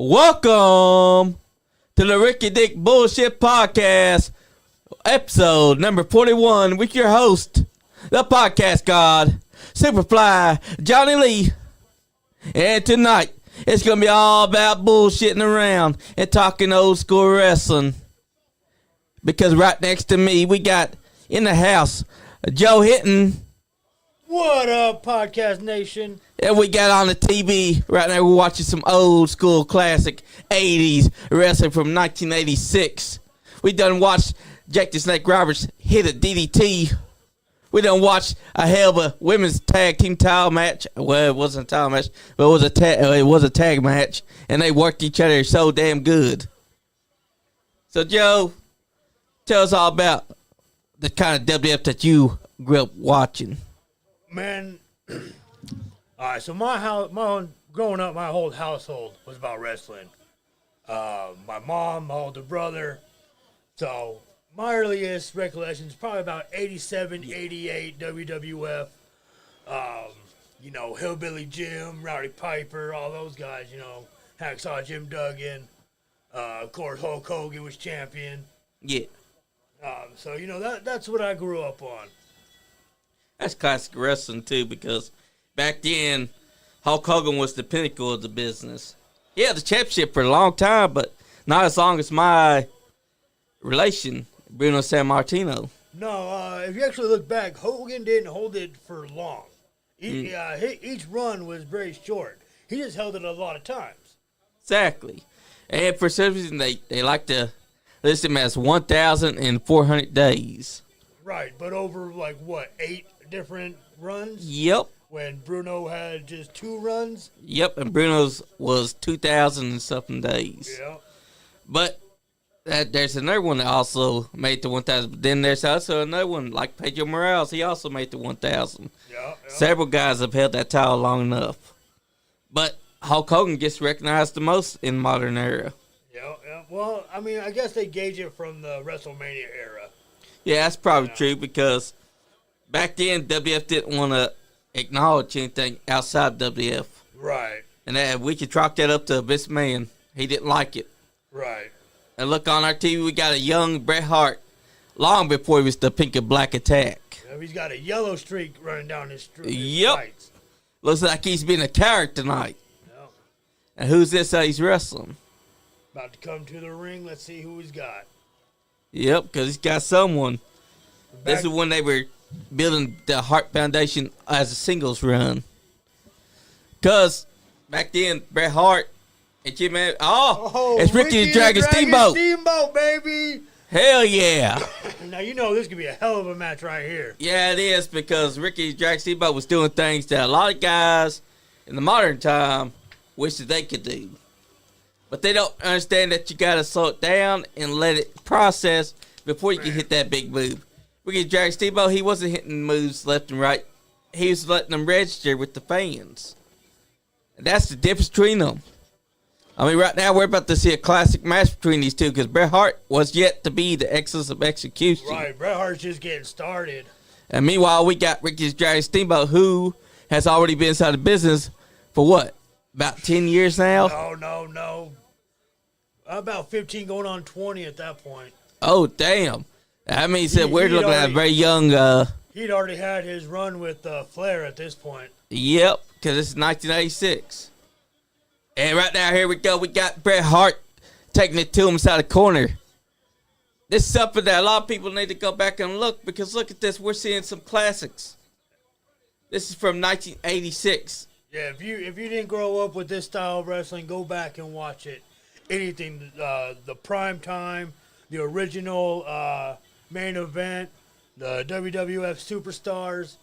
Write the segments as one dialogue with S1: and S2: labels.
S1: Welcome to the Ricky Dick Bullshit Podcast, episode number 41, with your host, the podcast god, SuperFly, Johnny Lee. And tonight, it's going to be all about bullshitting around and talking old school wrestling. Because right next to me, we got in the house, Joe Hinton.
S2: What up, Podcast Nation?
S1: And we got on the TV right now. We're watching some old school classic 80s wrestling from 1986. We done watched Jake the Snake Roberts hit a DDT. We done watched a hell of a women's tag team title match. Well, it wasn't a title match, but it was a tag match. And they worked each other so damn good. So, Joe, tell us all about the kind of WWF that you grew up watching.
S2: Man, all right, so growing up, my whole household was about wrestling. My mom, my older brother. So my earliest recollections probably about 87, 88 WWF. Hillbilly Jim, Rowdy Piper, all those guys, Hacksaw Jim Duggan. Of course, Hulk Hogan was champion.
S1: Yeah.
S2: That's what I grew up on.
S1: That's classic wrestling, too, because back then, Hulk Hogan was the pinnacle of the business. He had the championship for a long time, but not as long as my relation, Bruno Sammartino.
S2: No, if you actually look back, Hogan didn't hold it for long. Each run was very short. He just held it a lot of times.
S1: Exactly. And for some reason, they like to list him as 1,400 days.
S2: Right, but over, 8 different runs?
S1: Yep.
S2: When Bruno had just 2 runs?
S1: Yep, and Bruno's was 2,000 and something days.
S2: Yeah.
S1: But there's another one that also made the 1,000. But then there's also another one, like Pedro Morales. He also made the 1,000.
S2: Yeah.
S1: Several guys have held that title long enough. But Hulk Hogan gets recognized the most in modern era.
S2: Yeah. Well, I guess they gauge it from the WrestleMania era.
S1: Yeah, that's probably true because back then, WWF didn't want to acknowledge anything outside WWF.
S2: Right.
S1: And we could chalk that up to Vince McMahon. He didn't like it.
S2: Right.
S1: And look on our TV, we got a young Bret Hart long before he was the Pink and Black Attack.
S2: Yeah, he's got a yellow streak running down his street.
S1: Yep.
S2: Fights.
S1: Looks like he's been a character tonight.
S2: Yep.
S1: And who's this that he's wrestling?
S2: About to come to the ring. Let's see who he's got.
S1: Yep, because he's got someone. This is when they were building the Hart Foundation as a singles run. Because back then, Bret Hart and Jim Man, it's Ricky the Dragon Steamboat.
S2: Steamboat, baby.
S1: Hell yeah.
S2: Now, this could be a hell of a match right here.
S1: Yeah, it is, because Ricky the Dragon Steamboat was doing things that a lot of guys in the modern time wish that they could do. But they don't understand that you got to slow it down and let it process before you can hit that big move. Ricky the Dragon Steamboat, he wasn't hitting moves left and right. He was letting them register with the fans. And that's the difference between them. Right now we're about to see a classic match between these two because Bret Hart was yet to be the excellence of execution.
S2: Right, Bret Hart's just getting started.
S1: And meanwhile, we got Ricky the Dragon Steamboat, who has already been inside the business for what? About 10 years now?
S2: No. About 15 going on 20 at that point.
S1: Oh, damn. That means that we're looking at a very young...
S2: he'd already had his run with Flair at this point.
S1: Yep, because this is 1986. And right now, here we go. We got Bret Hart taking it to him inside the corner. This is something that a lot of people need to go back and look, because look at this. We're seeing some classics. This is from 1986.
S2: Yeah, if you didn't grow up with this style of wrestling, go back and watch it. Anything, the prime time, the original main event, the WWF Superstars,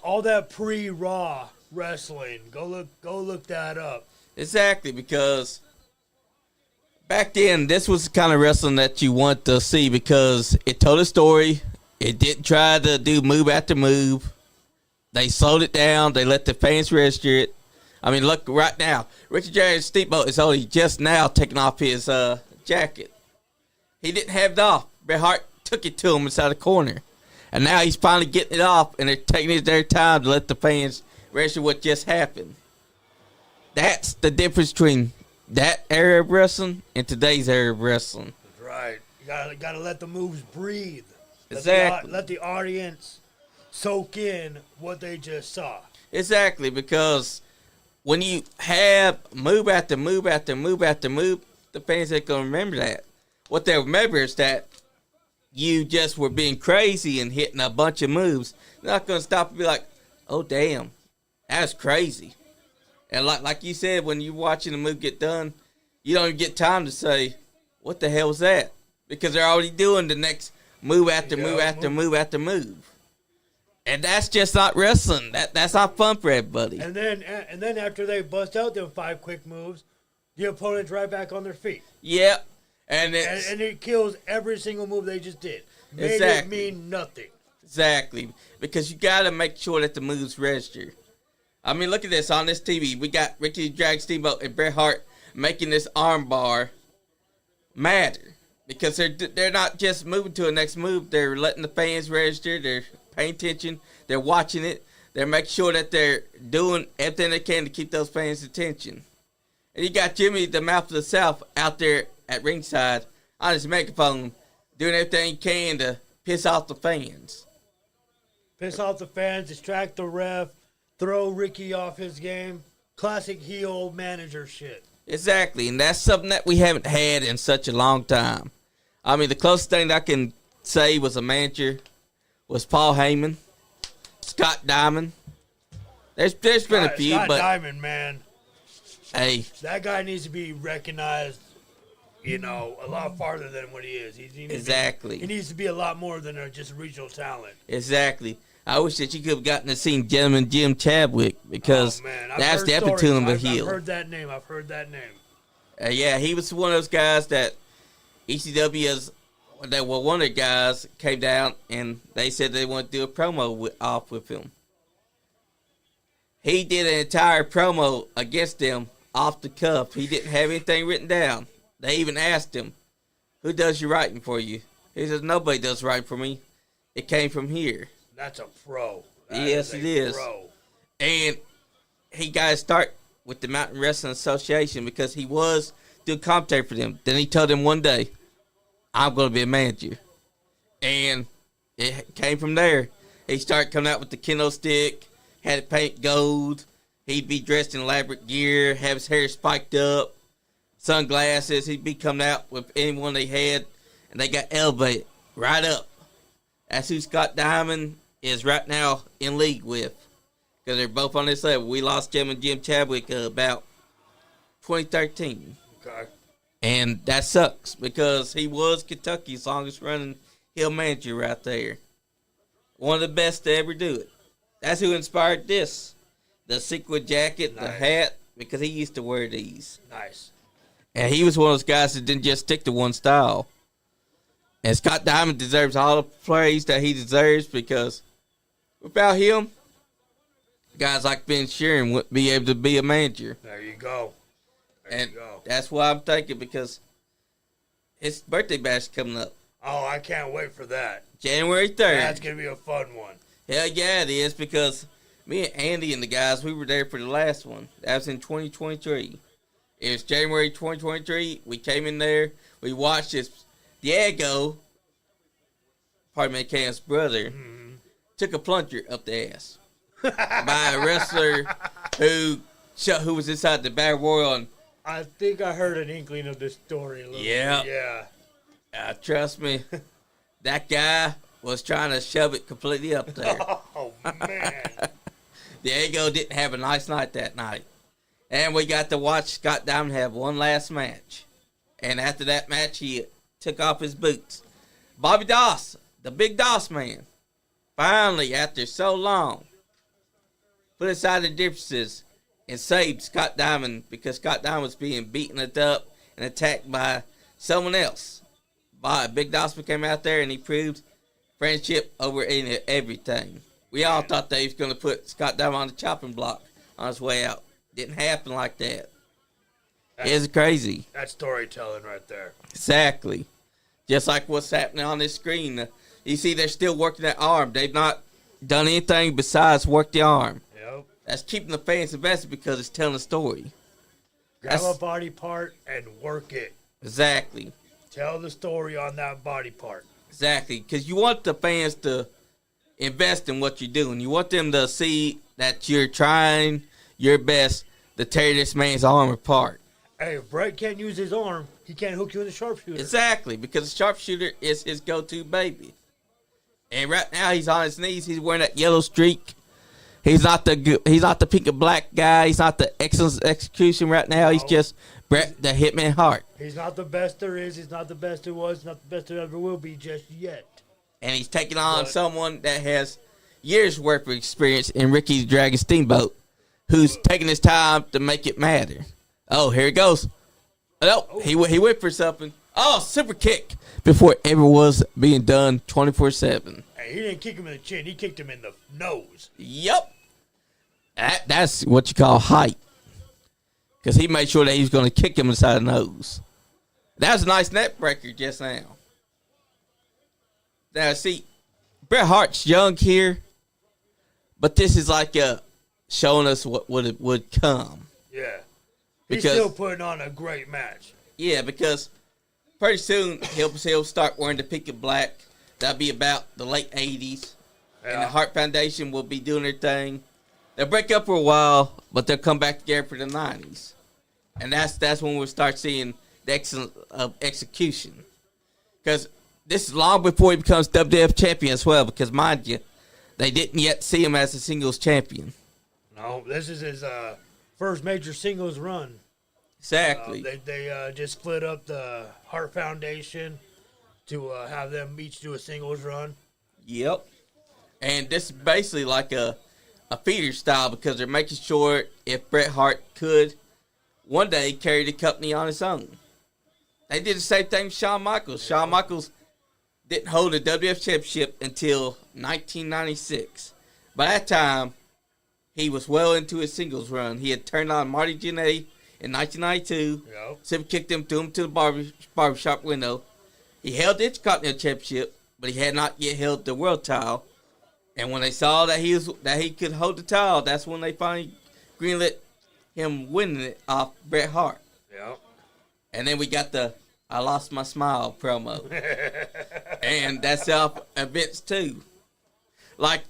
S2: all that pre-Raw wrestling. Go look that up.
S1: Exactly, because back then, this was the kind of wrestling that you want to see because it told a story. It didn't try to do move after move. They slowed it down. They let the fans register it. Look, right now, Ricky Dragon Steamboat is only just now taking off his jacket. He didn't have it off. Bret Hart took it to him inside the corner. And now he's finally getting it off, and they're taking their time to let the fans register what just happened. That's the difference between that era of wrestling and today's era of wrestling.
S2: That's right. You gotta let the moves breathe.
S1: Exactly.
S2: Let the audience soak in what they just saw.
S1: Exactly, because when you have move after move after move after move, the fans ain't gonna remember that. What they remember is that you just were being crazy and hitting a bunch of moves. They're not gonna stop and be like, "Oh damn, that's crazy." And like you said, when you're watching the move get done, you don't even get time to say, "What the hell was that?" Because they're already doing the next move after move after move after move. And that's just not wrestling. That's not fun for everybody.
S2: And then after they bust out them 5 quick moves, the opponent's right back on their feet.
S1: Yep. And
S2: it kills every single move they just did. Made
S1: Exactly.
S2: it mean nothing.
S1: Exactly. Because you got to make sure that the moves register. I mean, look at this on this TV. We got Ricky Drag Steamboat and Bret Hart making this arm bar matter. Because they're not just moving to the next move. They're letting the fans register. They're paying attention. They're watching it. They're making sure that they're doing everything they can to keep those fans' attention. And you got Jimmy, the mouth of the South, out there at ringside on his megaphone doing everything he can to piss off the fans.
S2: Piss off the fans, distract the ref, throw Ricky off his game. Classic heel manager shit.
S1: Exactly, and that's something that we haven't had in such a long time. I mean, the closest thing that I can say was a manager was Paul Heyman, Scott Diamond. There's been a few,
S2: Scott
S1: but
S2: Diamond, man,
S1: hey,
S2: that guy needs to be recognized, a lot farther than what he is.
S1: Exactly.
S2: He needs to be a lot more than just regional talent.
S1: Exactly. I wish that you could have gotten to see Gentleman Jim Chadwick because that's definitely tune him a heel.
S2: I've heard that name.
S1: Yeah, he was one of those guys that ECW one of the guys came down and they said they wanted to do a promo off with him. He did an entire promo against them off the cuff. He didn't have anything written down. They even asked him, "Who does your writing for you?" He says, "Nobody does writing for me. It came from here."
S2: That's a pro.
S1: Yes, it is.
S2: Pro.
S1: And he got to start with the Mountain Wrestling Association because he was doing commentary for them. Then he told them one day, "I'm going to be a manager." And it came from there. He started coming out with the kendo stick, had it paint gold. He'd be dressed in elaborate gear, have his hair spiked up, sunglasses. He'd be coming out with anyone they had, and they got elevated right up. That's who Scott Diamond is right now in league with. Because they're both on this level. We lost Jim and Jim Chadwick about 2013.
S2: Okay.
S1: And that sucks because he was Kentucky's longest running heel manager right there. One of the best to ever do it. That's who inspired this. The sequin jacket, the hat, because he used to wear these.
S2: Nice.
S1: And he was one of those guys that didn't just stick to one style. And Scott Diamond deserves all the praise that he deserves because without him, guys like Ben Sheeran wouldn't be able to be a manager.
S2: There you go.
S1: That's why I'm thinking because his birthday bash is coming up.
S2: Oh, I can't wait for that.
S1: January 3rd.
S2: That's going to be a fun one.
S1: Hell yeah, it is because me and Andy and the guys, we were there for the last one. That was in 2023. It was January 2023. We came in there. We watched this. Diego, pardon me, Cam's brother, took a plunger up the ass by a wrestler who was inside the Battle Royal. And
S2: I think I heard an inkling of this story a little bit. Yeah.
S1: Trust me, that guy was trying to shove it completely up there.
S2: Oh, man.
S1: Diego didn't have a nice night that night. And we got to watch Scott Diamond have one last match. And after that match, he took off his boots. Bobby Doss, the big Doss man, finally, after so long, put aside the differences and saved Scott Diamond because Scott Diamond was being beaten up and attacked by someone else. Big Doss came out there and he proved friendship over everything. We all thought that he was going to put Scott Diamond on the chopping block on his way out. Didn't happen like that. It's crazy.
S2: That's storytelling right there.
S1: Exactly. Just like what's happening on this screen. You see, they're still working that arm. They've not done anything besides work the arm.
S2: Yep.
S1: That's keeping the fans invested because it's telling a story.
S2: Grab a body part and work it.
S1: Exactly.
S2: Tell the story on that body part.
S1: Exactly. Because you want the fans to invest in what you're doing. You want them to see that you're trying your best to tear this man's arm apart.
S2: Hey, if Brett can't use his arm, he can't hook you with a sharpshooter.
S1: Exactly, because the sharpshooter is his go-to baby. And right now he's on his knees. He's wearing that yellow streak. He's not the pink and black guy. He's not the excellent execution right now. He's just Bret the Hitman Hart.
S2: He's not the best there is. He's not the best there was. Not the best there ever will be just yet.
S1: And he's taking on someone that has years' worth of experience in Ricky the Dragon Steamboat, who's taking his time to make it matter. Oh, here he goes. Oh, he went for something. Oh, super kick before it ever was being done 24/7.
S2: Hey, he didn't kick him in the chin. He kicked him in the nose.
S1: Yep. That's what you call height. Because he made sure that he was going to kick him inside the nose. That was a nice neck breaker just now. Now, see, Bret Hart's young here, but this is like showing us what would come.
S2: Yeah. He's still putting on a great match.
S1: Yeah, because pretty soon he'll start wearing the pink and black. That'll be about the late 80s. Yeah. And the Hart Foundation will be doing their thing. They'll break up for a while, but they'll come back together for the 90s. And that's when we'll start seeing the excellence of execution. Because this is long before he becomes WWF champion as well, because mind you, they didn't yet see him as a singles champion.
S2: No, this is his first major singles run.
S1: Exactly.
S2: They just split up the Hart Foundation to have them each do a singles run.
S1: Yep. And this is basically like a feeder style, because they're making sure if Bret Hart could one day carry the company on his own. They did the same thing with Shawn Michaels. Yeah. Shawn Michaels didn't hold the WWF Championship until 1996. By that time, he was well into his singles run. He had turned on Marty Jannetty in 1992. Yep. Super kicked him, threw him to the barbershop window. He held the Intercontinental Championship, but he had not yet held the world title. And when they saw that he could hold the title, that's when they finally greenlit him winning it off Bret Hart.
S2: Yep.
S1: And then we got the "I Lost My Smile" promo. And that's off events too. Like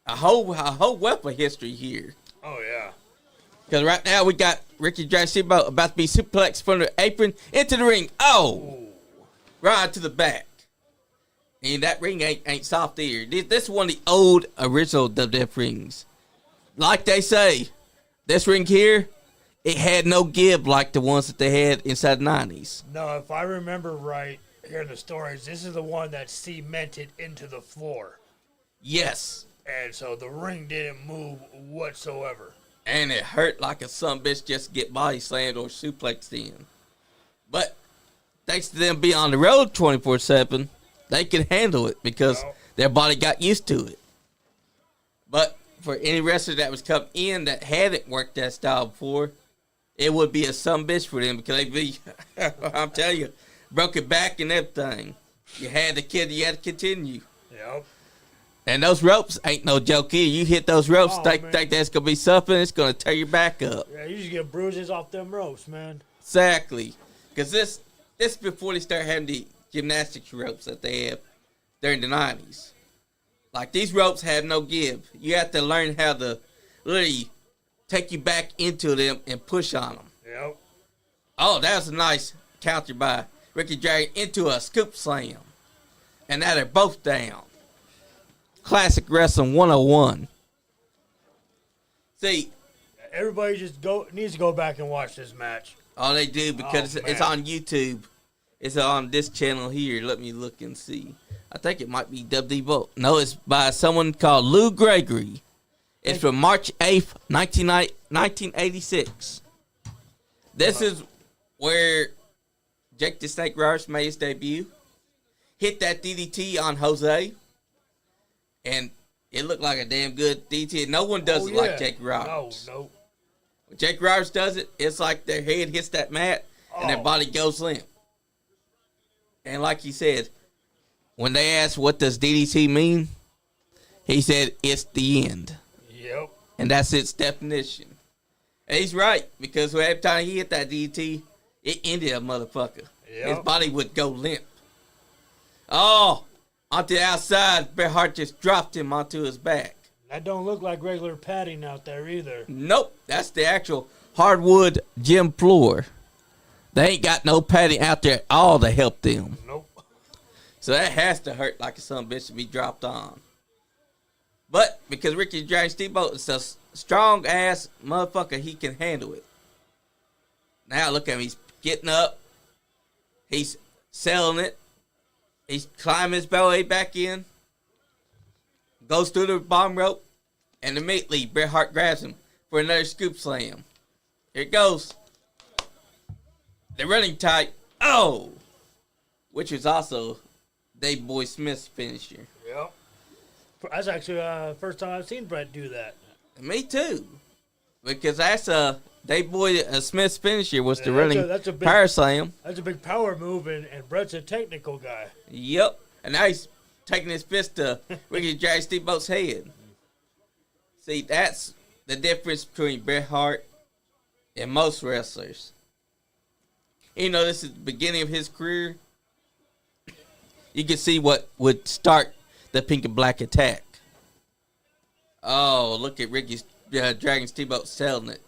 S1: a whole wealth of history here.
S2: Oh yeah.
S1: Because right now we got Ricky Dragon Steamboat about to be suplexed from the apron into the ring. Oh! Ooh. Right to the back. And that ring ain't soft either. This is one of the old original WWF rings. Like they say, this ring here, it had no give like the ones that they had inside the 90s.
S2: No, if I remember right, hearing the stories, this is the one that's cemented into the floor.
S1: Yes.
S2: And so the ring didn't move whatsoever.
S1: And it hurt like a sumbitch just to get body slammed or suplexed in. But thanks to them being on the road 24/7, they could handle it because their body got used to it. But for any wrestler that was coming in that hadn't worked that style before, it would be a sumbitch for them because they'd be, I'm telling you, broken back and everything. You had the kid, you had to continue.
S2: Yep.
S1: And those ropes ain't no joke either. You hit those ropes, think that's going to be something, it's going to tear your back up.
S2: Yeah, you just get bruises off them ropes, man.
S1: Exactly. Because this is before they start having the gymnastics ropes that they have during the 90s. Like, these ropes have no give. You have to learn how to literally take you back into them and push on them.
S2: Yep.
S1: Oh, that was a nice counter by Ricky Dragon into a scoop slam. And now they're both down. Classic Wrestling 101. See,
S2: everybody just needs to go back and watch this match.
S1: Oh, they do, because it's on YouTube. It's on this channel here. Let me look and see. I think it might be WD Vote. No, it's by someone called Lou Gregory. It's from March 8th, 1986. This is where Jake the Snake Roberts made his debut. Hit that DDT on Jose. And it looked like a damn good DDT. No one does it like Jake Roberts.
S2: No.
S1: When Jake Roberts does it, it's like their head hits that mat and their body goes limp. And like he said, when they asked what does DDT mean, he said it's the end.
S2: Yep.
S1: And that's its definition. And he's right, because every time he hit that DT, it ended a motherfucker.
S2: Yep.
S1: His body would go limp. Oh, onto the outside, Bret Hart just dropped him onto his back.
S2: That don't look like regular padding out there either.
S1: Nope, that's the actual hardwood gym floor. They ain't got no padding out there at all to help them.
S2: Nope.
S1: So that has to hurt like a son of a bitch to be dropped on. But because Ricky Dragon Steamboat is a strong ass motherfucker, he can handle it. Now look at him, he's getting up. He's selling it. He's climbing his belly back in. Goes through the bottom rope. And immediately Bret Hart grabs him for another scoop slam. Here it goes. They're running tight. Oh! Which was also Dave Boy Smith's finisher.
S2: Yep. That's actually the first time I've seen Bret do that.
S1: Me too. Because that's Dave Boy Smith's finisher was the running
S2: that's a big,
S1: power slam.
S2: That's a big power move, and Bret's a technical guy.
S1: Yep. And now he's taking his fist to Ricky Dragon Steamboat's head. See, that's the difference between Bret Hart and most wrestlers. You know, this is the beginning of his career. You can see what would start the pink and black attack. Oh, look at Ricky Dragon Steamboat selling it.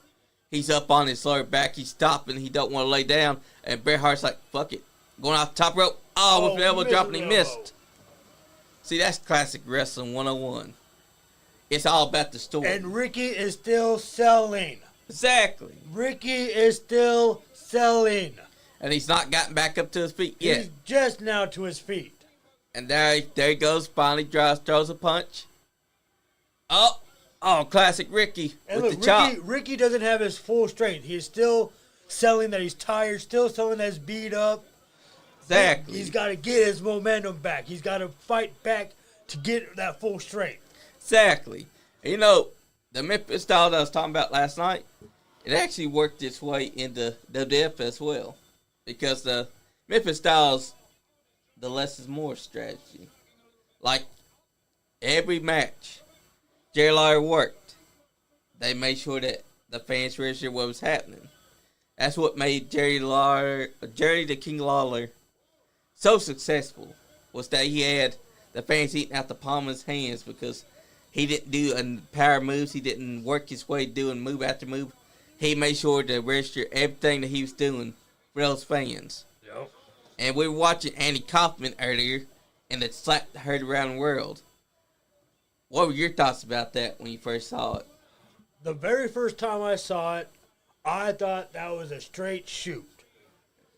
S1: He's up on his lower back. He's stopping. He don't want to lay down. And Bret Hart's like, fuck it. Going off the top rope. Oh, with an elbow drop, and he missed. See, that's classic wrestling 101. It's all about the story.
S2: And Ricky is still selling.
S1: Exactly.
S2: Ricky is still selling.
S1: And he's not gotten back up to his feet yet.
S2: He's just now to his feet.
S1: And there he goes. Finally throws a punch. Oh, classic Ricky
S2: and
S1: with
S2: look,
S1: the chop.
S2: Ricky doesn't have his full strength. He's still selling that he's tired, still selling that he's beat up.
S1: Exactly.
S2: He's got to get his momentum back. He's got to fight back to get that full strength.
S1: Exactly. You know, the Memphis style that I was talking about last night, it actually worked its way into WWF as well. Because the Memphis style's the less is more strategy. Like, every match Jerry Lawler worked, they made sure that the fans registered what was happening. That's what made Jerry the King Lawler so successful, was that he had the fans eating out the palm of his hands because he didn't do power moves. He didn't work his way doing move after move. He made sure to register everything that he was doing for those fans.
S2: Yep.
S1: And we were watching Andy Kaufman earlier, and it slapped the herd around the world. What were your thoughts about that when you first saw it?
S2: The very first time I saw it, I thought that was a straight shoot.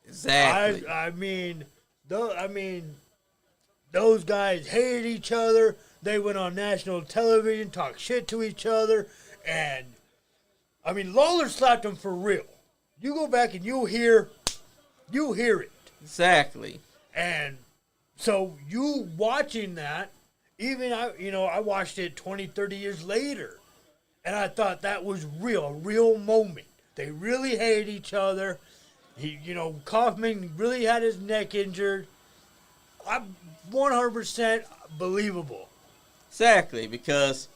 S1: Exactly.
S2: I mean, those guys hated each other. They went on national television, talked shit to each other, and I mean, Lawler slapped him for real. You go back and you hear it.
S1: Exactly.
S2: And so you watching that, even I watched it 20, 30 years later, and I thought that was real, a real moment. They really hated each other. Kaufman really had his neck injured. I'm 100% believable.
S1: Exactly, because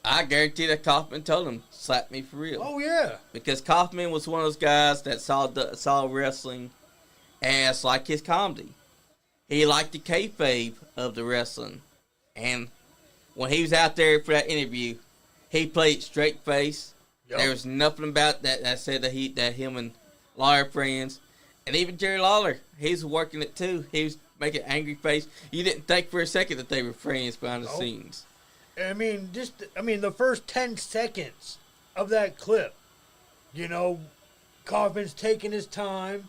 S1: I guarantee that Kaufman told him, slap me for real.
S2: Oh, yeah.
S1: Because Kaufman was one of those guys that saw wrestling as like his comedy. He liked the kayfabe of the wrestling. And when he was out there for that interview, he played straight face. Yep. There was nothing about that said that him and Lawler friends. And even Jerry Lawler, he was working it too. He was making an angry face. You didn't think for a second that they were friends behind the scenes.
S2: I mean, the first 10 seconds of that clip, Kaufman's taking his time.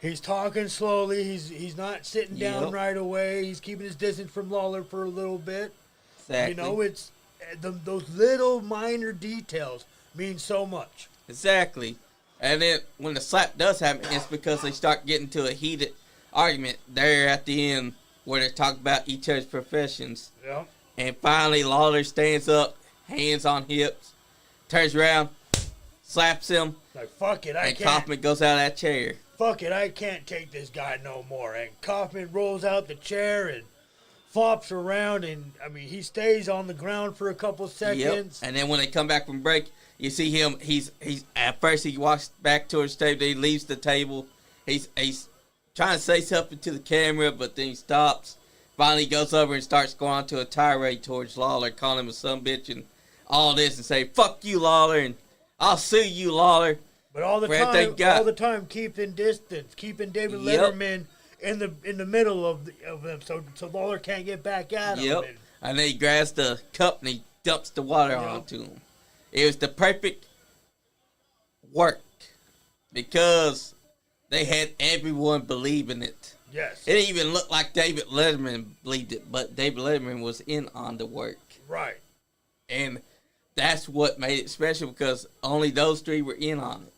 S2: He's talking slowly. He's not sitting down right away. He's keeping his distance from Lawler for a little bit.
S1: Exactly.
S2: It's those little minor details mean so much.
S1: Exactly. And then when the slap does happen, it's because they start getting to a heated argument there at the end where they talk about each other's professions.
S2: Yeah.
S1: And finally, Lawler stands up, hands on hips, turns around, slaps him.
S2: Like, fuck it, I can't.
S1: And Kaufman goes out of that chair.
S2: Fuck it, I can't take this guy no more. And Kaufman rolls out the chair and flops around, and I mean, he stays on the ground for a couple seconds.
S1: And then when they come back from break, you see him. He's at first he walks back towards the table. He leaves the table. He's trying to say something to the camera, but then he stops. Finally, he goes over and starts going on to a tirade towards Lawler, calling him a son of a bitch and all this, and say "fuck you, Lawler," and "I'll sue you, Lawler."
S2: But all the time, keeping distance, keeping David Letterman in the middle of them, so Lawler can't get back at him.
S1: Yep. And then he grabs the cup and he dumps the water onto him. It was the perfect work because they had everyone believing it.
S2: Yes.
S1: It even looked like David Letterman believed it, but David Letterman was in on the work.
S2: Right.
S1: And that's what made it special because only those three were in on it.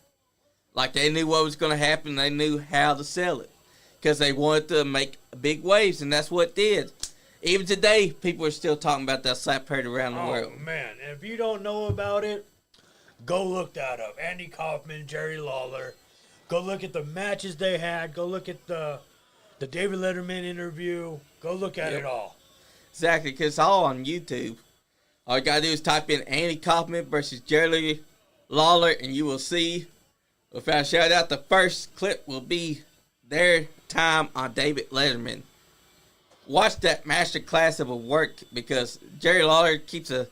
S1: Like they knew what was going to happen. They knew how to sell it because they wanted to make big waves, and that's what it did. Even today, people are still talking about that slap parade around the world.
S2: Oh, man. And if you don't know about it, go look that up. Andy Kaufman, Jerry Lawler. Go look at the matches they had. Go look at the David Letterman interview. Go look at it all.
S1: Exactly, because it's all on YouTube. All you got to do is type in Andy Kaufman versus Jerry Lawler, and you will see. Without a shout out, the first clip will be their time on David Letterman. Watch that master class of a work because Jerry Lawler keeps a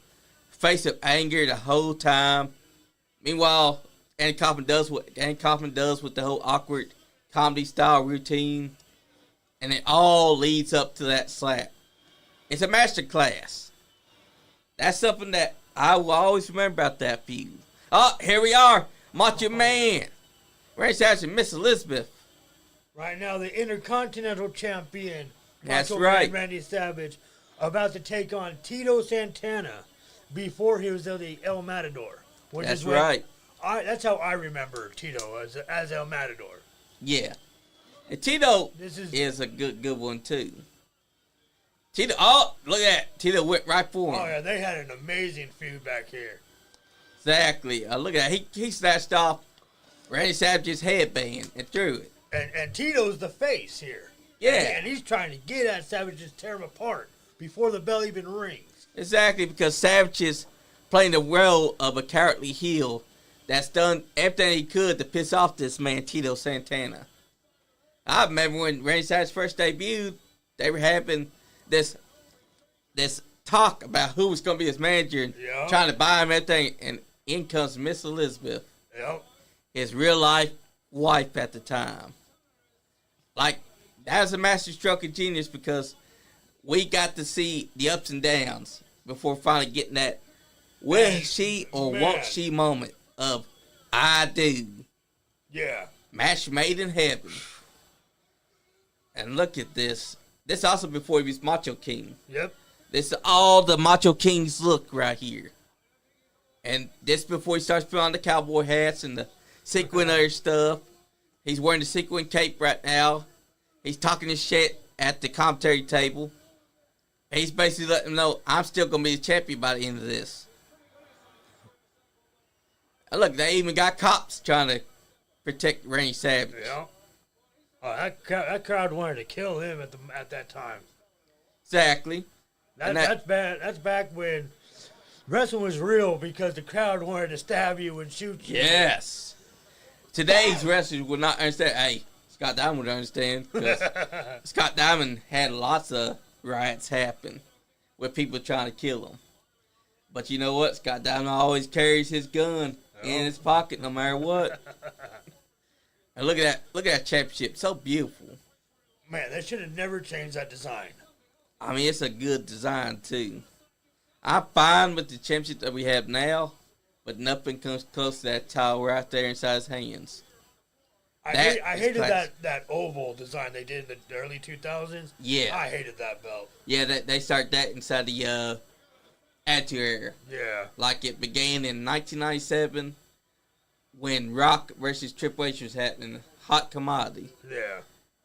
S1: face of anger the whole time. Meanwhile, Andy Kaufman does what Andy Kaufman does with the whole awkward comedy style routine. And it all leads up to that slap. It's a master class. That's something that I will always remember about that feud. Oh, here we are. Macho Man. Randy Savage and Miss Elizabeth.
S2: Right now, the Intercontinental Champion,
S1: That's
S2: Macho
S1: right.
S2: Man Randy Savage, about to take on Tito Santana before he was the El Matador.
S1: That's right.
S2: That's how I remember Tito as El Matador.
S1: Yeah. And Tito is a good one, too. Tito, oh, look at that. Tito went right for him.
S2: Oh, yeah, they had an amazing feud back here.
S1: Exactly. Look at that. He snatched off Randy Savage's headband and threw it.
S2: And Tito's the face here.
S1: Yeah.
S2: And he's trying to get at Savage, just tear him apart before the bell even rings.
S1: Exactly, because Savage is playing the role of a cowardly heel that's done everything he could to piss off this man, Tito Santana. I remember when Randy Savage first debuted, they were having this talk about who was going to be his manager and trying to buy him everything, and in comes Miss Elizabeth, his real-life wife at the time. Like, that was a master stroke of genius because we got to see the ups and downs before finally getting that will she or won't she moment of I do.
S2: Yeah.
S1: Match made in heaven. And look at this. This also before he was Macho King.
S2: Yep.
S1: This is all the Macho King's look right here. And this before he starts putting on the cowboy hats and the sequin other stuff. He's wearing the sequin cape right now. He's talking his shit at the commentary table. He's basically letting them know, I'm still going to be the champion by the end of this. And look, they even got cops trying to protect Randy Savage.
S2: Yeah. Oh, that crowd wanted to kill him at that time.
S1: Exactly.
S2: That's bad. That's back when wrestling was real because the crowd wanted to stab you and shoot you.
S1: Yes. Today's wrestlers would not understand. Hey, Scott Diamond would understand because Scott Diamond had lots of riots happen with people trying to kill him. But you know what? Scott Diamond always carries his gun in his pocket no matter what. And look at that. Look at that championship. So beautiful.
S2: Man, they should have never changed that design.
S1: I mean, it's a good design, too. I'm fine with the championship that we have now, but nothing comes close to that towel right there inside his hands.
S2: I hated that oval design they did in the early 2000s.
S1: Yeah.
S2: I hated that belt.
S1: Yeah, they started that inside the Attitude Era.
S2: Yeah.
S1: Like it began in 1997 when Rock versus Triple H was happening. Hot commodity.
S2: Yeah.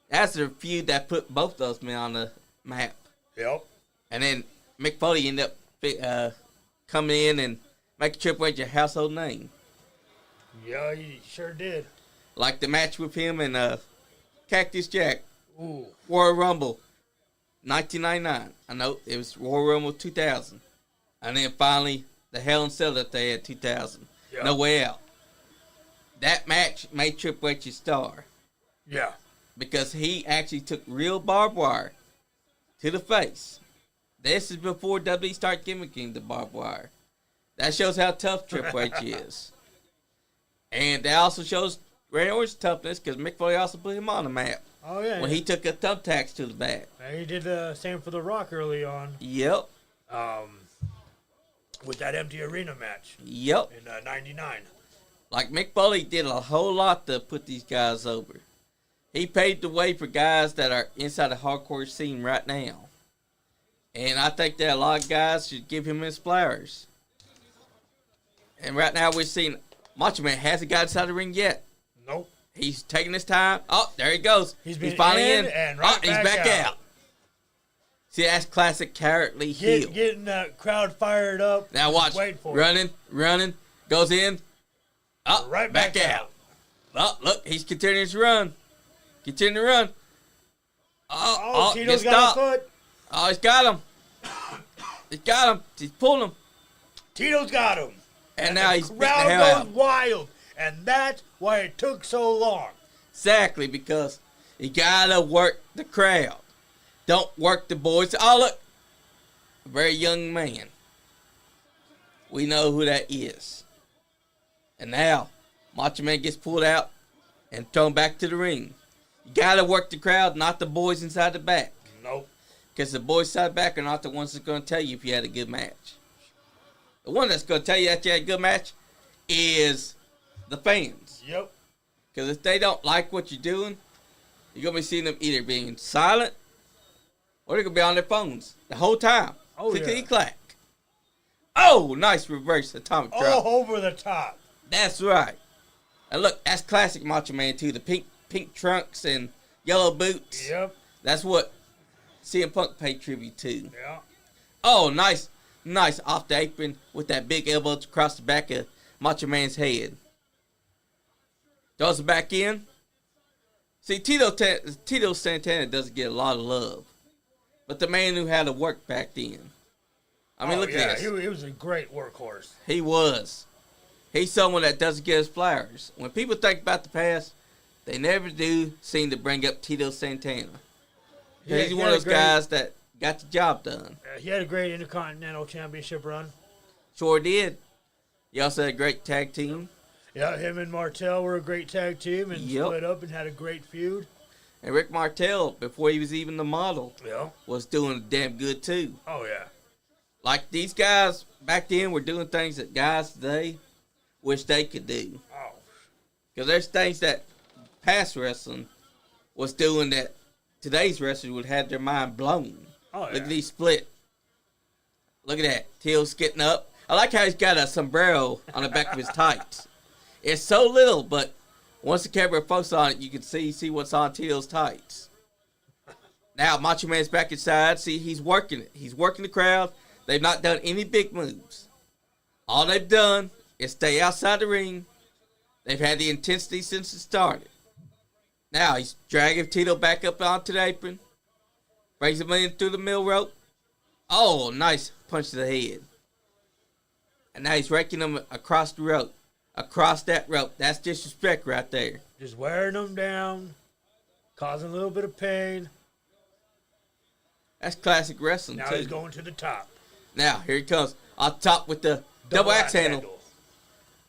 S1: That's the feud that put both those men on the map.
S2: Yep.
S1: And then Mick Foley ended up coming in and making Triple H a household name.
S2: Yeah, he sure did.
S1: Like the match with him and Cactus Jack.
S2: Ooh.
S1: Royal Rumble. 1999. I know it was Royal Rumble 2000. And then finally, the Hell in a Cell that they had 2000. Yep. No Way Out. That match made Triple H a star.
S2: Yeah.
S1: Because he actually took real barbed wire to the face. This is before WWE started gimmicking the barbed wire. That shows how tough Triple H is. And that also shows Randy Orton's toughness because Mick Foley also put him on the map.
S2: Oh, yeah.
S1: When he took a thumbtacks to the back.
S2: And he did the same for The Rock early on.
S1: Yep.
S2: With that empty arena match.
S1: Yep.
S2: In 99.
S1: Like Mick Foley did a whole lot to put these guys over. He paved the way for guys that are inside the hardcore scene right now. And I think that a lot of guys should give him his flowers. And right now we're seeing Macho Man hasn't got inside the ring yet.
S2: Nope.
S1: He's taking his time. Oh, there he goes.
S2: He's
S1: finally in.
S2: And
S1: he's back out. See, that's classic Cowardly heel.
S2: Getting that crowd fired up.
S1: Now watch. Running. Goes in. Oh,
S2: right back out.
S1: Oh, look, he's continuing his run. Continue to run. Oh,
S2: Tito's got a foot.
S1: Oh, he's got him. He's got him. He's pulling him.
S2: Tito's got him.
S1: And now he's beating the
S2: crowd
S1: hell out.
S2: goes wild. And that's why it took so long.
S1: Exactly, because you gotta work the crowd. Don't work the boys. Oh, look. A very young man. We know who that is. And now, Macho Man gets pulled out and thrown back to the ring. You gotta work the crowd, not the boys inside the back.
S2: Nope.
S1: Because the boys inside the back are not the ones that's going to tell you if you had a good match. The one that's going to tell you that you had a good match is the fans.
S2: Yep.
S1: Because if they don't like what you're doing, you're going to be seeing them either being silent or they're going to be on their phones the whole time.
S2: Oh,
S1: Clickety-clack. Oh, nice reverse atomic drop.
S2: Oh, over the top.
S1: That's right. And look, that's classic Macho Man too. The pink trunks and yellow boots.
S2: Yep.
S1: That's what CM Punk paid tribute to.
S2: Yeah.
S1: Oh, nice off the apron with that big elbow across the back of Macho Man's head. Throws it back in. See, Tito Santana doesn't get a lot of love. But the man who had to work back then. I mean, look at this.
S2: He was a great workhorse.
S1: He was. He's someone that doesn't get his flowers. When people think about the past, they never do seem to bring up Tito Santana. He's one of those guys that got the job done.
S2: He had a great Intercontinental Championship run.
S1: Sure did. He also had a great tag team.
S2: Yeah, him and Martel were a great tag team and split up and had a great feud.
S1: And Rick Martel, before he was even the model, was doing damn good too.
S2: Oh, yeah.
S1: Like these guys back then were doing things that guys today wish they could do.
S2: Oh.
S1: Because there's things that past wrestling was doing that today's wrestlers would have their mind blown.
S2: Oh, yeah.
S1: Look at these split. Look at that. Till's getting up. I like how he's got a sombrero on the back of his tights. It's so little, but once the camera focuses on it, you can see what's on Till's tights. Now, Macho Man's back inside. See, he's working it. He's working the crowd. They've not done any big moves. All they've done is stay outside the ring. They've had the intensity since it started. Now, he's dragging Tito back up onto the apron. Brings him in through the middle rope. Oh, nice punch to the head. And now he's raking him across the rope. Across that rope. That's disrespect right there.
S2: Just wearing them down. Causing a little bit of pain.
S1: That's classic wrestling,
S2: now
S1: too.
S2: He's going to the top.
S1: Now, here he comes. On top with the double axe handle.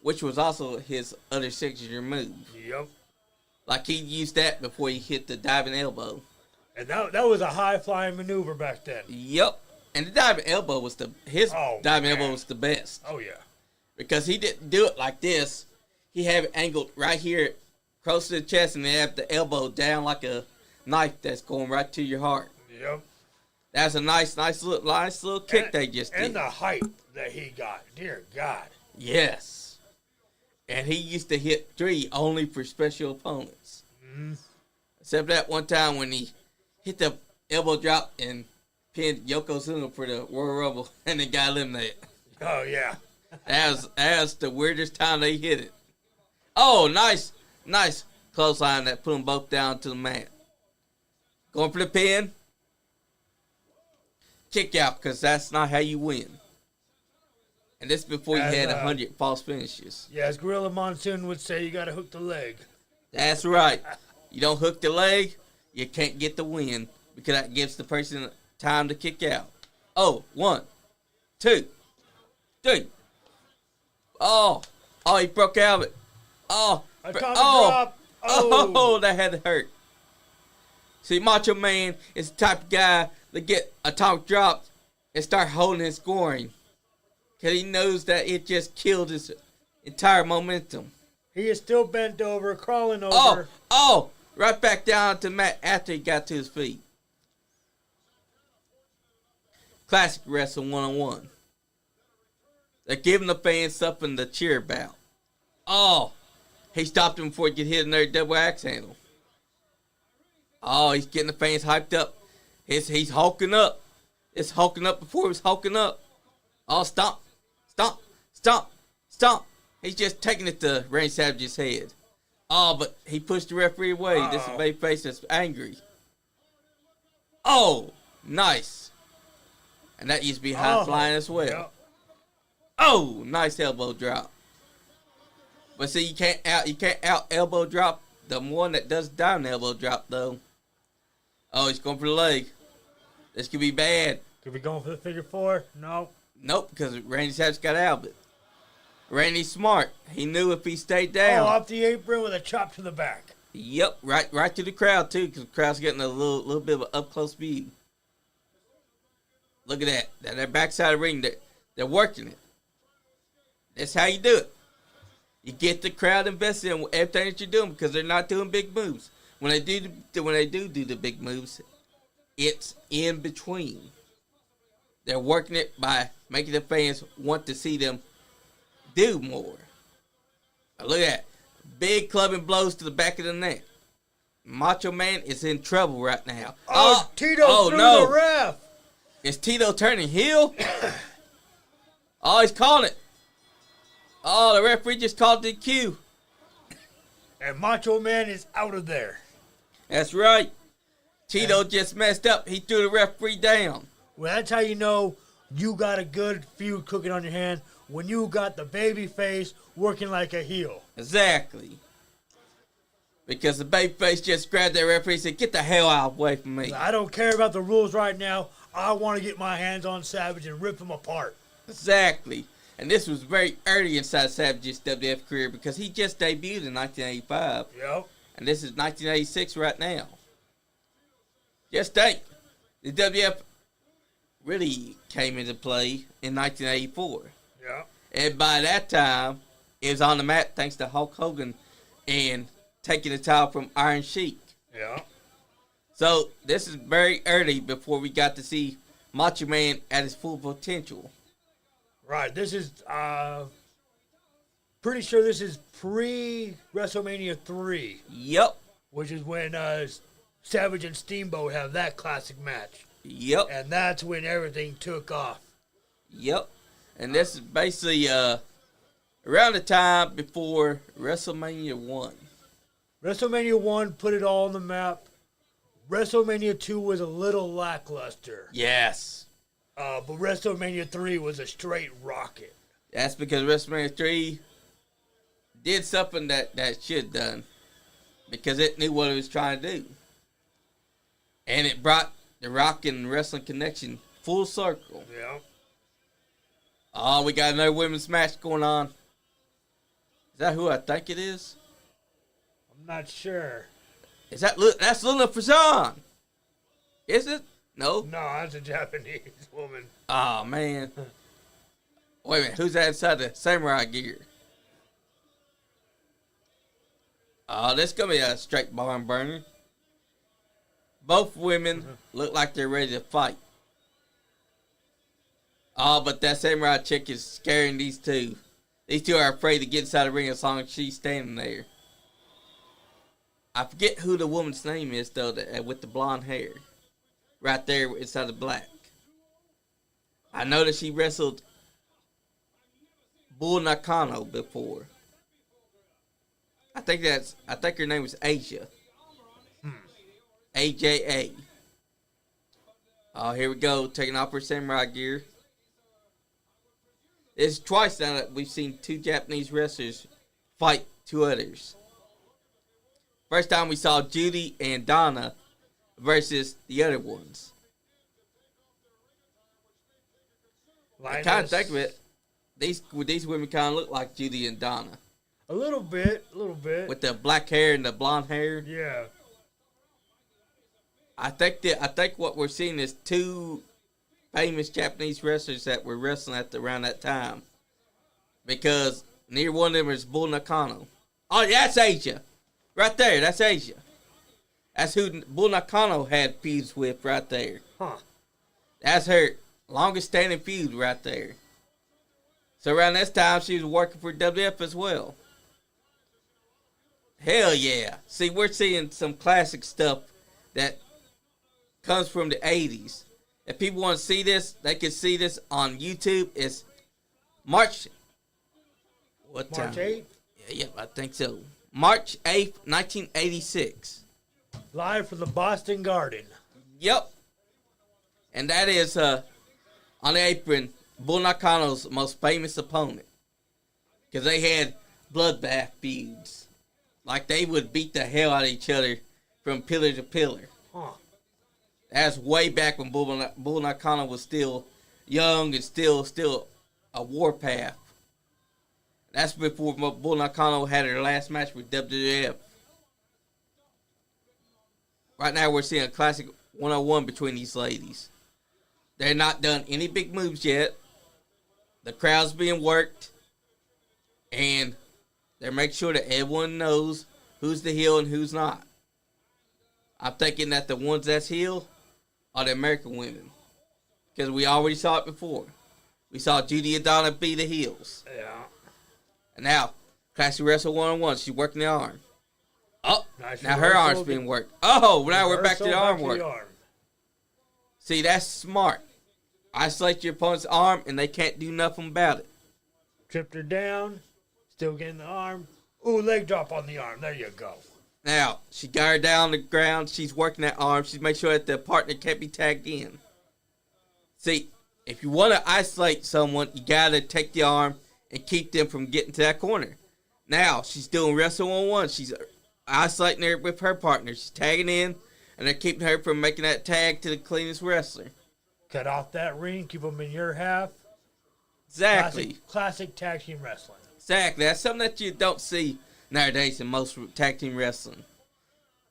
S1: Which was also his other signature move.
S2: Yep.
S1: Like he used that before he hit the diving elbow.
S2: And that was a high-flying maneuver back then.
S1: Yep. And the diving elbow was diving elbow was the best.
S2: Oh, yeah.
S1: Because he didn't do it like this. He had it angled right here close to the chest and then have the elbow down like a knife that's going right to your heart.
S2: Yep.
S1: That's a nice little kick they just did.
S2: And the height that he got. Dear God.
S1: Yes. And he used to hit 3 only for special opponents.
S2: Mm-hmm.
S1: Except that one time when he hit the elbow drop and pinned Yokozuna for the Royal Rumble and the guy eliminated.
S2: Oh, yeah.
S1: That was the weirdest time they hit it. Oh, nice clothesline that put them both down to the mat. Going for the pin. kick out because that's not how you win. And this before you had 100 false finishes.
S2: Yeah, as Gorilla Monsoon would say, you got to hook the leg.
S1: That's right. You don't hook the leg, you can't get the win because that gives the person time to kick out. Oh, 1, 2, 3. Oh, he broke out of it. Oh, that had to hurt. See, Macho Man is the type of guy that get atomic drops and start holding his scoring. Because he knows that it just killed his entire momentum.
S2: He is still bent over, crawling over.
S1: Right back down to Matt after he got to his feet. Classic wrestling 101. They're giving the fans something to cheer about. Oh, he stopped him before he could hit another double axe handle. Oh, he's getting the fans hyped up. He's hulking up. It's hulking up before it was hulking up. Oh, stomp, stomp, stomp, stomp. He's just taking it to Randy Savage's head. Oh, but he pushed the referee away. This is babyface that's angry. Oh, nice. And that used to be high flying as well. Yep. Oh, nice elbow drop. But see, you can't out elbow drop the one that does down elbow drop though. Oh, he's going for the leg. This could be bad.
S2: Could be going for the figure 4? No.
S1: Nope, because Randy Savage got out of it. Randy's smart. He knew if he stayed down.
S2: Off the apron with a chop to the back.
S1: Yep, right to the crowd too, because the crowd's getting a little bit of an up close view. Look at that. That backside of the ring, they're working it. That's how you do it. You get the crowd invested in everything that you're doing because they're not doing big moves. When they do the big moves, it's in between. They're working it by making the fans want to see them do more. Now look at that. Big clubbing blows to the back of the neck. Macho Man is in trouble right now.
S2: Tito threw the ref.
S1: Is Tito turning heel? He's calling it. Oh, the referee just called the cue.
S2: And Macho Man is out of there.
S1: That's right. Tito just messed up. He threw the referee down.
S2: Well, that's how you know you got a good feud cooking on your hand, when you got the baby face working like a heel.
S1: Exactly. Because the baby face just grabbed that referee and said, get the hell out away from me.
S2: I don't care about the rules right now. I want to get my hands on Savage and rip him apart.
S1: Exactly. And this was very early inside Savage's WWF career because he just debuted in 1985.
S2: Yep.
S1: And this is 1986 right now. Just think, the WWF really came into play in 1984.
S2: Yeah.
S1: And by that time, it was on the map thanks to Hulk Hogan and taking the title from Iron Sheik.
S2: Yeah.
S1: So this is very early before we got to see Macho Man at his full potential.
S2: Right. This is pretty sure this is pre-WrestleMania 3.
S1: Yep.
S2: Which is when Savage and Steamboat have that classic match.
S1: Yep.
S2: And that's when everything took off.
S1: Yep. And this is basically around the time before WrestleMania 1.
S2: WrestleMania 1 put it all on the map. WrestleMania 2 was a little lackluster.
S1: Yes.
S2: But WrestleMania 3 was a straight rocket.
S1: That's because WrestleMania 3 did something that should have done. Because it knew what it was trying to do. And it brought the Rock and Wrestling Connection full circle.
S2: Yeah.
S1: Oh, we got another women's match going on. Is that who I think it is?
S2: I'm not sure.
S1: Is that's Luna Fazan? Is it? No?
S2: No, that's a Japanese woman.
S1: Oh, man. Wait a minute. Who's that inside the samurai gear? Oh, this is going to be a straight barn burner. Both women look like they're ready to fight. Oh, but that samurai chick is scaring these two. These two are afraid to get inside the ring as long as she's standing there. I forget who the woman's name is, though, with the blonde hair. Right there inside the black. I know that she wrestled Bull Nakano before. I think her name was Asia. AJA. Oh, here we go. Taking off her samurai gear. It's twice now that we've seen two Japanese wrestlers fight two others. First time we saw Judy and Donna versus the other ones. I kind of think of it. These women kind of look like Judy and Donna.
S2: A little bit.
S1: With the black hair and the blonde hair.
S2: Yeah.
S1: I think what we're seeing is two famous Japanese wrestlers that were wrestling around that time. Because near one of them is Bull Nakano. Oh, yeah, that's Asia. Right there, that's Asia. That's who Bull Nakano had feuds with right there.
S2: Huh.
S1: That's her longest standing feud right there. So around this time, she was working for WF as well. Hell yeah. See, we're seeing some classic stuff that comes from the 80s. If people want to see this, they can see this on YouTube. It's March... What time?
S2: March 8th?
S1: Yeah, I think so. March 8th, 1986.
S2: Live from the Boston Garden.
S1: Yep. And that is, on the apron, Bull Nakano's most famous opponent. Because they had bloodbath feuds. Like, they would beat the hell out of each other from pillar to pillar.
S2: Huh.
S1: That's way back when Bull Nakano was still young and still a warpath. That's before Bull Nakano had her last match with WWF. Right now we're seeing a classic 101 between these ladies. They're not done any big moves yet. The crowd's being worked. And they're making sure that everyone knows who's the heel and who's not. I'm thinking that the ones that's heel are the American women. Because we already saw it before. We saw Judy and Donna be the heels.
S2: Yeah.
S1: And now, Classic Wrestle 101, she's working the arm. Oh,
S2: Nice
S1: now her arm's being worked. Oh, now we're back to the arm work. See, that's smart. Isolate your opponent's arm, and they can't do nothing about it.
S2: Tripped her down. Still getting the arm. Ooh, leg drop on the arm. There you go.
S1: Now, she got her down on the ground. She's working that arm. She's making sure that the partner can't be tagged in. See, if you want to isolate someone, you got to take the arm and keep them from getting to that corner. Now, she's doing Wrestle 101. She's isolating her with her partner. She's tagging in, and they're keeping her from making that tag to the cleanest wrestler.
S2: Cut off that ring. Keep them in your half.
S1: Exactly.
S2: Classic tag team wrestling.
S1: Exactly. That's something that you don't see nowadays in most tag team wrestling.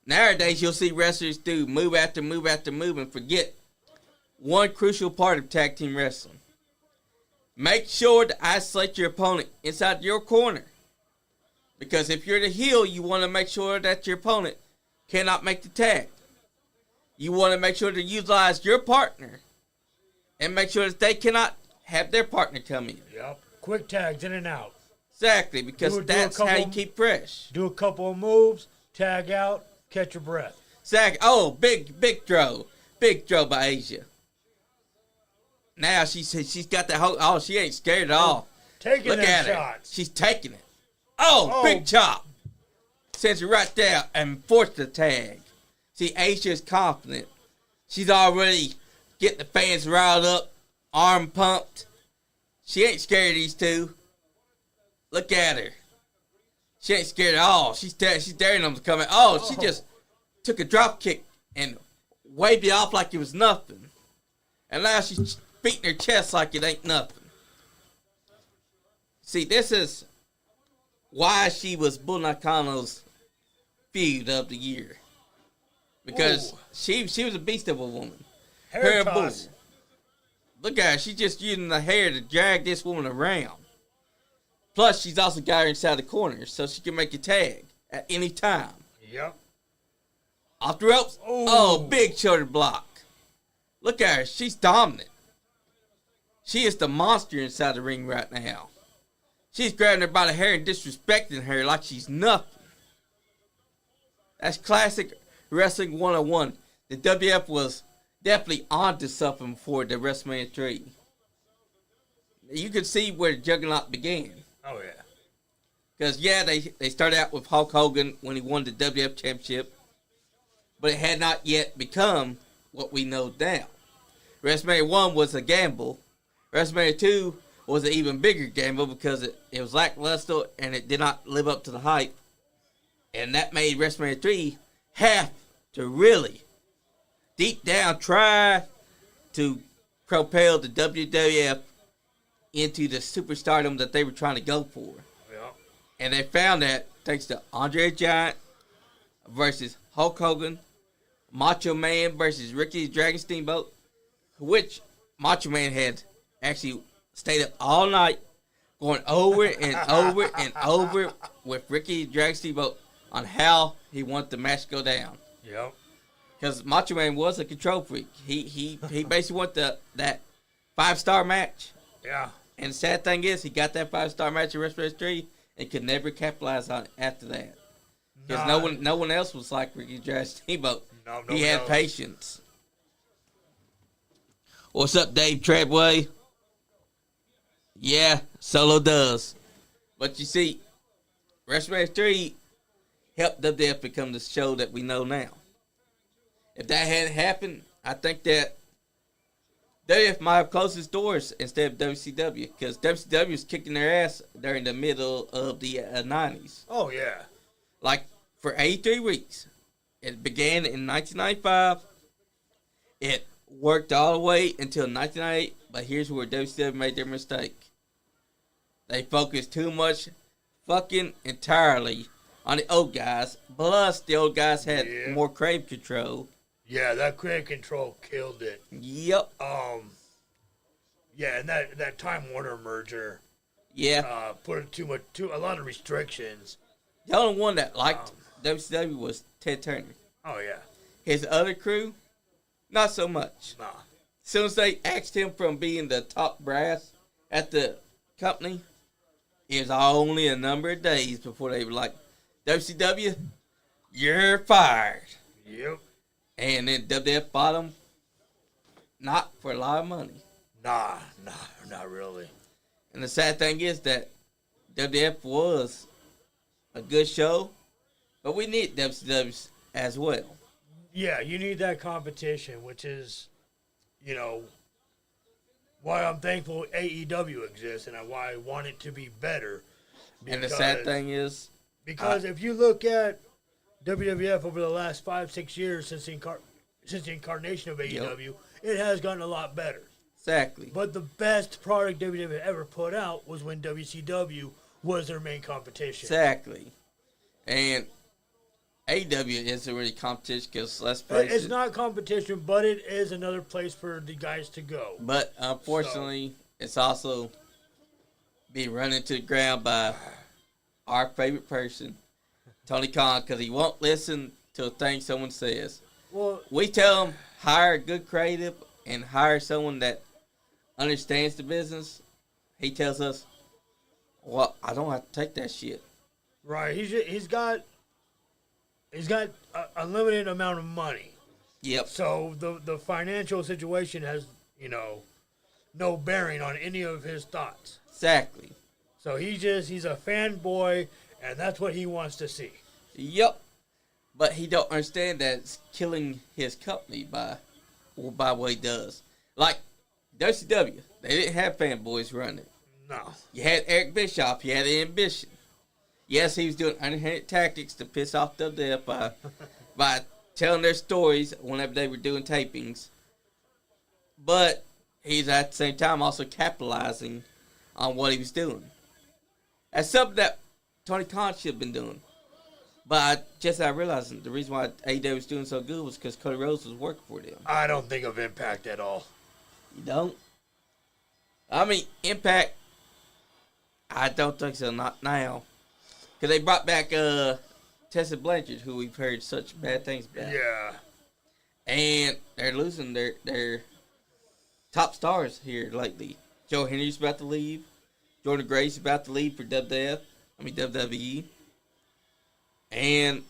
S1: Nowadays, you'll see wrestlers do move after move after move and forget one crucial part of tag team wrestling. Make sure to isolate your opponent inside your corner. Because if you're the heel, you want to make sure that your opponent cannot make the tag. You want to make sure to utilize your partner and make sure that they cannot have their partner come in.
S2: Yep. Quick tags in and out.
S1: Exactly, because that's how you keep fresh.
S2: Do a couple of moves, tag out, catch your breath.
S1: Exactly. Oh, big throw. Big throw by Asia. Now she's got that whole. Oh, she ain't scared at all.
S2: Taking
S1: Look at
S2: shots.
S1: her. She's taking it. Oh, big chop. Sends her right there and forced the tag. See, Asia's confident. She's already getting the fans riled up, arm pumped. She ain't scared of these two. Look at her. She ain't scared at all. She's daring them to come in. Oh, she just took a drop kick and waved it off like it was nothing. And now she's beating her chest like it ain't nothing. See, this is why she was Bull Nakano's feud of the year. Because she was a beast of a woman.
S2: Hair toss.
S1: Look at her. She's just using the hair to drag this woman around. Plus, she's also got her inside the corner, so she can make a tag at any time.
S2: Yep.
S1: Off the ropes. Oh, big shoulder block. Look at her. She's dominant. She is the monster inside the ring right now. She's grabbing her by the hair and disrespecting her like she's nothing. That's classic wrestling 101. The WF was definitely onto something for the WrestleMania 3. You can see where the Juggernaut began.
S2: Oh, yeah.
S1: Because, yeah, they started out with Hulk Hogan when he won the WF Championship. But it had not yet become what we know now. WrestleMania 1 was a gamble. WrestleMania 2 was an even bigger gamble because it was lackluster and it did not live up to the hype. And that made WrestleMania 3 have to really, deep down, try to propel the WWF into the superstardom that they were trying to go for.
S2: Yeah.
S1: And they found that thanks to Andre the Giant versus Hulk Hogan, Macho Man versus Ricky the Dragon Steamboat, which Macho Man had actually stayed up all night going over and over and over with Ricky the Dragon Steamboat on how he wanted the match to go down.
S2: Yep.
S1: Because Macho Man was a control freak. He basically wanted that 5-star match.
S2: Yeah.
S1: And the sad thing is, he got that 5-star match in WrestleMania 3 and could never capitalize on it after that. Because no one else was like Ricky Dragon Steamboat.
S2: No,
S1: he had patience. What's up, Dave Treadway? Yeah, Solo does. But you see, WrestleMania 3 helped WWF become the show that we know now. If that hadn't happened, I think that WWF might have closed its doors instead of WCW. Because WCW was kicking their ass during the middle of the 90s.
S2: Oh, yeah.
S1: Like, for 83 weeks. It began in 1995. It worked all the way until 1998. But here's where WCW made their mistake. They focused too much fucking entirely on the old guys. Plus, the old guys had more crave control.
S2: Yeah, that crave control killed it.
S1: Yep.
S2: Yeah, and that Time Warner merger.
S1: Yeah.
S2: Put a lot of restrictions.
S1: The only one that liked WCW was Ted Turner.
S2: Oh, yeah.
S1: His other crew, not so much.
S2: Nah.
S1: As soon as they axed him from being the top brass at the company, it was only a number of days before they were like, WCW, you're fired.
S2: Yep.
S1: And then WWF bought them, not for a lot of money.
S2: Nah, not really.
S1: And the sad thing is that WWF was a good show, but we need WCW as well.
S2: Yeah, you need that competition, which is, why I'm thankful AEW exists and why I want it to be better.
S1: And the sad thing is,
S2: because if you look at WWF over the last 5-6 years since the incarnation of AEW, it has gotten a lot better.
S1: Exactly.
S2: But the best product WWF ever put out was when WCW was their main competition.
S1: Exactly. And AEW isn't really competition because, let's face it.
S2: It's not competition, but it is another place for the guys to go.
S1: But unfortunately, it's also being run into the ground by our favorite person, Tony Khan, because he won't listen to a thing someone says.
S2: Well,
S1: we tell him, hire a good creative and hire someone that understands the business. He tells us, well, I don't have to take that shit.
S2: Right. He's got a limited amount of money.
S1: Yep.
S2: So the financial situation has, no bearing on any of his thoughts.
S1: Exactly.
S2: So he's a fanboy, and that's what he wants to see.
S1: Yep. But he don't understand that it's killing his company by what he does. Like WCW, they didn't have fanboys running it.
S2: No.
S1: You had Eric Bischoff. He had the ambition. Yes, he was doing underhanded tactics to piss off WWF by telling their stories whenever they were doing tapings. But he's at the same time also capitalizing on what he was doing. That's something that Tony Khan should have been doing. But I realized the reason why AEW was doing so good was because Cody Rhodes was working for them.
S2: I don't think of Impact at all.
S1: You don't? I mean, Impact, I don't think so, not now. Because they brought back Tessa Blanchard, who we've heard such bad things about.
S2: Yeah.
S1: And they're losing their top stars here lately. Joe Henry's about to leave. Jordan Grace about to leave for WWE. And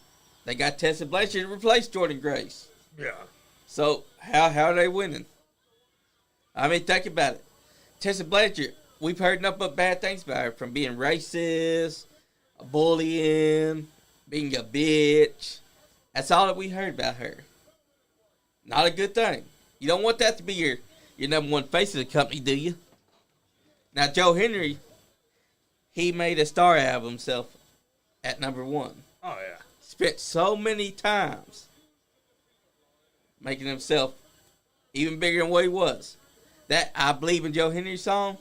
S1: they got Tessa Blanchard to replace Jordan Grace.
S2: Yeah.
S1: So how are they winning? I mean, think about it. Tessa Blanchard, we've heard nothing but bad things about her, from being racist, bullying, being a bitch. That's all that we heard about her. Not a good thing. You don't want that to be your number one face of the company, do you? Now, Joe Henry, he made a star out of himself at number one.
S2: Oh, yeah.
S1: Spent so many times making himself even bigger than what he was. That I Believe in Joe Henry song,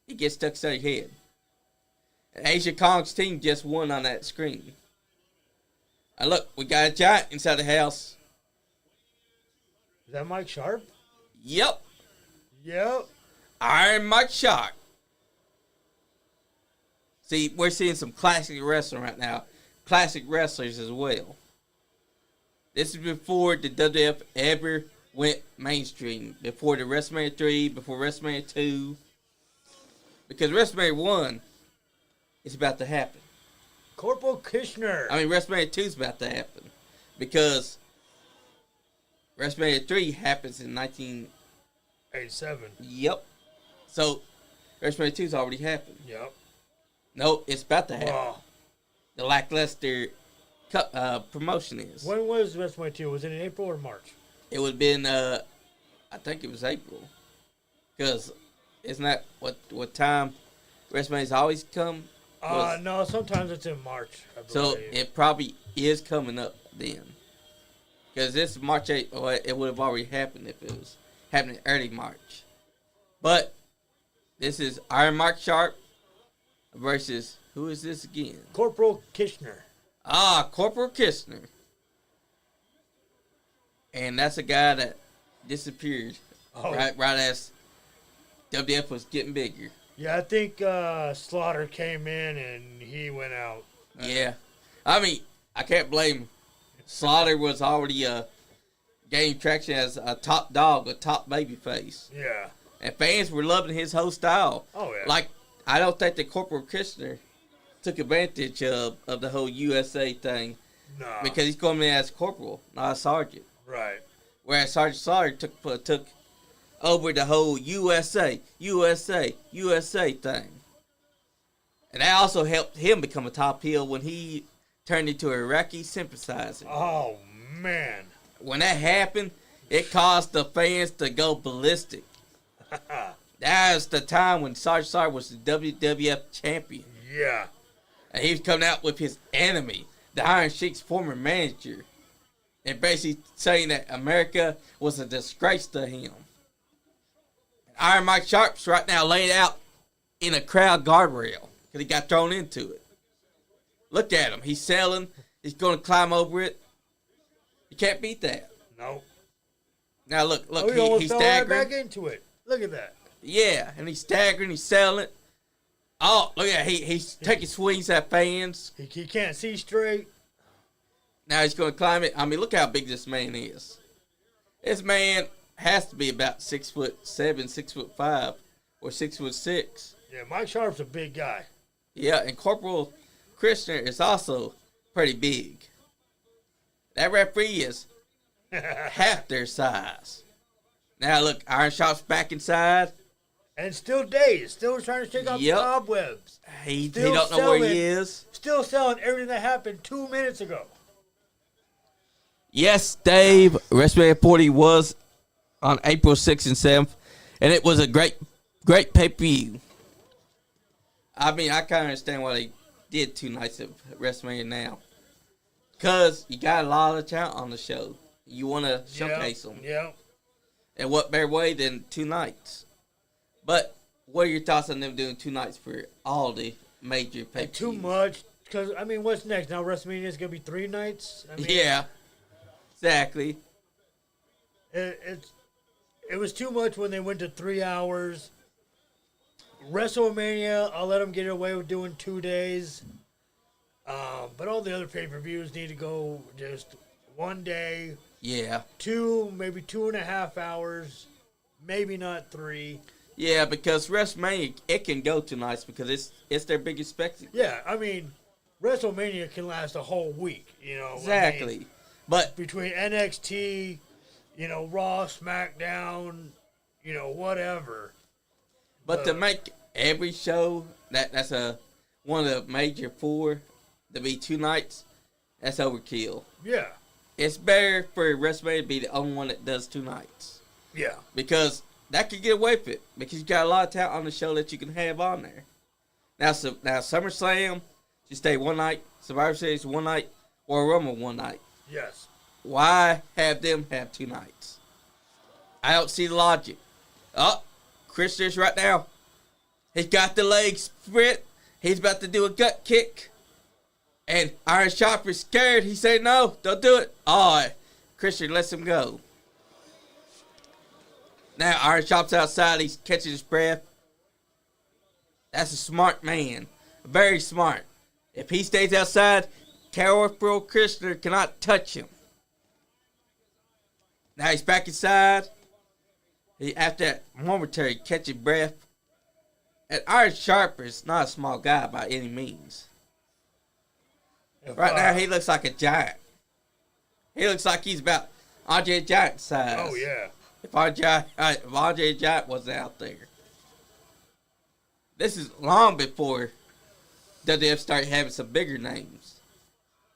S1: it gets stuck to your head. And Asia Kong's team just won on that screen. And look, we got a giant inside the house.
S2: Is that Mike Sharp?
S1: Yep.
S2: Yep.
S1: Iron Mike Sharp. See, we're seeing some classic wrestling right now. Classic wrestlers as well. This is before the WWF ever went mainstream. Before the WrestleMania 3, before WrestleMania 2. Because WrestleMania 1 is about to happen.
S2: Corporal Kirchner.
S1: I mean, WrestleMania 2 is about to happen. Because WrestleMania 3 happens in
S2: 1987.
S1: Yep. So, WrestleMania 2 has already happened.
S2: Yep.
S1: No, it's about to happen.
S2: Wow.
S1: The lackluster promotion is.
S2: When was WrestleMania 2? Was it in April or March?
S1: It would have been, I think it was April. Because isn't that what time WrestleMania's always come?
S2: No, sometimes it's in March, I believe.
S1: So it probably is coming up then. Because this is March 8th, or it would have already happened if it was happening early March. But this is Iron Mike Sharp versus, who is this again?
S2: Corporal Kirchner.
S1: Corporal Kirchner. And that's a guy that disappeared right as WWF was getting bigger.
S2: Yeah, I think Slaughter came in and he went out.
S1: Yeah. I mean, I can't blame him. Slaughter was already gaining traction as a top dog, a top baby face.
S2: Yeah.
S1: And fans were loving his whole style.
S2: Oh, yeah.
S1: Like, I don't think that Corporal Kirchner took advantage of the whole USA thing.
S2: No.
S1: Because he's coming in as corporal, not a sergeant.
S2: Right.
S1: Whereas Sergeant Slaughter took over the whole USA thing. And that also helped him become a top heel when he turned into an Iraqi sympathizer.
S2: Oh, man.
S1: When that happened, it caused the fans to go ballistic. That was the time when Sergeant Slaughter was the WWF champion.
S2: Yeah.
S1: And he was coming out with his enemy, the Iron Sheik's former manager, and basically saying that America was a disgrace to him. Iron Mike Sharp's right now laying out in a crowd guardrail because he got thrown into it. Look at him. He's selling. He's going to climb over it. You can't beat that.
S2: No.
S1: Now look,
S2: He
S1: he's
S2: fell
S1: staggering.
S2: right back into it. Look at that.
S1: Yeah, and he's staggering. He's selling it. Oh, look at he's taking swings at fans.
S2: He can't see straight.
S1: Now he's going to climb it. I mean, look how big this man is. This man has to be about 6'7", 6'5", or 6'6".
S2: Yeah, Mike Sharp's a big guy.
S1: Yeah, and Corporal Kirchner is also pretty big. That referee is half their size. Now look, Iron Sharp's back inside.
S2: And still dazed. Still trying to shake off the cobwebs.
S1: He don't know where he is.
S2: Still selling everything that happened 2 minutes ago.
S1: Yes, Dave, WrestleMania 40 was on April 6th and 7th, and it was a great pay-per-view. I mean, I kind of understand why they did 2 nights of WrestleMania now. Because you got a lot of talent on the show. You want to showcase them.
S2: Yeah.
S1: And what better way than 2 nights? But what are your thoughts on them doing 2 nights for all the major pay-per-views?
S2: Too much. Because, I mean, what's next? Now WrestleMania is going to be 3 nights? I mean,
S1: yeah. Exactly.
S2: It was too much when they went to 3 hours. WrestleMania, I'll let them get away with doing 2 days. But all the other pay-per-views need to go just 1 day.
S1: Yeah.
S2: 2, maybe 2.5 hours. Maybe not 3.
S1: Yeah, because WrestleMania, it can go 2 nights because it's their biggest spectacle.
S2: Yeah, I mean, WrestleMania can last a whole week, you know.
S1: Exactly.
S2: I mean,
S1: but
S2: between NXT, Raw, SmackDown, whatever.
S1: But to make every show that's one of the major 4 to be 2 nights, that's overkill.
S2: Yeah.
S1: It's better for WrestleMania to be the only one that does 2 nights.
S2: Yeah.
S1: Because that could get away with it. Because you got a lot of talent on the show that you can have on there. Now SummerSlam, you stay one night. Survivor Series one night. Or Rumble one night.
S2: Yes.
S1: Why have them have 2 nights? I don't see the logic. Oh, Chris is right now. He's got the leg spread. He's about to do a gut kick. And Iron Chopper's scared. He said, no, don't do it. Oh, Christian lets him go. Now Iron Chopper's outside. He's catching his breath. That's a smart man. Very smart. If he stays outside, Powerful Christian cannot touch him. Now he's back inside. After that momentary catching breath. And Iron Sharper is not a small guy by any means. Right now, he looks like a giant. He looks like he's about Andre Giant size.
S2: Oh, yeah.
S1: If Andre Giant wasn't out there. This is long before WWF started having some bigger names.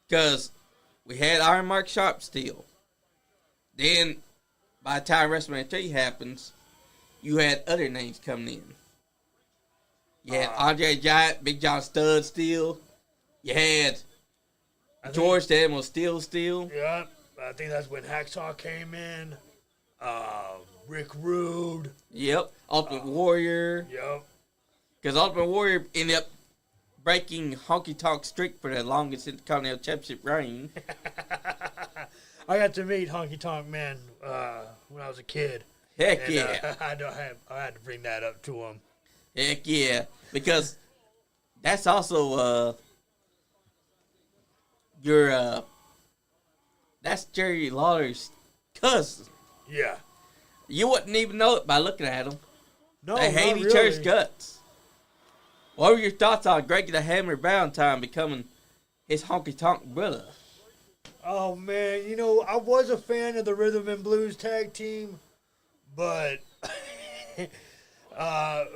S1: Because we had Iron Mark Sharp still. Then, by the time WrestleMania 3 happens, you had other names coming in. You had Andre Giant, Big John Studd still. You had George the Animal Steel.
S2: Yeah, I think that's when Hacksaw came in. Rick Rude.
S1: Yep. Ultimate Warrior.
S2: Yep.
S1: Because Ultimate Warrior ended up breaking Honky Tonk streak for the longest Intercontinental Championship reign.
S2: I got to meet Honky Tonk Man when I was a kid.
S1: Heck yeah.
S2: I had to bring that up to him.
S1: Heck yeah. Because that's also that's Jerry Lawler's cousin.
S2: Yeah.
S1: You wouldn't even know it by looking at him.
S2: No,
S1: they hate each other's guts. What were your thoughts on Greg the Hammer Valentine becoming his honky tonk brother?
S2: Oh man, I was a fan of the Rhythm and Blues tag team, but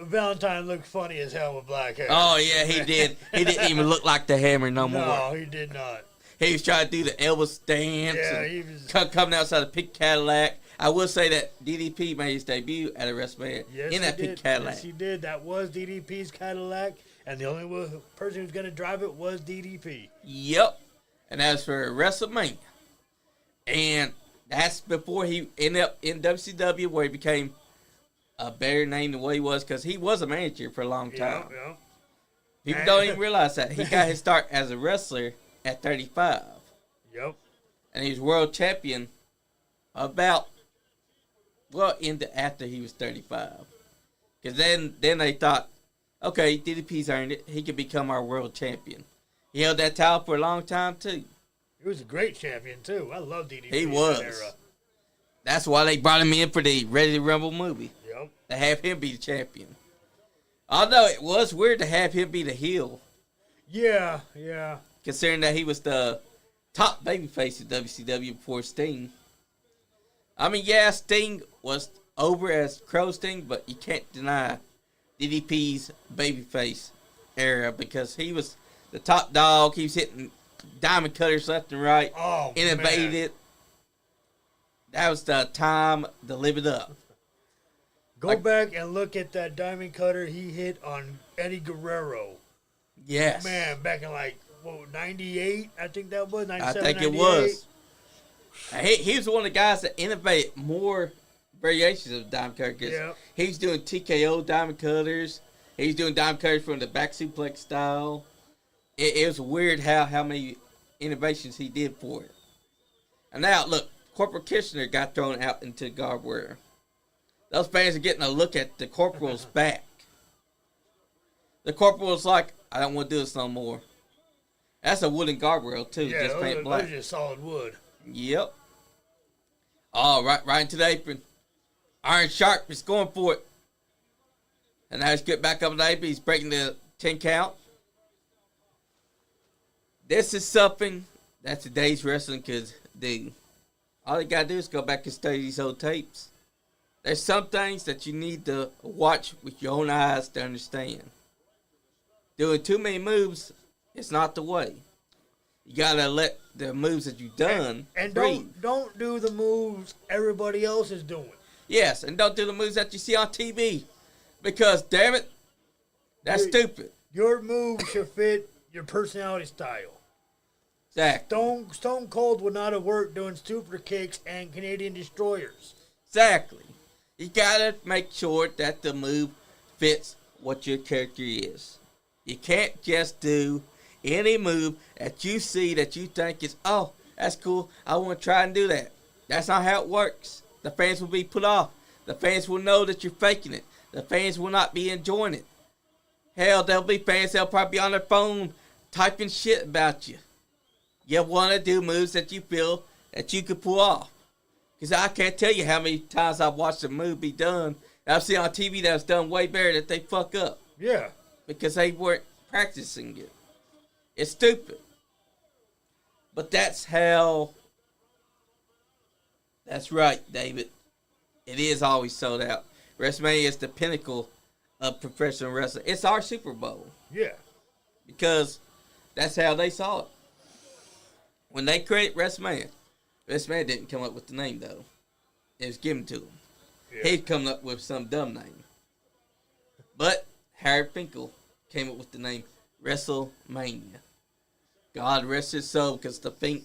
S2: Valentine looked funny as hell with black hair.
S1: Oh yeah, he did. He didn't even look like the Hammer no more.
S2: No, he did not.
S1: He was trying to do the Elvis dance.
S2: Yeah,
S1: and
S2: he was
S1: coming outside a pink Cadillac. I will say that DDP made his debut at a WrestleMania in that pink Cadillac.
S2: Yes, he did. That was DDP's Cadillac, and the only person who's going to drive it was DDP.
S1: Yep. And that was for WrestleMania. And that's before he ended up in WCW, where he became a better name than what he was, because he was a manager for a long time.
S2: Yeah.
S1: People don't even realize that. He got his start as a wrestler at 35.
S2: Yep.
S1: And he was world champion after he was 35. Because then they thought, okay, DDP's earned it. He could become our world champion. He held that title for a long time, too.
S2: He was a great champion, too. I love DDP.
S1: He was.
S2: In that era.
S1: That's why they brought him in for the Ready to Rumble movie.
S2: Yep.
S1: To have him be the champion. Although it was weird to have him be the heel.
S2: Yeah.
S1: Considering that he was the top babyface of WCW before Sting. I mean, yeah, Sting was over as Crow Sting, but you can't deny DDP's babyface era, because he was the top dog. He was hitting diamond cutters left and right.
S2: Oh,
S1: innovated.
S2: Man.
S1: That was the time to live it up.
S2: Go back and look at that diamond cutter he hit on Eddie Guerrero.
S1: Yes.
S2: Man, back in 98, I think that was, 97,
S1: I think
S2: 98.
S1: it was. He was one of the guys that innovated more variations of diamond cutter.
S2: Yeah.
S1: He was doing TKO diamond cutters. He was doing diamond cutters from the back suplex style. It was weird how many innovations he did for it. And now, look, Corporal Kitchener got thrown out into guard wear. Those fans are getting a look at the Corporal's back. The Corporal was like, I don't want to do this no more. That's a wooden guardrail, too.
S2: Yeah,
S1: just paint black.
S2: Those are just solid wood.
S1: Yep. Oh, right into the apron. Iron Sharp is going for it. And now he's getting back up in the apron. He's breaking the 10 count. This is something that today's wrestling could do. All you got to do is go back and study these old tapes. There's some things that you need to watch with your own eyes to understand. Doing too many moves is not the way. You gotta let the moves that you've done
S2: and
S1: breathe.
S2: don't do the moves everybody else is doing.
S1: Yes, and don't do the moves that you see on TV. Because, damn it, that's stupid.
S2: Your move should fit your personality style.
S1: Exactly.
S2: Stone Cold would not have worked doing super kicks and Canadian destroyers.
S1: Exactly. You gotta make sure that the move fits what your character is. You can't just do any move that you see that you think is, oh, that's cool, I want to try and do that. That's not how it works. The fans will be put off. The fans will know that you're faking it. The fans will not be enjoying it. Hell, there'll be fans that'll probably be on their phone typing shit about you. You want to do moves that you feel that you could pull off. Because I can't tell you how many times I've watched a move be done. I've seen on TV that was done way better that they fuck up.
S2: Yeah.
S1: Because they weren't practicing it. It's stupid. But that's how... That's right, David. It is always sold out. WrestleMania is the pinnacle of professional wrestling. It's our Super Bowl.
S2: Yeah.
S1: Because that's how they saw it. When they created WrestleMania didn't come up with the name, though. It was given to him. Yeah. He'd come up with some dumb name. But Harry Finkel came up with the name WrestleMania. God rest his soul, because the Fink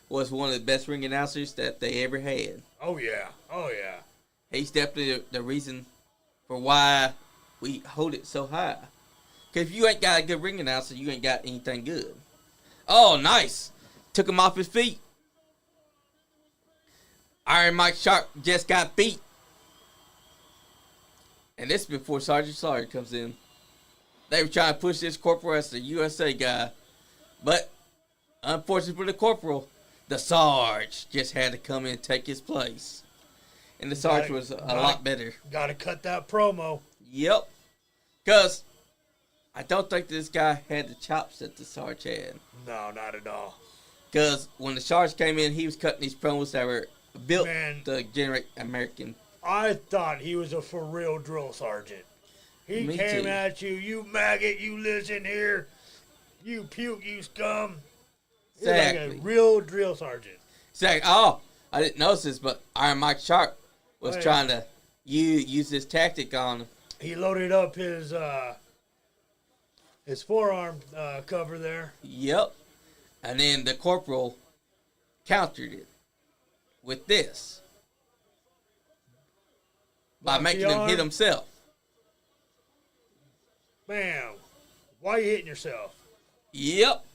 S1: was one of the best ring announcers that they ever had.
S2: Oh, yeah. Oh, yeah.
S1: He's definitely the reason for why we hold it so high. Because if you ain't got a good ring announcer, you ain't got anything good. Oh, nice. Took him off his feet. Iron Mike Sharp just got beat. And this is before Sergeant Slaughter comes in. They were trying to push this Corporal as the USA guy. But, unfortunately for the Corporal, the Sarge just had to come in and take his place. And the Sarge was a lot better.
S2: Gotta cut that promo.
S1: Yep. Because I don't think this guy had the chops that the Sarge had.
S2: No, not at all.
S1: Because when the Sarge came in, he was cutting these promos that were built to generate American.
S2: I thought he was a for real drill sergeant. He came at you, you maggot, you listen here, you puke, you scum.
S1: Exactly.
S2: He's like a real drill sergeant.
S1: Exactly. Oh, I didn't notice this, but Iron Mike Sharp was trying to use this tactic on him.
S2: He loaded up his forearm cover there.
S1: Yep. And then the Corporal countered it with this. By making him hit himself.
S2: Bam. Why are you hitting yourself?
S1: Yep.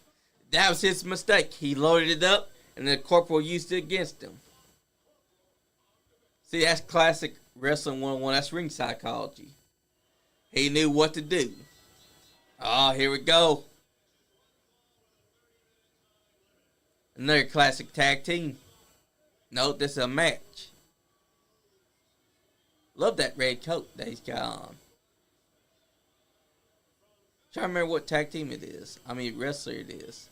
S1: That was his mistake. He loaded it up, and the Corporal used it against him. See, that's classic Wrestling 101. That's ring psychology. He knew what to do. Oh, here we go. Another classic tag team. No, this is a match. Love that red coat that he's got on. Trying to remember what tag team it is. I mean, wrestler it is.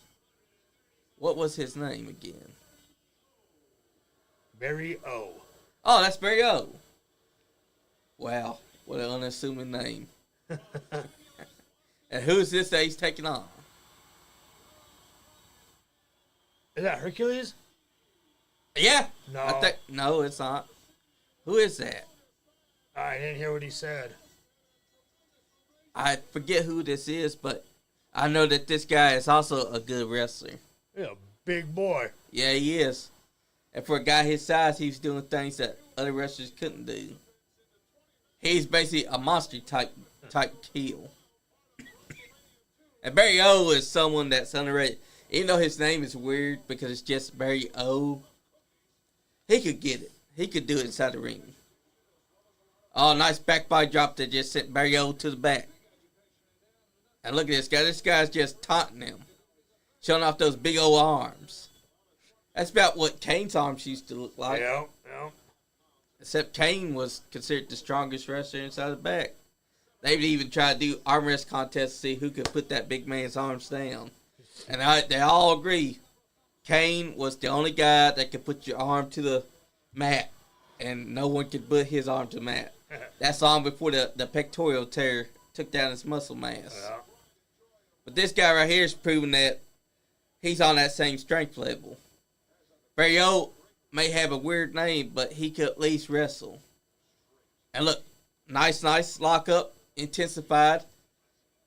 S1: What was his name again?
S2: Barry O.
S1: Oh, that's Barry O. Wow, what an unassuming name. And who's this that he's taking on?
S2: Is that Hercules?
S1: Yeah.
S2: No.
S1: No, it's not. Who is that?
S2: I didn't hear what he said.
S1: I forget who this is, but I know that this guy is also a good wrestler.
S2: Yeah, big boy.
S1: Yeah, he is. And for a guy his size, he's doing things that other wrestlers couldn't do. He's basically a monster type heel. And Barry O is someone that's underrated. Even though his name is weird because it's just Barry O, he could get it. He could do it inside the ring. Oh, nice back body drop that just sent Barry O to the back. And look at this guy. This guy's just taunting him. Showing off those big old arms. That's about what Kane's arms used to look like.
S2: Yeah.
S1: Except Kane was considered the strongest wrestler inside the back. They would even try to do arm wrest contests to see who could put that big man's arms down. And they all agree. Kane was the only guy that could put your arm to the mat. And no one could put his arm to the mat. That's long before the pectoral tear took down his muscle mass.
S2: Yeah.
S1: But this guy right here is proving that he's on that same strength level. Barry O may have a weird name, but he could at least wrestle. And look, nice lock up, intensified.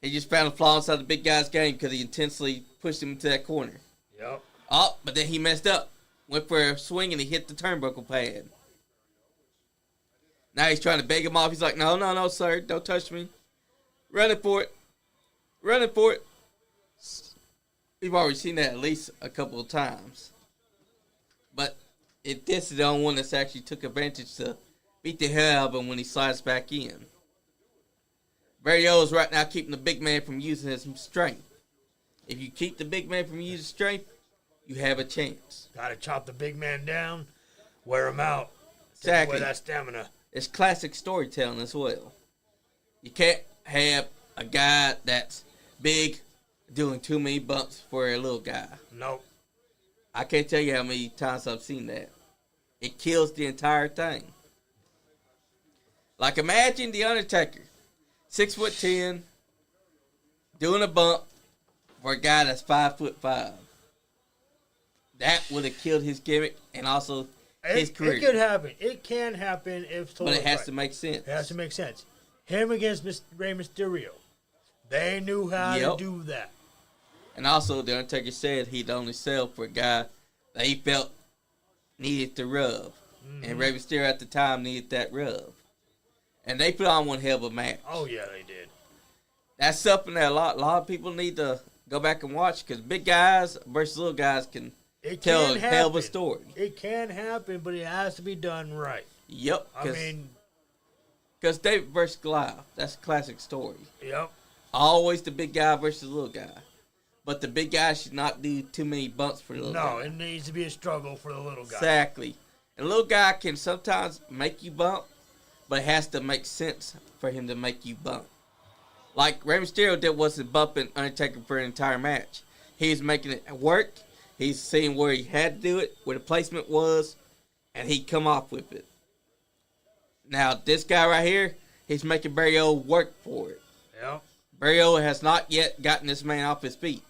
S1: He just found a flaw inside the big guy's game because he intensely pushed him into that corner.
S2: Yep.
S1: Oh, but then he messed up. Went for a swing and he hit the turnbuckle pad. Now he's trying to beg him off. He's like, no, sir. Don't touch me. Running for it. We've already seen that at least a couple of times. But this is the only one that's actually took advantage to beat the hell out of him when he slides back in. Barrio is right now keeping the big man from using his strength. If you keep the big man from using strength, you have a chance.
S2: Gotta chop the big man down, wear him out.
S1: Exactly.
S2: Take away that stamina.
S1: It's classic storytelling as well. You can't have a guy that's big doing too many bumps for a little guy.
S2: Nope.
S1: I can't tell you how many times I've seen that. It kills the entire thing. Like imagine The Undertaker, 6'10", doing a bump for a guy that's 5'5". That would have killed his gimmick and also his career.
S2: It could happen. It can happen if told
S1: but it has
S2: right.
S1: to make sense.
S2: It has to make sense. Him against Rey Mysterio. They knew how to do that.
S1: And also, The Undertaker said he'd only sell for a guy that he felt needed the rub. Mm-hmm. And Rey Mysterio at the time needed that rub. And they put on one hell of a match.
S2: Oh, yeah, they did.
S1: That's something that a lot of people need to go back and watch because big guys versus little guys can tell a hell of a story.
S2: It can happen, but it has to be done right.
S1: Yep.
S2: I mean,
S1: because David versus Goliath, that's a classic story.
S2: Yep.
S1: Always the big guy versus the little guy. But the big guy should not do too many bumps for the little guy.
S2: No, it needs to be a struggle for the little guy.
S1: Exactly. And the little guy can sometimes make you bump, but it has to make sense for him to make you bump. Like Rey Mysterio wasn't bumping Undertaker for an entire match. He was making it work. He's seeing where he had to do it, where the placement was, and he'd come off with it. Now, this guy right here, he's making Barrio work for it.
S2: Yep.
S1: Barrio has not yet gotten this man off his feet.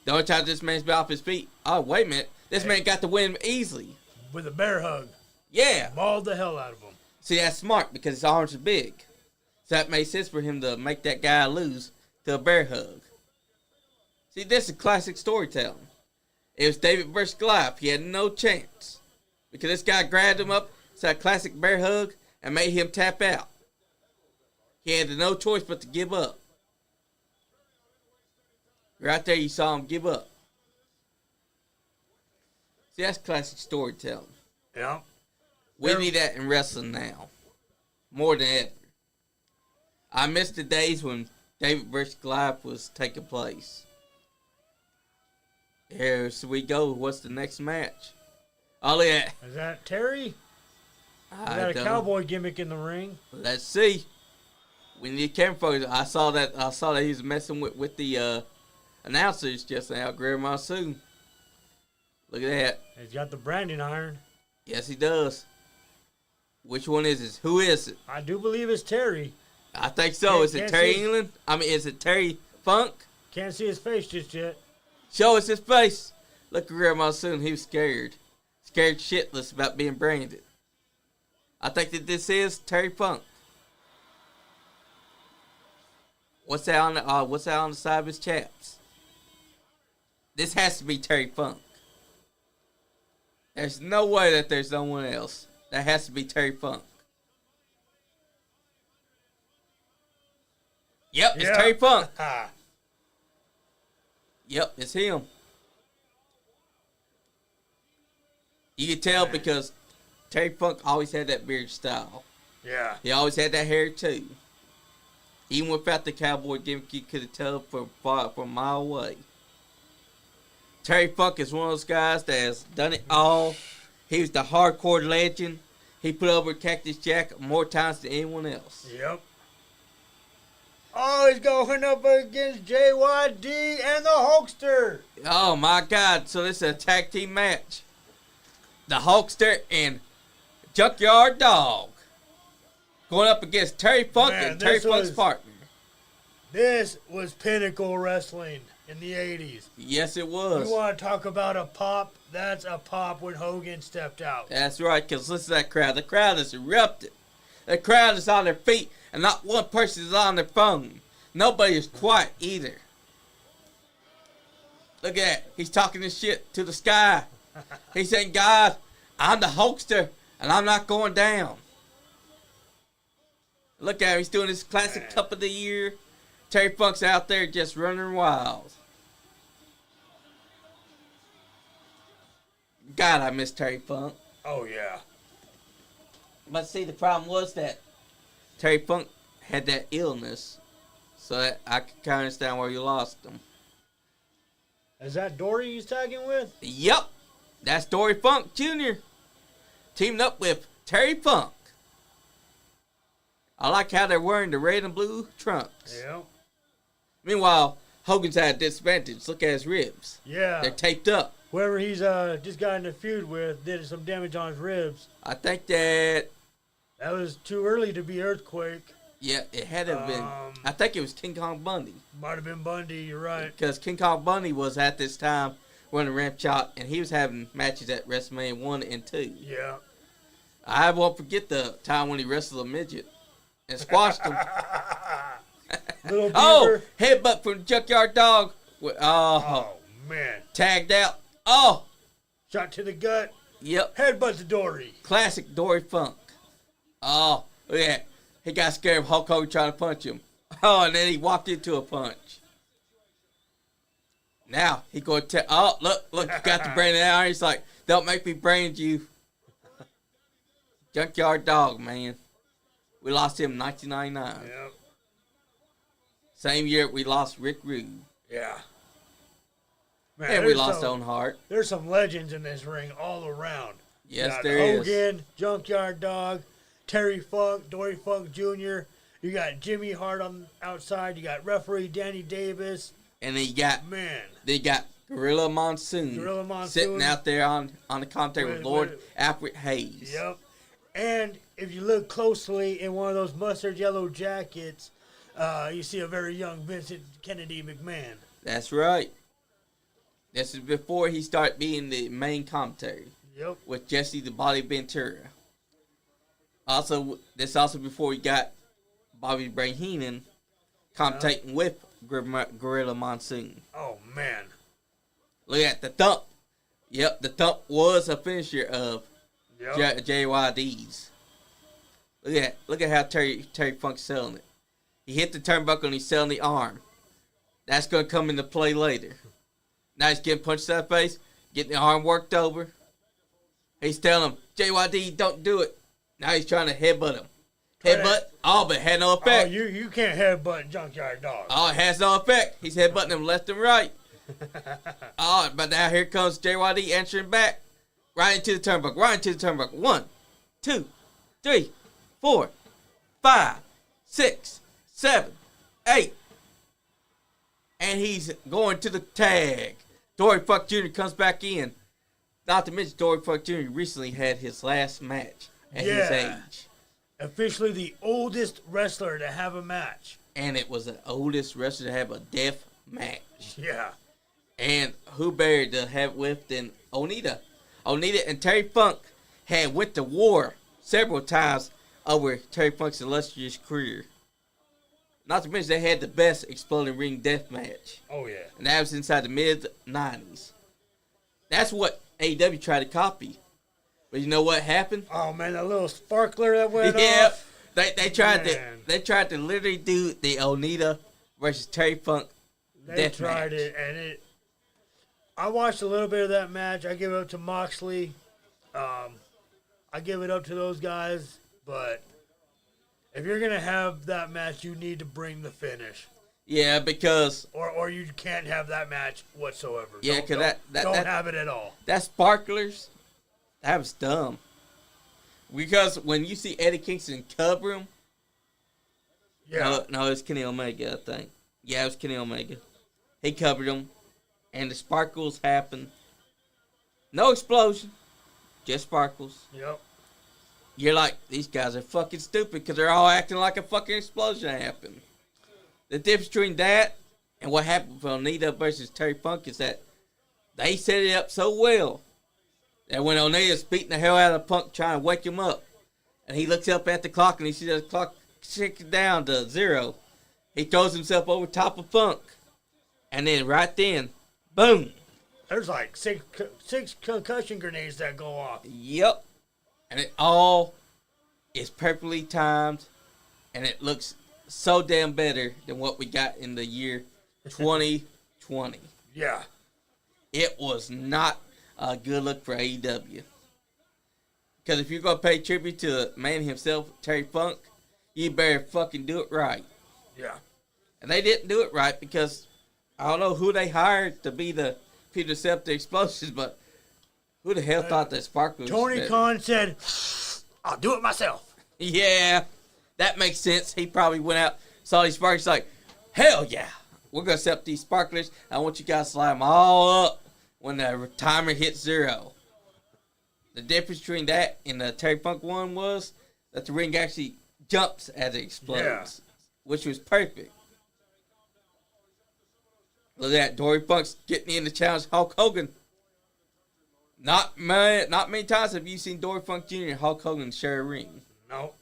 S1: The only time this man's been off his feet, oh, wait a minute, this man got the win easily.
S2: With a bear hug.
S1: Yeah.
S2: Mauled the hell out of him. See,
S1: that's smart because his arms are big. So that made sense for him to make that guy lose to a bear hug. See, this is classic storytelling. It was David versus Goliath. He had no chance. Because this guy grabbed him up, said a classic bear hug, and made him tap out. He had no choice but to give up. Right there you saw him give up. See, that's classic storytelling.
S2: Yeah.
S1: We need that in wrestling now. More than ever. I miss the days when David versus Goliath was taking place. Here we go. What's the next match? Oh, yeah.
S2: Is that Terry? Is that a cowboy gimmick in the ring?
S1: Let's see. We need camera focus. I saw that he was messing with the announcers just now. Greer Monsoon. Look at that.
S2: He's got the branding iron.
S1: Yes, he does. Which one is it? Who is it?
S2: I do believe it's Terry.
S1: I think so. Is it Terry England? I mean, is it Terry Funk?
S2: Can't see his face just yet.
S1: Show us his face. Look at Greer Monsoon. He was scared. Scared shitless about being branded. I think that this is Terry Funk. What's that on the side of his chaps? This has to be Terry Funk. There's no way that there's no one else. That has to be Terry Funk. Yep, it's Terry Funk. Yep, it's him. You can tell because Terry Funk always had that beard style.
S2: Yeah.
S1: He always had that hair too. Even without the cowboy gimmick, you could have told from a mile away. Terry Funk is one of those guys that has done it all. He was the hardcore legend. He put over Cactus Jack more times than anyone else.
S2: Yep. Oh, he's going up against JYD and the Hulkster.
S1: Oh, my God. So this is a tag team match. The Hulkster and Junkyard Dog going up against Terry Funk and Terry Funk's partner.
S2: This was pinnacle wrestling in the 80s.
S1: Yes, it was.
S2: You want to talk about a pop? That's a pop when Hogan stepped out.
S1: That's right, because listen to that crowd. The crowd is erupted. The crowd is on their feet, and not one person is on their phone. Nobody is quiet either. Look at that. He's talking this shit to the sky. He's saying, God, I'm the Hulkster, and I'm not going down. Look at him. He's doing his classic Cup of the Year. Terry Funk's out there just running wild. God, I miss Terry Funk.
S2: Oh, yeah.
S1: But see, the problem was that Terry Funk had that illness, so that I could kind of understand where you lost him.
S2: Is that Dory he's tagging with?
S1: Yep. That's Dory Funk Jr. Teamed up with Terry Funk. I like how they're wearing the red and blue trunks.
S2: Yep.
S1: Meanwhile, Hogan's at a disadvantage. Look at his ribs.
S2: Yeah.
S1: They're taped up.
S2: Whoever he's just got in a feud with did some damage on his ribs.
S1: I think that
S2: was too early to be Earthquake.
S1: Yeah, it had to have been. I think it was King Kong Bundy.
S2: Might have been Bundy, you're right.
S1: Because King Kong Bundy was at this time running Ramp Shot, and he was having matches at WrestleMania 1 and 2.
S2: Yeah.
S1: I won't forget the time when he wrestled a midget and squashed him.
S2: Little Beaver.
S1: Oh, headbutt from the Junkyard Dog.
S2: Oh, man.
S1: Tagged out. Oh.
S2: Shot to the gut.
S1: Yep.
S2: Headbutt to Dory.
S1: Classic Dory Funk. Oh, look at that. He got scared of Hulk Hogan trying to punch him. Oh, and then he walked into a punch. Now, he going to oh, look, you got the brain out. He's like, don't make me brand you. Junkyard Dog, man. We lost him in 1999.
S2: Yep.
S1: Same year we lost Rick Rude.
S2: Yeah. Man,
S1: and we lost Owen Hart.
S2: There's some legends in this ring all around.
S1: Yes, there is.
S2: Hogan, Junkyard Dog, Terry Funk, Dory Funk Jr. You got Jimmy Hart on outside. You got referee Danny Davis.
S1: And then you got They got Gorilla Monsoon. Sitting out there on the commentary with Lord Alfred Hayes.
S2: Yep. And if you look closely in one of those mustard yellow jackets, you see a very young Vincent Kennedy McMahon.
S1: That's right. This is before he started being the main commentary.
S2: Yep.
S1: With Jesse the Body Ventura. Also, this also before we got Bobby Brain Heenan commentating with Gorilla Monsoon.
S2: Oh, man.
S1: Look at the thump. Yep, the thump was a finisher of JYD's. Look at how Terry Funk's selling it. He hit the turnbuckle and he's selling the arm. That's going to come into play later. Now he's getting punched in the face, getting the arm worked over. He's telling him, JYD, don't do it. Now he's trying to headbutt him. Headbutt? Oh, but it had no effect.
S2: Oh, you can't headbutt Junkyard Dog.
S1: Oh, it has no effect. He's headbutting him left and right. Oh, but now here comes JYD answering back. Right into the turnbuckle. 1, 2, 3, 4, 5, 6, 7, 8. And he's going to the tag. Dory Funk Jr. comes back in. Not to mention Dory Funk Jr. recently had his last match at his age.
S2: Officially the oldest wrestler to have a match.
S1: And it was the oldest wrestler to have a death match.
S2: Yeah.
S1: And who better to have with than Onita? Onita and Terry Funk had went to war several times over Terry Funk's illustrious career. Not to mention they had the best exploding ring death match.
S2: Oh, yeah.
S1: And that was inside the mid-90s. That's what AEW tried to copy. But you know what happened?
S2: Oh, man, that little sparkler that went off.
S1: They tried to literally do the Onita versus Terry Funk death match.
S2: They tried it, and I watched a little bit of that match. I give it up to Moxley. I give it up to those guys, but if you're going to have that match, you need to bring the finish.
S1: Yeah, because...
S2: Or you can't have that match whatsoever.
S1: Yeah, because
S2: don't have it at all.
S1: That sparklers, that was dumb. Because when you see Eddie Kingston cover him...
S2: Yeah.
S1: No, it was Kenny Omega, I think. Yeah, it was Kenny Omega. He covered him, and the sparkles happened. No explosion, just sparkles.
S2: Yep.
S1: You're like, these guys are fucking stupid because they're all acting like a fucking explosion happened. The difference between that and what happened with Onita versus Terry Funk is that they set it up so well that when Onita's beating the hell out of Punk trying to wake him up, And he looks up at the clock and he sees the clock ticking down to 0. He throws himself over top of Funk. And then right then, boom.
S2: There's like six concussion grenades that go off.
S1: Yep. And it all is perfectly timed. And it looks so damn better than what we got in the year 2020.
S2: Yeah.
S1: It was not a good look for AEW. Because if you're going to pay tribute to the man himself, Terry Funk, you better fucking do it right.
S2: Yeah.
S1: And they didn't do it right because I don't know who they hired to be the Peter Scepter Explosions, but who the hell thought that Sparkler was
S2: Tony
S1: better?
S2: Khan said, I'll do it myself.
S1: Yeah, that makes sense. He probably went out, saw these sparklers, like, hell yeah, we're going to set up these sparklers. I want you guys to slide them all up when the timer hits 0. The difference between that and the Terry Funk one was that the ring actually jumps as it explodes, which was perfect. Look at that, Dory Funk's getting in to challenge Hulk Hogan. Not many times have you seen Dory Funk Jr. and Hulk Hogan share a ring.
S2: No.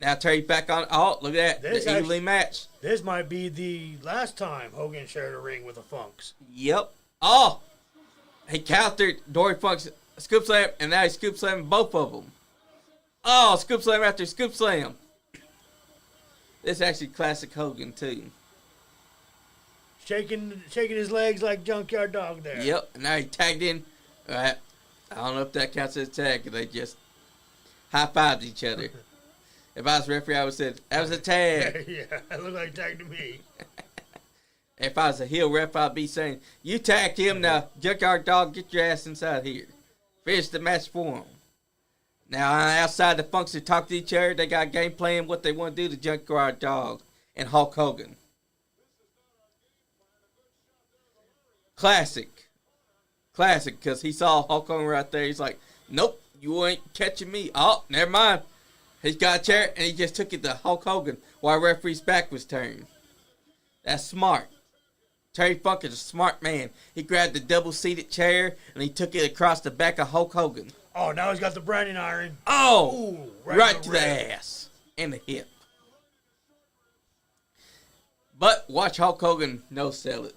S1: Now Terry back on. Oh, look at that, the evenly match.
S2: This might be the last time Hogan shared a ring with the Funks.
S1: Yep. Oh, he countered Dory Funk's scoop slam, and now he's scoop slamming both of them. Oh, scoop slam after scoop slam. This is actually classic Hogan, too.
S2: Shaking his legs like Junkyard Dog there.
S1: Yep, and now he tagged in. I don't know if that counts as a tag, because they just high-fived each other. If I was referee, I would have said, that was a tag.
S2: Yeah, it looked like a tag to me.
S1: If I was a heel ref, I'd be saying, you tagged him now, Junkyard Dog, get your ass inside here. Finish the match for him. Now, outside the Funks, they talk to each other. They got a game plan what they want to do to Junkyard Dog and Hulk Hogan. Classic, because he saw Hulk Hogan right there. He's like, nope, you ain't catching me. Oh, never mind. He's got a chair, and he just took it to Hulk Hogan while referee's back was turned. That's smart. Terry Funk is a smart man. He grabbed the double-seated chair, and he took it across the back of Hulk Hogan.
S2: Oh, now he's got the branding iron.
S1: Oh,
S2: ooh,
S1: right to the ass and the hip. But watch Hulk Hogan no-sell it.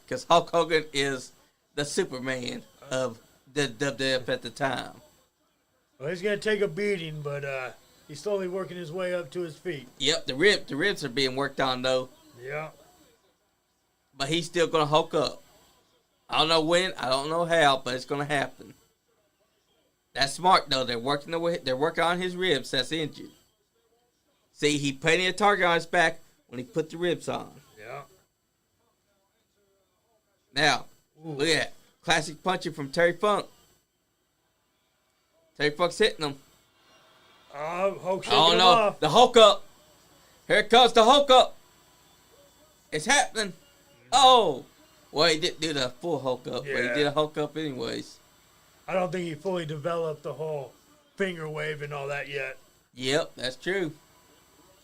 S1: Because Hulk Hogan is the Superman of the WWF at the time.
S2: Well, he's going to take a beating, but he's slowly working his way up to his feet.
S1: Yep, the ribs are being worked on, though.
S2: Yeah.
S1: But he's still going to Hulk up. I don't know when, I don't know how, but it's going to happen. That's smart, though. They're working on his ribs that's injured. See, he put a target on his back when he put the ribs on.
S2: Yeah.
S1: Now, look at that. Classic punching from Terry Funk. Terry Funk's hitting him.
S2: Hulk shaking him
S1: no.
S2: off.
S1: The Hulk up. Here comes the Hulk up. It's happening. Oh. Well, he didn't do the full Hulk up, but he did a Hulk up anyways.
S2: I don't think he fully developed the whole finger wave and all that yet.
S1: Yep, that's true.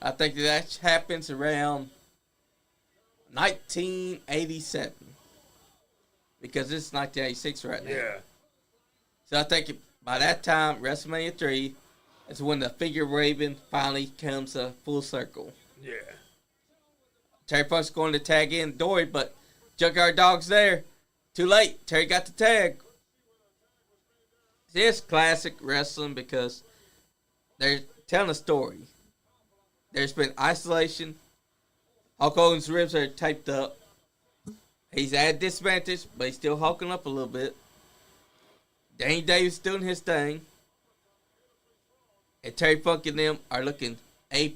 S1: I think that happens around 1987. Because this is 1986 right now.
S2: Yeah.
S1: So I think by that time, WrestleMania 3 is when the figure waving finally comes a full circle.
S2: Yeah.
S1: Terry Funk's going to tag in Dory, but Junkyard Dog's there. Too late. Terry got the tag. It's classic wrestling because they're telling a story. There's been isolation. Hulk Hogan's ribs are taped up. He's at a disadvantage, but he's still hulking up a little bit. Danny Davis doing his thing. And Terry Funk and them are looking A+.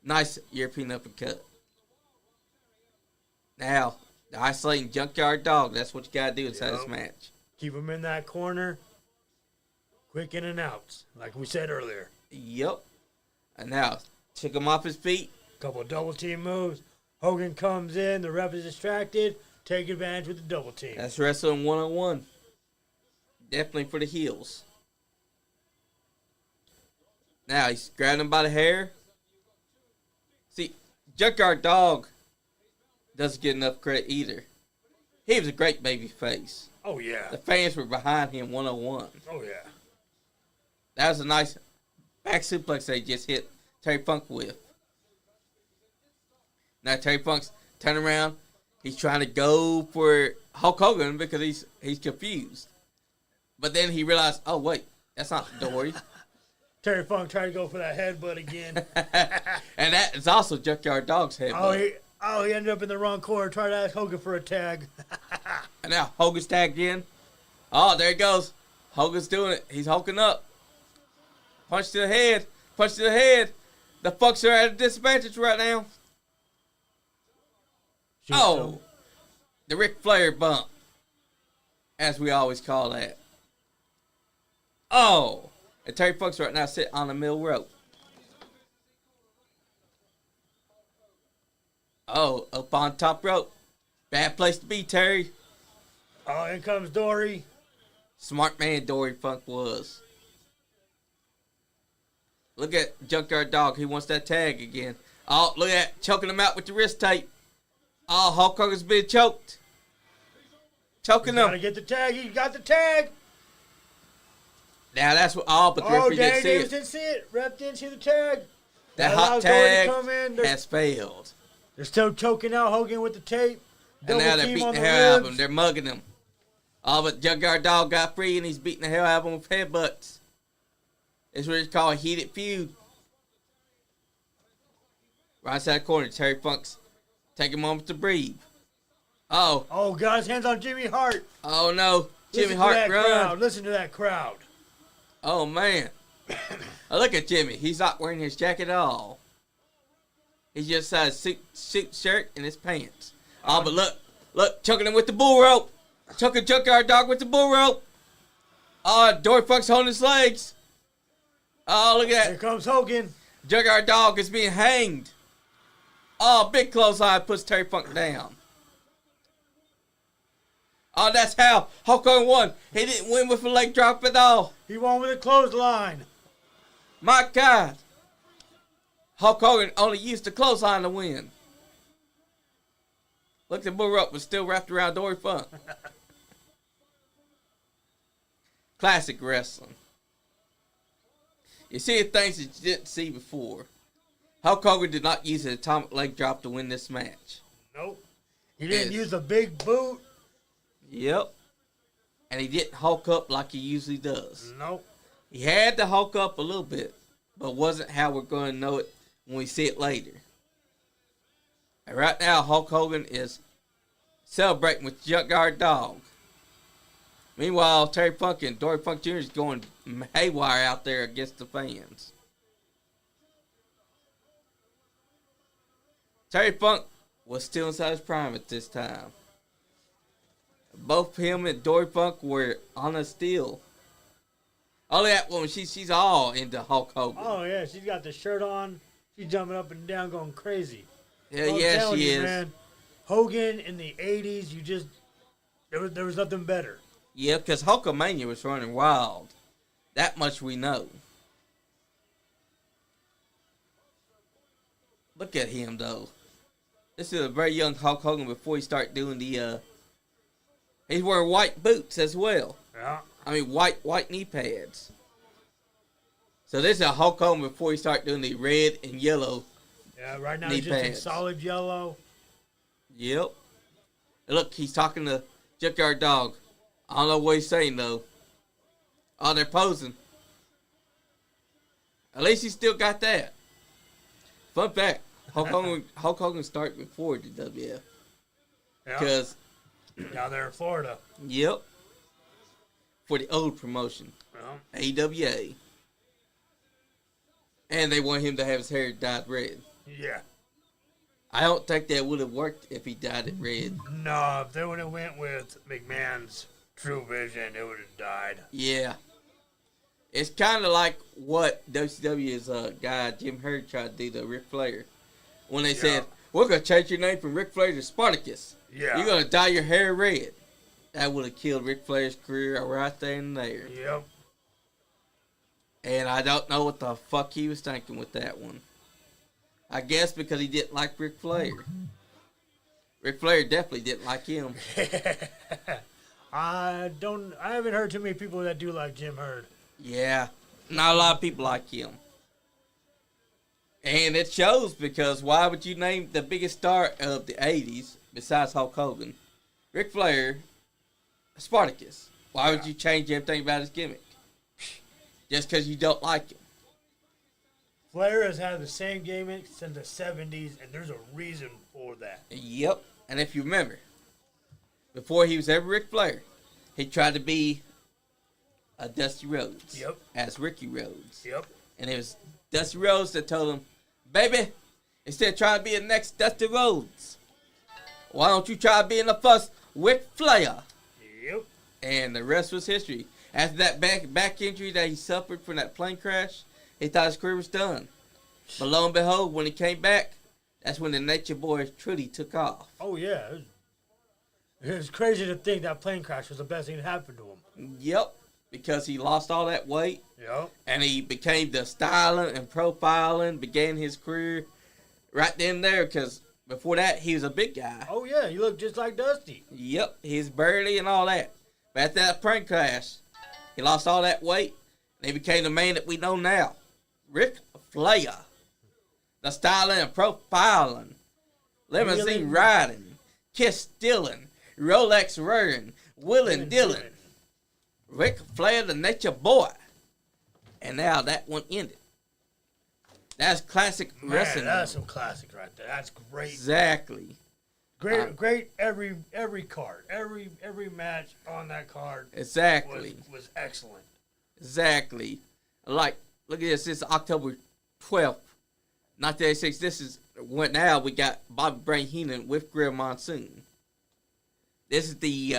S1: Nice European uppercut. Now, the isolating Junkyard Dog, that's what you got to do inside this match.
S2: Keep him in that corner. Quick in and outs, like we said earlier.
S1: Yep. And now, took him off his feet.
S2: Couple of double team moves. Hogan comes in, the ref is distracted. Take advantage with the double team.
S1: That's wrestling 101. Definitely for the heels. Now, he's grabbing him by the hair. See, Junkyard Dog doesn't get enough credit either. He was a great baby face.
S2: Oh, yeah.
S1: The fans were behind him 101.
S2: Oh, yeah.
S1: That was a nice back suplex they just hit Terry Funk with. Now Terry Funk's turning around. He's trying to go for Hulk Hogan because he's confused. But then he realized, oh, wait, that's not Dory.
S2: Terry Funk tried to go for that headbutt again.
S1: And that is also Junkyard Dog's headbutt.
S2: He ended up in the wrong corner trying to ask Hogan for a tag.
S1: And now Hogan's tagged in. Oh, there he goes. Hogan's doing it. He's hulking up. Punch to the head. Punch to the head. The Funks are at a disadvantage right now. Oh, the Ric Flair bump, as we always call that. Oh, and Terry Funk's right now sitting on the middle rope. Oh, up on top rope. Bad place to be, Terry.
S2: Oh, in comes Dory.
S1: Smart man Dory Funk was. Look at Junkyard Dog. He wants that tag again. Oh, look at that. Choking him out with the wrist tape. Oh, Hulk Hogan's been choked. Choking him.
S2: Gotta get the tag. He got the tag.
S1: Now that's what all but the referee didn't see it.
S2: Didn't see it. Ref didn't see the tag.
S1: That hot tag has failed.
S2: They're still choking out Hogan with the tape.
S1: And now they're beating the hell out of him. They're mugging him. Oh, but Junkyard Dog got free and he's beating the hell out of him with headbutts. It's what it's called a heated feud. Right side corner, Terry Funk's taking a moment to breathe. Oh,
S2: got his hands on Jimmy Hart.
S1: Oh, no. Jimmy Hart run.
S2: Listen to that crowd.
S1: Oh, man. Oh, look at Jimmy. He's not wearing his jacket at all. He just has a suit shirt and his pants. Oh, but look, choking him with the bull rope. Choking Junkyard Dog with the bull rope. Oh, Dory Funk's holding his legs. Oh, look at that.
S2: Here comes Hogan.
S1: Junkyard Dog is being hanged. Oh, big clothesline puts Terry Funk down. Oh, that's how Hulk Hogan won. He didn't win with a leg drop at all.
S2: He won with a clothesline.
S1: My God. Hulk Hogan only used the clothesline to win. Look, the bull rope was still wrapped around Dory Funk. Classic wrestling. You see things that you didn't see before. Hulk Hogan did not use an atomic leg drop to win this match.
S2: Nope. He didn't use a big boot.
S1: Yep. And he didn't hulk up like he usually does.
S2: Nope.
S1: He had to hulk up a little bit, but wasn't how we're going to know it when we see it later. And right now, Hulk Hogan is celebrating with Junkyard Dog. Meanwhile, Terry Funk and Dory Funk Jr. is going haywire out there against the fans. Terry Funk was still inside his prime at this time. Both him and Dory Funk were on a steal. Only that woman, she's all into Hulk Hogan.
S2: Oh, yeah, she's got the shirt on. She's jumping up and down going crazy.
S1: Yeah, she is.
S2: Man, Hogan in the 80s, there was nothing better.
S1: Yeah, because Hulkamania was running wild. That much we know. Look at him, though. This is a very young Hulk Hogan before he started doing the, he's wearing white boots as well.
S2: Yeah.
S1: I mean, white knee pads. So this is a Hulk Hogan before he started doing the red and yellow.
S2: Yeah, right now
S1: knee
S2: he's just in
S1: pads.
S2: solid yellow.
S1: Yep. And look, he's talking to Junkyard Dog. I don't know what he's saying, though. Oh, they're posing. At least he still got that. Fun fact, Hulk Hogan started before the WF.
S2: Yeah.
S1: Because,
S2: down there in Florida.
S1: yep, for the old promotion,
S2: Yeah.
S1: AWA. And they want him to have his hair dyed red.
S2: Yeah.
S1: I don't think that would have worked if he dyed it red.
S2: No, if they would have went with McMahon's True Vision, it would have died.
S1: Yeah. It's kind of like what WCW's guy Jim Herd tried to do to Ric Flair. When they said, we're going to change your name from Ric Flair to Spartacus.
S2: Yeah.
S1: You're going to dye your hair red. That would have killed Ric Flair's career right there and there.
S2: Yep.
S1: And I don't know what the fuck he was thinking with that one. I guess because he didn't like Ric Flair. Ric Flair definitely didn't like him.
S2: I haven't heard too many people that do like Jim Herd.
S1: Yeah, not a lot of people like him. And it shows because why would you name the biggest star of the 80s, besides Hulk Hogan, Ric Flair, Spartacus? Why would you change everything about his gimmick? Just because you don't like him.
S2: Flair has had the same gimmick since the 70s, and there's a reason for that.
S1: Yep. And if you remember, before he was ever Ric Flair, he tried to be a Dusty Rhodes.
S2: Yep.
S1: As Ricky Rhodes.
S2: Yep.
S1: And it was Dusty Rhodes that told him, baby, instead of trying to be the next Dusty Rhodes, why don't you try being the first Ric Flair?
S2: Yep.
S1: And the rest was history. After that back injury that he suffered from that plane crash, he thought his career was done. But lo and behold, when he came back, that's when the Nature Boy truly took off.
S2: Oh, yeah. It was crazy to think that plane crash was the best thing that happened to him.
S1: Yep. Because he lost all that weight.
S2: Yep.
S1: And he became the styling and profiling, began his career right then there. Because before that, he was a big guy.
S2: Oh, yeah. He looked just like Dusty.
S1: Yep. He's burly and all that. But after that plane crash, he lost all that weight. And he became the man that we know now. Ric Flair. The styling and profiling. Limousine riding. Kiss stealing. Rolex wearing. Willing dealing. Ric Flair, the Nature Boy. And now that one ended. That's classic wrestling.
S2: That's some classic right there. That's great.
S1: Exactly.
S2: Great every card. Every match on that card
S1: Exactly.
S2: was excellent.
S1: Exactly. Like, look at this. This is October 12th, 1986. This is when now we got Bobby Brain Heenan with Grill Monsoon. This is the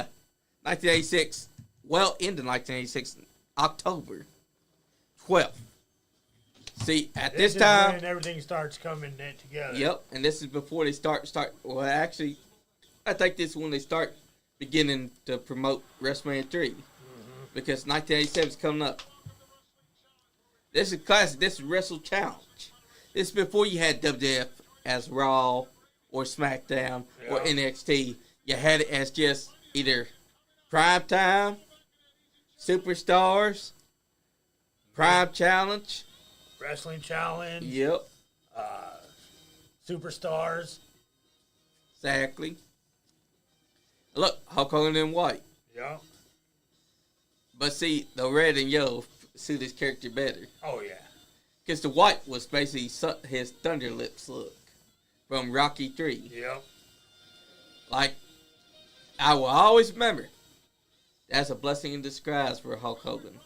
S1: 1986, well, into 1986, October 12th. See, at this time,
S2: when everything starts coming together.
S1: Yep, and this is before they start. Well, actually, I think this is when they start beginning to promote WrestleMania 3. Because 1987 is coming up. This is classic. This is Wrestle Challenge. This is before you had WWF as Raw or SmackDown or NXT. You had it as just either Primetime, Superstars, Prime Challenge,
S2: Wrestling Challenge.
S1: Yep.
S2: Superstars.
S1: Exactly. Look, Hulk Hogan in white.
S2: Yep.
S1: But see, the red and yellow suit his character better.
S2: Oh, yeah.
S1: Because the white was basically his Thunder Lips look from Rocky 3.
S2: Yep.
S1: Like, I will always remember, that's a blessing in disguise for Hulk Hogan.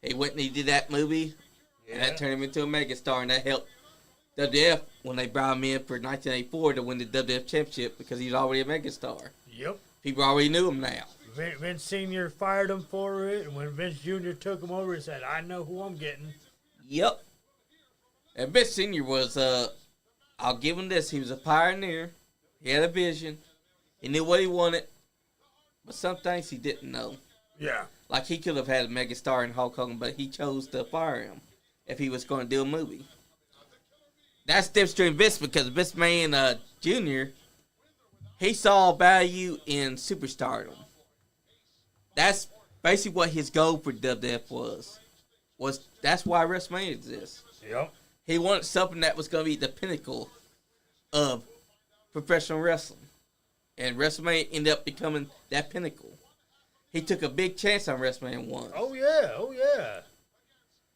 S1: He went and he did that movie, and that turned him into a megastar, and that helped WWF when they brought him in for 1984 to win the WWF Championship because he's already a megastar.
S2: Yep.
S1: People already knew him now.
S2: Vince Sr. fired him for it, and when Vince Jr. took him over, he said, I know who I'm getting.
S1: Yep. And Vince Sr. was, I'll give him this, he was a pioneer. He had a vision. He knew what he wanted. But some things he didn't know.
S2: Yeah.
S1: Like he could have had a megastar in Hulk Hogan, but he chose to fire him if he was going to do a movie. That's the difference between Vince, because Vince Man Jr., he saw value in superstardom. That's basically what his goal for WWF was. That's why WrestleMania exists.
S2: Yep.
S1: He wanted something that was going to be the pinnacle of professional wrestling. And WrestleMania ended up becoming that pinnacle. He took a big chance on WrestleMania 1.
S2: Oh, yeah. Oh, yeah.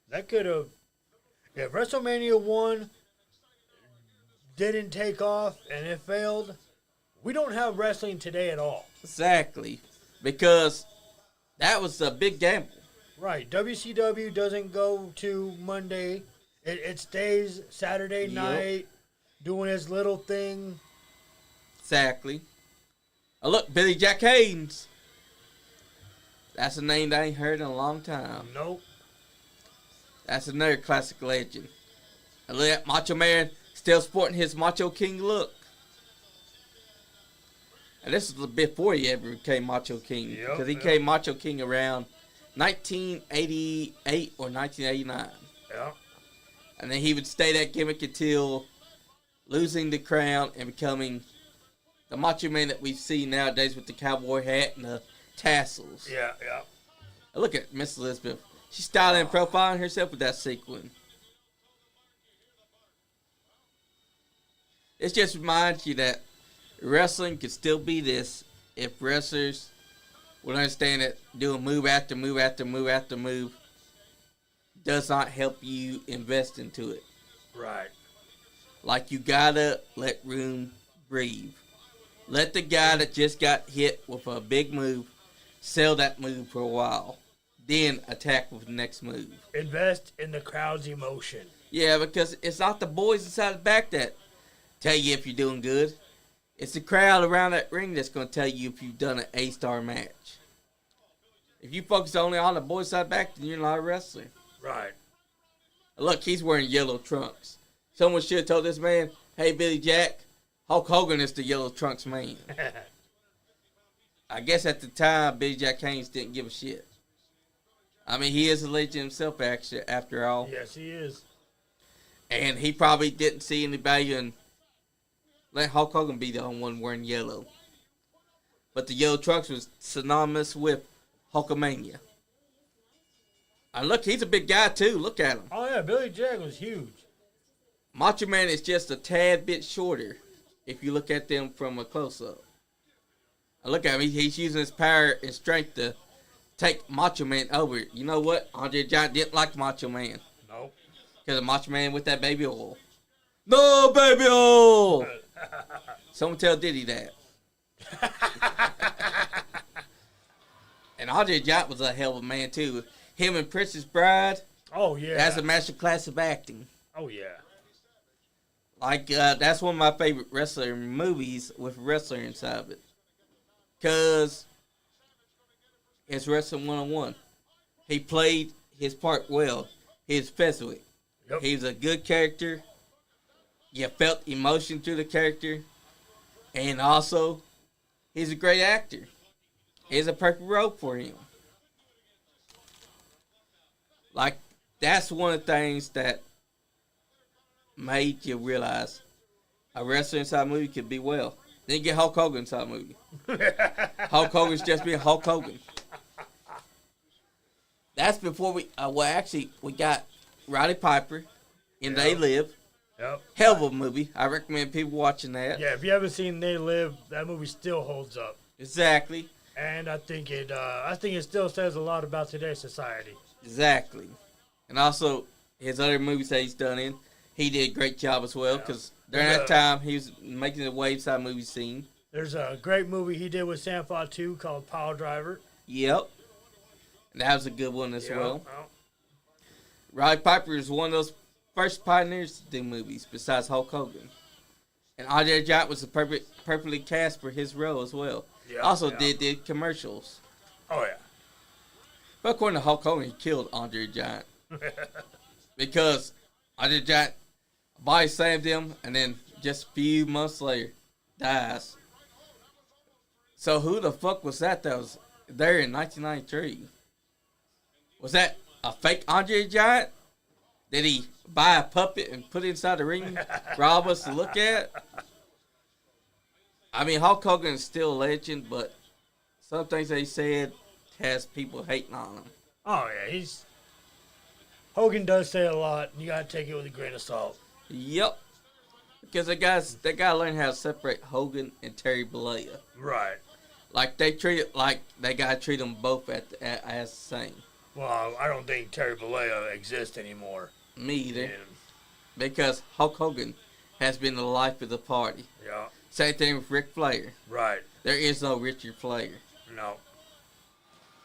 S2: That could have... If WrestleMania 1 didn't take off and it failed, we don't have wrestling today at all.
S1: Exactly. Because that was a big gamble.
S2: Right. WCW doesn't go to Monday. It stays Saturday night doing its little thing.
S1: Exactly. Oh, look, Billy Jack Haynes. That's a name that I ain't heard in a long time.
S2: Nope.
S1: That's another classic legend. And look at Macho Man still sporting his Macho King look. And this is before he ever became Macho King. Because he became Macho King around 1988 or 1989.
S2: Yeah.
S1: And then he would stay that gimmick until losing the crown and becoming the Macho Man that we see nowadays with the cowboy hat and the tassels.
S2: Yeah.
S1: Look at Miss Elizabeth. She's styling and profiling herself with that sequin. It just reminds you that wrestling could still be this if wrestlers would understand that doing move after move after move after move does not help you invest into it.
S2: Right.
S1: Like, you gotta let room breathe. Let the guy that just got hit with a big move sell that move for a while. Then attack with the next move.
S2: Invest in the crowd's emotion.
S1: Yeah, because it's not the boys inside the back that tell you if you're doing good. It's the crowd around that ring that's going to tell you if you've done an A-star match. If you focus only on the boys side back, then you're not a wrestler.
S2: Right.
S1: Look, he's wearing yellow trunks. Someone should have told this man, hey, Billy Jack, Hulk Hogan is the yellow trunks man. I guess at the time, Billy Jack Haynes didn't give a shit. I mean, he is a legend himself, actually, after all.
S2: Yes, he is.
S1: And he probably didn't see any value in let Hulk Hogan be the only one wearing yellow. But the yellow trunks was synonymous with Hulkamania. And look, he's a big guy too. Look at him.
S2: Oh yeah, Billy Jack was huge.
S1: Macho Man is just a tad bit shorter if you look at them from a close-up. And look at him. He's using his power and strength to take Macho Man over. You know what? Andre the Giant didn't like Macho Man.
S2: Nope.
S1: Because of Macho Man with that baby oil. No baby oil! Someone tell Diddy that. And Andre the Giant was a hell of a man too. Him and Princess Bride.
S2: Oh yeah.
S1: That's a master class of acting.
S2: Oh yeah.
S1: Like, that's one of my favorite wrestler movies with a wrestler inside of it. Because it's Wrestling 101. He played his part well. His Fezwick.
S2: Yep.
S1: He was a good character. You felt emotion through the character. And also, he's a great actor. It's a perfect role for him. Like, that's one of the things that made you realize a wrestler inside a movie could be well. Then you get Hulk Hogan inside a movie. Hulk Hogan's just being Hulk Hogan. That's before we got Roddy Piper in They Live.
S2: Yep.
S1: Hell of a movie. I recommend people watching that.
S2: Yeah, if you haven't seen They Live, that movie still holds up.
S1: Exactly.
S2: And I think it still says a lot about today's society.
S1: Exactly. And also, his other movies that he's done in, he did a great job as well, because during that time, he was making the Waveside movie scene.
S2: There's a great movie he did with Sam Fatu called Pile Driver.
S1: Yep. And that was a good one as well. Roddy Piper is one of those first pioneers to do movies besides Hulk Hogan. And Andre the Giant was perfectly cast for his role as well. Did commercials.
S2: Oh, yeah.
S1: But according to Hulk Hogan, he killed Andre the Giant. Because Andre the Giant body slammed him, and then just a few months later, dies. So who the fuck was that was there in 1993? Was that a fake Andre the Giant? Did he buy a puppet and put it inside the ring for all of us to look at? I mean, Hulk Hogan is still a legend, but some things that he said has people hating on him.
S2: Oh, yeah, Hogan does say a lot, and you gotta take it with a grain of salt.
S1: Yep. Because they gotta learn how to separate Hogan and Terry Bollea.
S2: Right.
S1: Like, they gotta treat them both as the same.
S2: Well, I don't think Terry Bollea exists anymore.
S1: Me either.
S2: Yeah.
S1: Because Hulk Hogan has been the life of the party.
S2: Yeah.
S1: Same thing with Ric Flair.
S2: Right.
S1: There is no Richard Flair.
S2: No.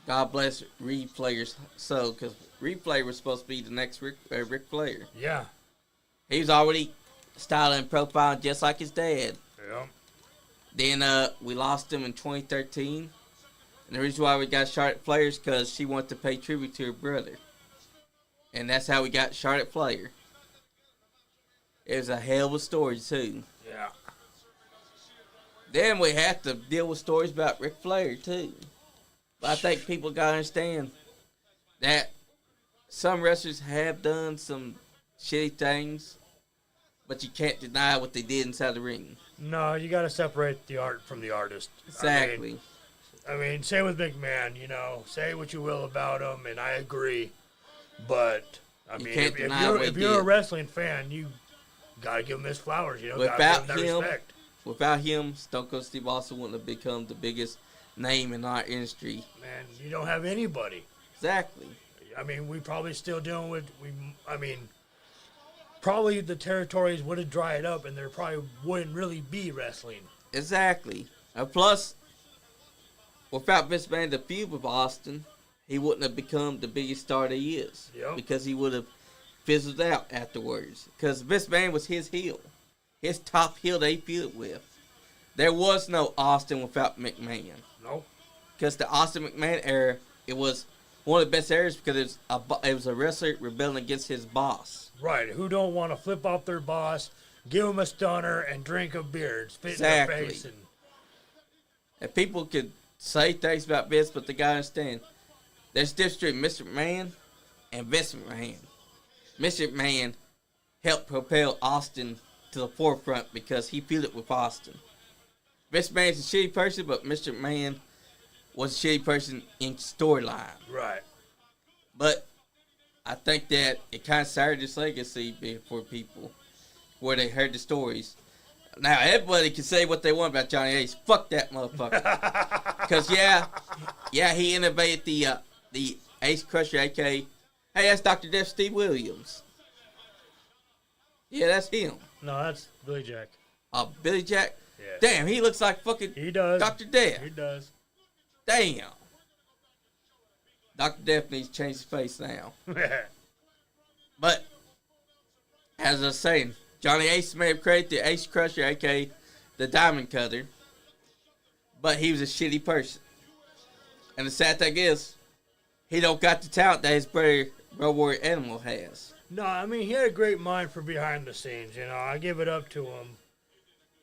S1: God bless Reed Flair's soul, because Reed Flair was supposed to be the next Ric Flair.
S2: Yeah.
S1: He was already styling and profiling just like his dad.
S2: Yeah.
S1: Then we lost him in 2013. And the reason why we got Charlotte Flair is because she wanted to pay tribute to her brother. And that's how we got Charlotte Flair. It was a hell of a story, too.
S2: Yeah.
S1: Then we have to deal with stories about Ric Flair, too. But I think people got to understand that some wrestlers have done some shitty things, but you can't deny what they did inside the ring.
S2: No, you gotta separate the art from the artist.
S1: Exactly.
S2: I mean, same with McMahon, you know. Say what you will about him, and I agree. But, I mean, if you're a wrestling fan, you got to give him his flowers, you know.
S1: Without
S2: give him that
S1: him,
S2: respect.
S1: without him, Stone Cold Steve Austin wouldn't have become the biggest name in our industry.
S2: Man, you don't have anybody.
S1: Exactly.
S2: I mean, we probably still dealing with, probably the territories would have dried up and there probably wouldn't really be wrestling.
S1: Exactly. Plus, without Vince McMahon to feud with Austin, he wouldn't have become the biggest star that he is.
S2: Yep.
S1: Because he would have fizzled out afterwards. Because Vince McMahon was his heel. His top heel that he feuded with. There was no Austin without McMahon.
S2: No.
S1: Because the Austin McMahon era, it was one of the best eras because it was a wrestler rebelling against his boss.
S2: Right. Who don't want to flip off their boss, give him a stunner, and drink a beer and spit in their face?
S1: And people could say things about Vince, but they got to understand, there's a difference between Mr. McMahon and Vince McMahon. Mr. McMahon helped propel Austin to the forefront because he feuded with Austin. Vince McMahon's a shitty person, but Mr. McMahon was a shitty person in storyline.
S2: Right.
S1: But I think that it kind of soured his legacy for people where they heard the stories. Now, everybody can say what they want about Johnny Ace. Fuck that motherfucker. Because, he innovated the Ace Crusher, a.k.a. Hey, that's Dr. Death Steve Williams. Yeah, that's him.
S2: No, that's Billy Jack.
S1: Oh, Billy Jack?
S2: Yeah.
S1: Damn, he looks like fucking
S2: he does.
S1: Dr. Death.
S2: He does.
S1: Damn. Dr. Death needs to change his face now. But, as I was saying, Johnny Ace may have created the Ace Crusher, a.k.a. the Diamond Cutter, but he was a shitty person. And the sad thing is, he don't got the talent that his brother, Road Warrior Animal, has.
S2: No, I mean, he had a great mind for behind the scenes, you know. I give it up to him,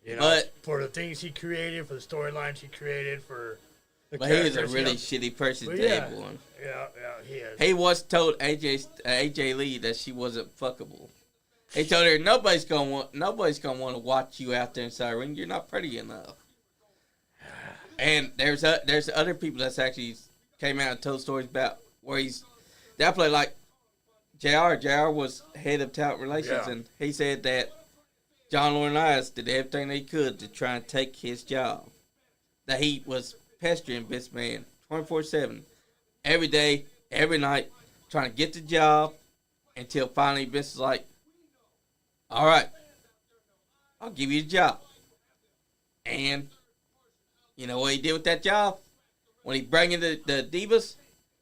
S2: you know,
S1: but,
S2: for the things he created, for the storylines he created, for the
S1: but he was a really shitty person to everyone.
S2: Yeah, he is.
S1: He once told AJ Lee that she wasn't fuckable. He told her nobody's gonna want to watch you out there inside the ring. You're not pretty enough. And there's other people that's actually came out and told stories about where he's definitely like JR. JR was head of talent relations, and he said that John Laurinaitis did everything they could to try and take his job. That he was pestering Vince McMahon 24/7, every day, every night, trying to get the job until finally Vince was like, all right, I'll give you the job. And you know what he did with that job? When he brought in the divas,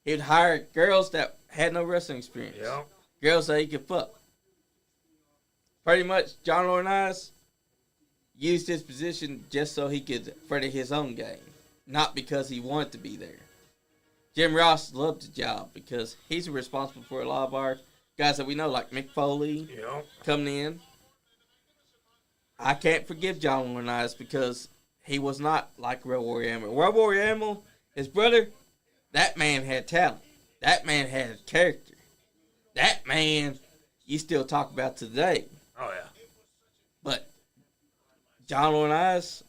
S1: he would hire girls that had no wrestling experience.
S2: Yeah.
S1: Girls that he could fuck. Pretty much, John Laurinaitis used his position just so he could further his own game. Not because he wanted to be there. Jim Ross loved the job because he's responsible for a lot of our guys that we know, like Mick Foley coming in. I can't forgive John Laurinaitis because he was not like Road Warrior Animal. Road Warrior Animal, his brother, that man had talent. That man had character. That man you still talk about today.
S2: Oh, yeah.
S1: But John Laurinaitis,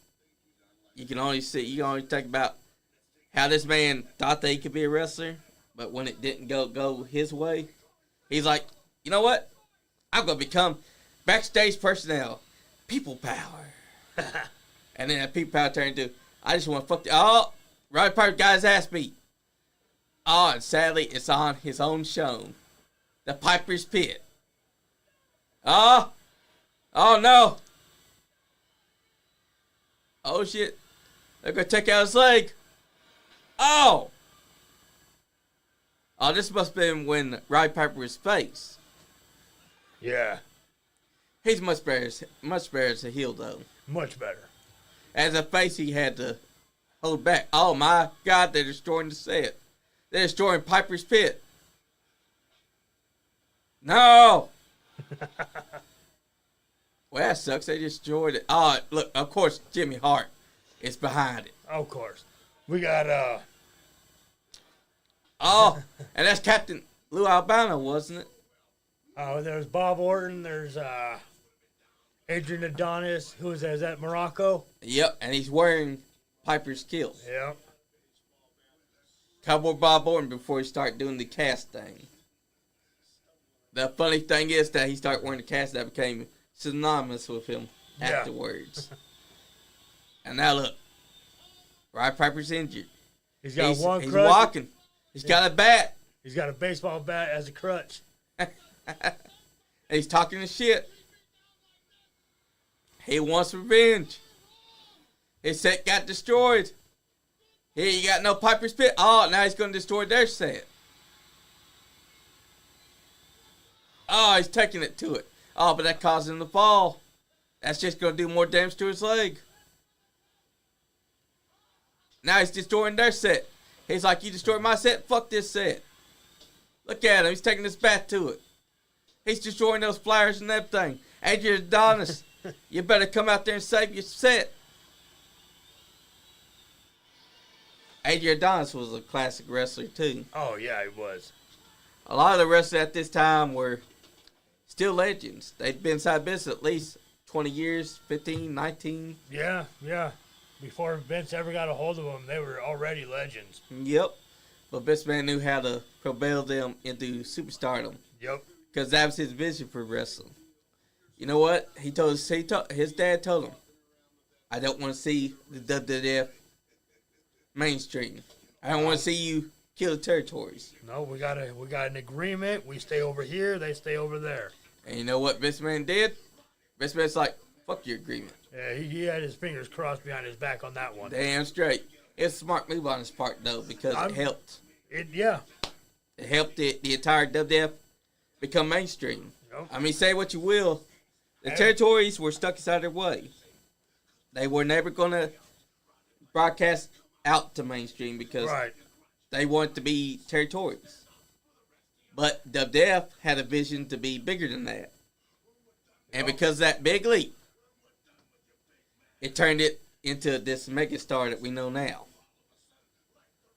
S1: you can only think about how this man thought that he could be a wrestler, but when it didn't go his way, he's like, you know what? I'm going to become backstage personnel. People power. And then that people power turned into, I just want to fuck the... Oh, Roddy Piper got his ass beat. Oh, and sadly, it's on his own show. The Piper's Pit. Oh no. Oh, shit. They're going to take out his leg. Oh, this must have been when Roddy Piper was face.
S2: Yeah.
S1: He's much better as a heel, though.
S2: Much better.
S1: As a face, he had to hold back. Oh, my God, they're destroying the set. They're destroying Piper's Pit. No! Well, that sucks. They destroyed it. Oh, look, of course, Jimmy Hart is behind it.
S2: Of course. We got,
S1: Oh, and that's Captain Lou Albano, wasn't it?
S2: Oh, there's Bob Orton. There's, Adrian Adonis. Who is that? Is that Morocco?
S1: Yep, and he's wearing Piper's kilt.
S2: Yep.
S1: Cowboy Bob Orton before he started doing the cast thing. The funny thing is that he started wearing the cast that became synonymous with him afterwards. And now look, Roddy Piper's injured.
S2: He's got one crutch.
S1: He's walking. He's got a bat.
S2: He's got a baseball bat as a crutch.
S1: And he's talking the shit. He wants revenge. His set got destroyed. Here you got no Piper's Pit. Oh, now he's going to destroy their set. Oh, he's taking it to it. Oh, but that caused him to fall. That's just going to do more damage to his leg. Now he's destroying their set. He's like, you destroyed my set? Fuck this set. Look at him. He's taking his bat to it. He's destroying those flyers and everything. Adrian Adonis, you better come out there and save your set. Adrian Adonis was a classic wrestler, too.
S2: Oh, yeah, he was.
S1: A lot of the wrestlers at this time were still legends. They'd been inside business at least 20 years, 15, 19.
S2: Yeah. Before Vince ever got a hold of them, they were already legends.
S1: Yep. But Vince Man knew how to propel them into superstardom.
S2: Yep.
S1: Because that was his vision for wrestling. You know what? His dad told him, I don't want to see the WWF mainstream. I don't want to see you kill the territories.
S2: No, we got an agreement. We stay over here. They stay over there.
S1: And you know what Vince Man did? Vince Man's like, fuck your agreement.
S2: Yeah, he had his fingers crossed behind his back on that one.
S1: Damn straight. It's a smart move on his part, though, because it helped. It helped the entire WWF become mainstream. Yep. I mean, say what you will. The territories were stuck inside their way. They were never going to broadcast out to mainstream because they wanted to be territories. But WWF had a vision to be bigger than that. And because of that big leap, it turned it into this megastar that we know now.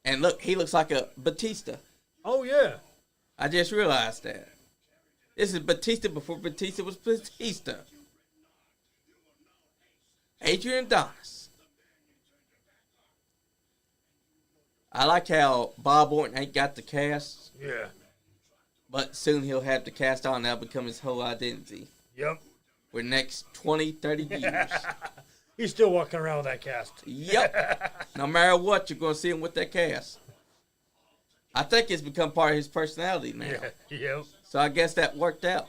S1: And look, he looks like a Batista.
S2: Oh, yeah.
S1: I just realized that. This is Batista before Batista was Batista. Adrian Adonis. I like how Bob Orton ain't got the cast.
S2: Yeah.
S1: But soon he'll have the cast on. That'll become his whole identity.
S2: Yep.
S1: For the next 20, 30 years.
S2: He's still walking around with that cast.
S1: Yep. No matter what, you're going to see him with that cast. I think it's become part of his personality now.
S2: Yeah. Yep.
S1: So I guess that worked out.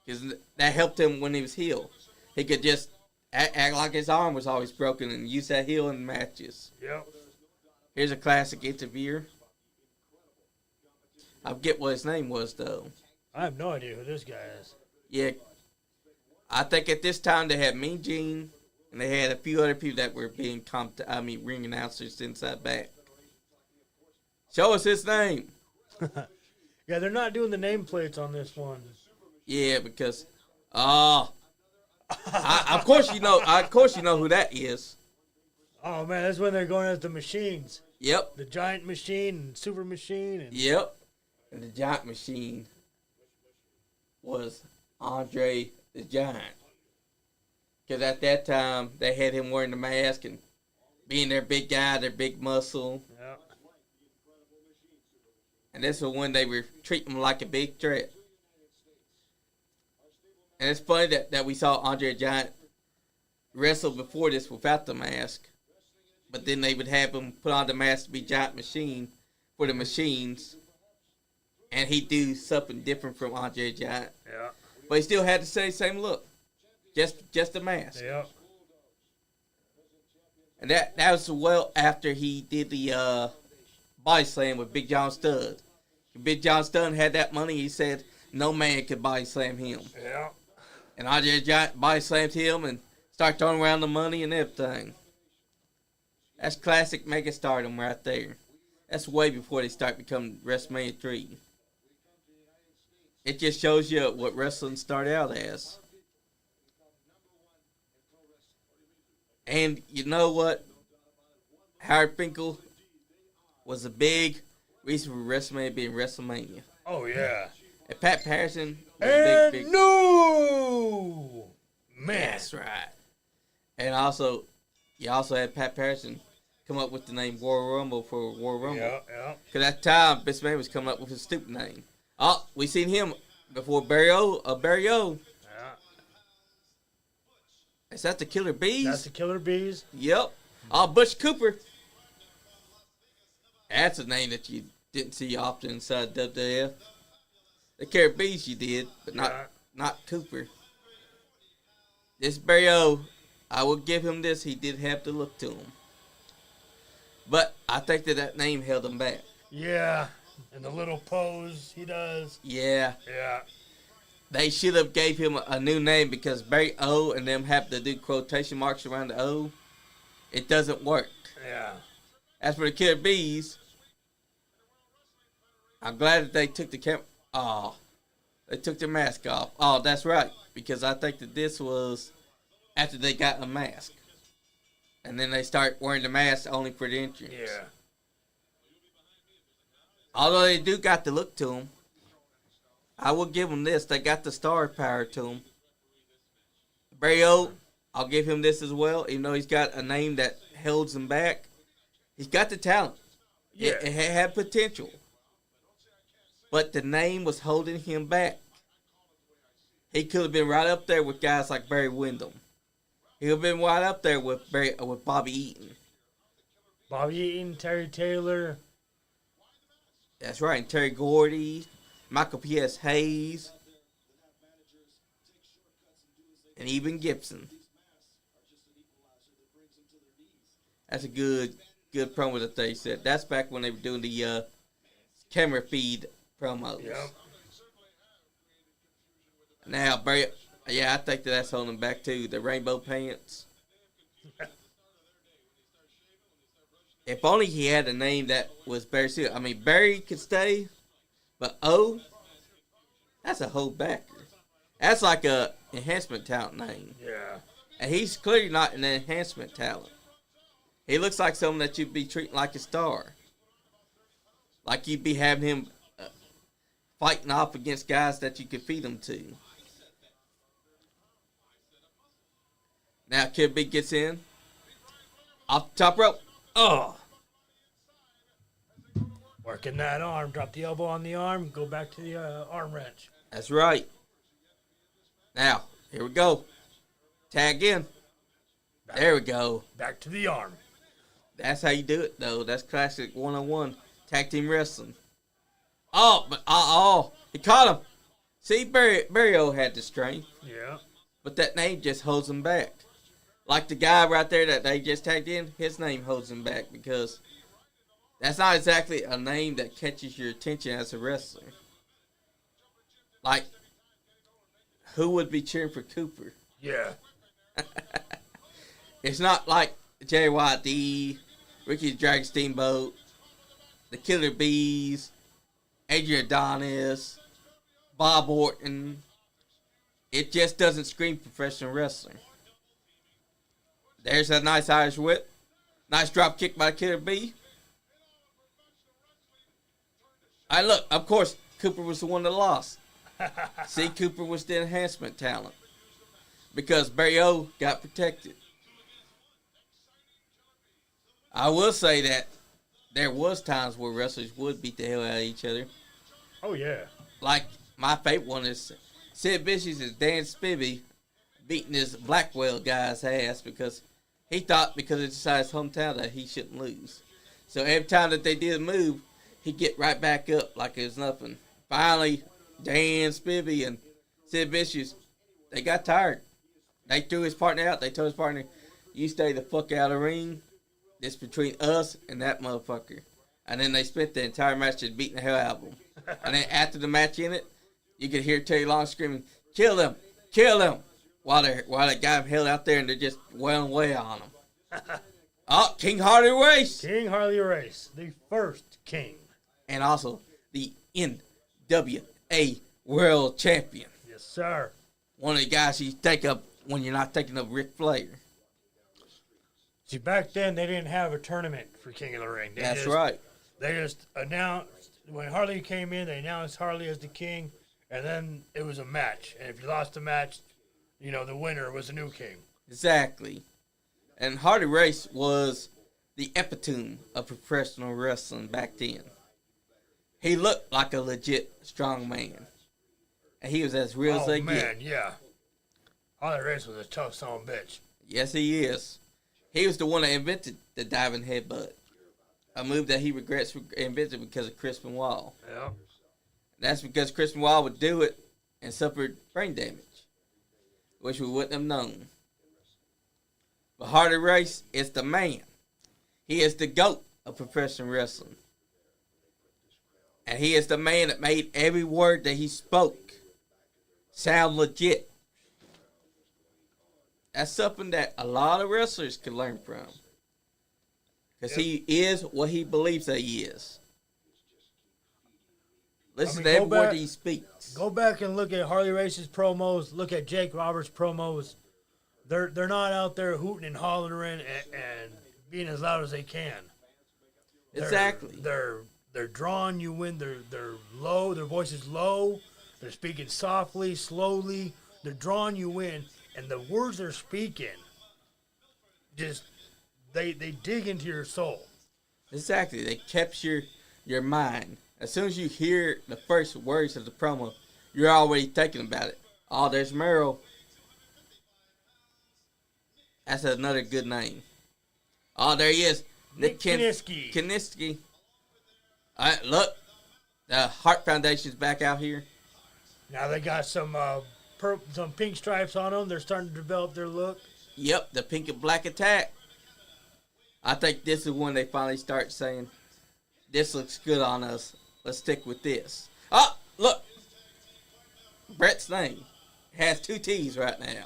S1: Because that helped him when he was heel. He could just act like his arm was always broken and use that heel in matches.
S2: Yep.
S1: Here's a classic interviewer. I forget what his name was, though.
S2: I have no idea who this guy is.
S1: Yeah. I think at this time they had Mean Gene, and they had a few other people that were being ring announcers inside back. Show us his name.
S2: Yeah, they're not doing the nameplates on this one.
S1: Yeah, because, of course you know who that is.
S2: Oh man, that's when they're going as the machines.
S1: Yep.
S2: The giant machine and super machine. And
S1: yep. And the giant machine was Andre the Giant. Because at that time, they had him wearing the mask and being their big guy, their big muscle.
S2: Yep.
S1: And this was when they were treating him like a big threat. And it's funny that we saw Andre the Giant wrestle before this without the mask. But then they would have him put on the mask to be Giant Machine for the machines. And he'd do something different from Andre the Giant.
S2: Yeah.
S1: But he still had the same look. Just the mask.
S2: Yeah.
S1: And that was well after he did the body slam with Big John Studd. Big John Studd had that money. He said no man could body slam him.
S2: Yeah.
S1: And Andre the Giant body slammed him and started throwing around the money and everything. That's classic megastardom right there. That's way before they start becoming WrestleMania 3. It just shows you what wrestling started out as. And you know what? Howard Finkel was a big reason for WrestleMania being WrestleMania.
S2: Oh, yeah.
S1: And Pat Patterson was a big...
S2: No! Man.
S1: That's right. And also, you also had Pat Patterson come up with the name Royal Rumble for Royal Rumble.
S2: Yeah.
S1: Because at the time, Vince McMahon was coming up with a stupid name. Oh, we seen him before Barry O.
S2: Yeah.
S1: Is that the Killer Bees?
S2: That's the Killer Bees.
S1: Yep. Oh, Butch Cooper. That's a name that you didn't see often inside WWF. The Killer Bees you did, but not Cooper. This Barry O, I will give him this. He did have to look to him. But I think that name held him back.
S2: Yeah. And the little pose he does.
S1: Yeah.
S2: Yeah.
S1: They should have gave him a new name because Barry O and them have to do quotation marks around the O. It doesn't work.
S2: Yeah.
S1: As for the Killer Bees, I'm glad that they took they took their mask off. Oh, that's right. Because I think that this was after they got a mask. And then they start wearing the mask only for the entrance.
S2: Yeah.
S1: Although they do got the look to them, I will give them this. They got the star power to them. Barry O, I'll give him this as well. Even though he's got a name that holds him back, he's got the talent.
S2: Yeah.
S1: It had potential. But the name was holding him back. He could have been right up there with guys like Barry Windham. He would have been right up there with Bobby Eaton.
S2: Bobby Eaton, Terry Taylor.
S1: That's right, and Terry Gordy, Michael P.S. Hayes, and even Gibson. That's a good promo that they said. That's back when they were doing the camera feed promos.
S2: Yep.
S1: Now, Barry, yeah, I think that's holding him back too. The rainbow pants. If only he had a name that was Barry Seal. I mean, Barry could stay, but O, that's a whole backer. That's like a enhancement talent name.
S2: Yeah.
S1: And he's clearly not an enhancement talent. He looks like someone that you'd be treating like a star. Like you'd be having him fighting off against guys that you could feed him to. Now Kid B gets in. Off the top rope. Oh.
S2: Working that arm. Drop the elbow on the arm. Go back to the arm wrench.
S1: That's right. Now, here we go. Tag in. There we go.
S2: Back to the arm.
S1: That's how you do it, though. That's classic 101 tag team wrestling. Oh, but he caught him. See, Barrio had the strength.
S2: Yeah.
S1: But that name just holds him back. Like the guy right there that they just tagged in, his name holds him back because that's not exactly a name that catches your attention as a wrestler. Like, who would be cheering for Cooper?
S2: Yeah.
S1: It's not like JYD, Ricky the Dragon Steamboat, the Killer Bees, Adrian Adonis, Bob Orton. It just doesn't scream professional wrestling. There's a nice Irish whip. Nice drop kick by Killer B. All right, look, of course, Cooper was the one that lost. See, Cooper was the enhancement talent. Because Barry O got protected. I will say that there was times where wrestlers would beat the hell out of each other.
S2: Oh, yeah.
S1: Like, my favorite one is Sid Vicious and Dan Spivey beating this Blackwell guy's ass because he thought because it's his hometown that he shouldn't lose. So every time that they did a move, he'd get right back up like it was nothing. Finally, Dan Spivey and Sid Vicious, they got tired. They threw his partner out. They told his partner, you stay the fuck out of the ring. It's between us and that motherfucker. And then they spent the entire match just beating the hell out of him. And then after the match in it, you could hear Terry Long screaming, kill him, kill him. While that guy held out there and they're just wailing away on him. Oh, King Harley Race.
S2: King Harley Race, the first king.
S1: And also the NWA World Champion.
S2: Yes, sir.
S1: One of the guys you think of when you're not thinking of Ric Flair.
S2: See, back then they didn't have a tournament for King of the Ring.
S1: That's right.
S2: They just announced, when Harley came in, they announced Harley as the king, and then it was a match. And if you lost the match, you know, the winner was a new king.
S1: Exactly. And Harley Race was the epitome of professional wrestling back then. He looked like a legit strong man. And he was as real as they get.
S2: Oh, man, yeah. Harley Race was a tough son of a bitch.
S1: Yes, he is. He was the one that invented the diving headbutt. A move that he regrets invented because of Chris Benoit.
S2: Yeah.
S1: That's because Chris Benoit would do it and suffered brain damage, which we wouldn't have known. But Harley Race is the man. He is the GOAT of professional wrestling. And he is the man that made every word that he spoke sound legit. That's something that a lot of wrestlers could learn from. Because he is what he believes that he is. Listen to every word he speaks.
S2: Go back and look at Harley Race's promos. Look at Jake Roberts' promos. They're not out there hooting and hollering and being as loud as they can.
S1: Exactly.
S2: They're drawing you in. They're low. Their voice is low. They're speaking softly, slowly. They're drawing you in, and the words they're speaking just they dig into your soul.
S1: Exactly. They capture your mind. As soon as you hear the first words of the promo, you're already thinking about it. Oh, there's Merrill. That's another good name. Oh, there he is.
S2: Nick Kiniski.
S1: Kiniski. All right, look. The Heart Foundation's back out here.
S2: Now they got some pink stripes on them. They're starting to develop their look.
S1: Yep, the pink and black attack. I think this is when they finally start saying, this looks good on us. Let's stick with this. Oh, look. Brett's name has 2 T's right now.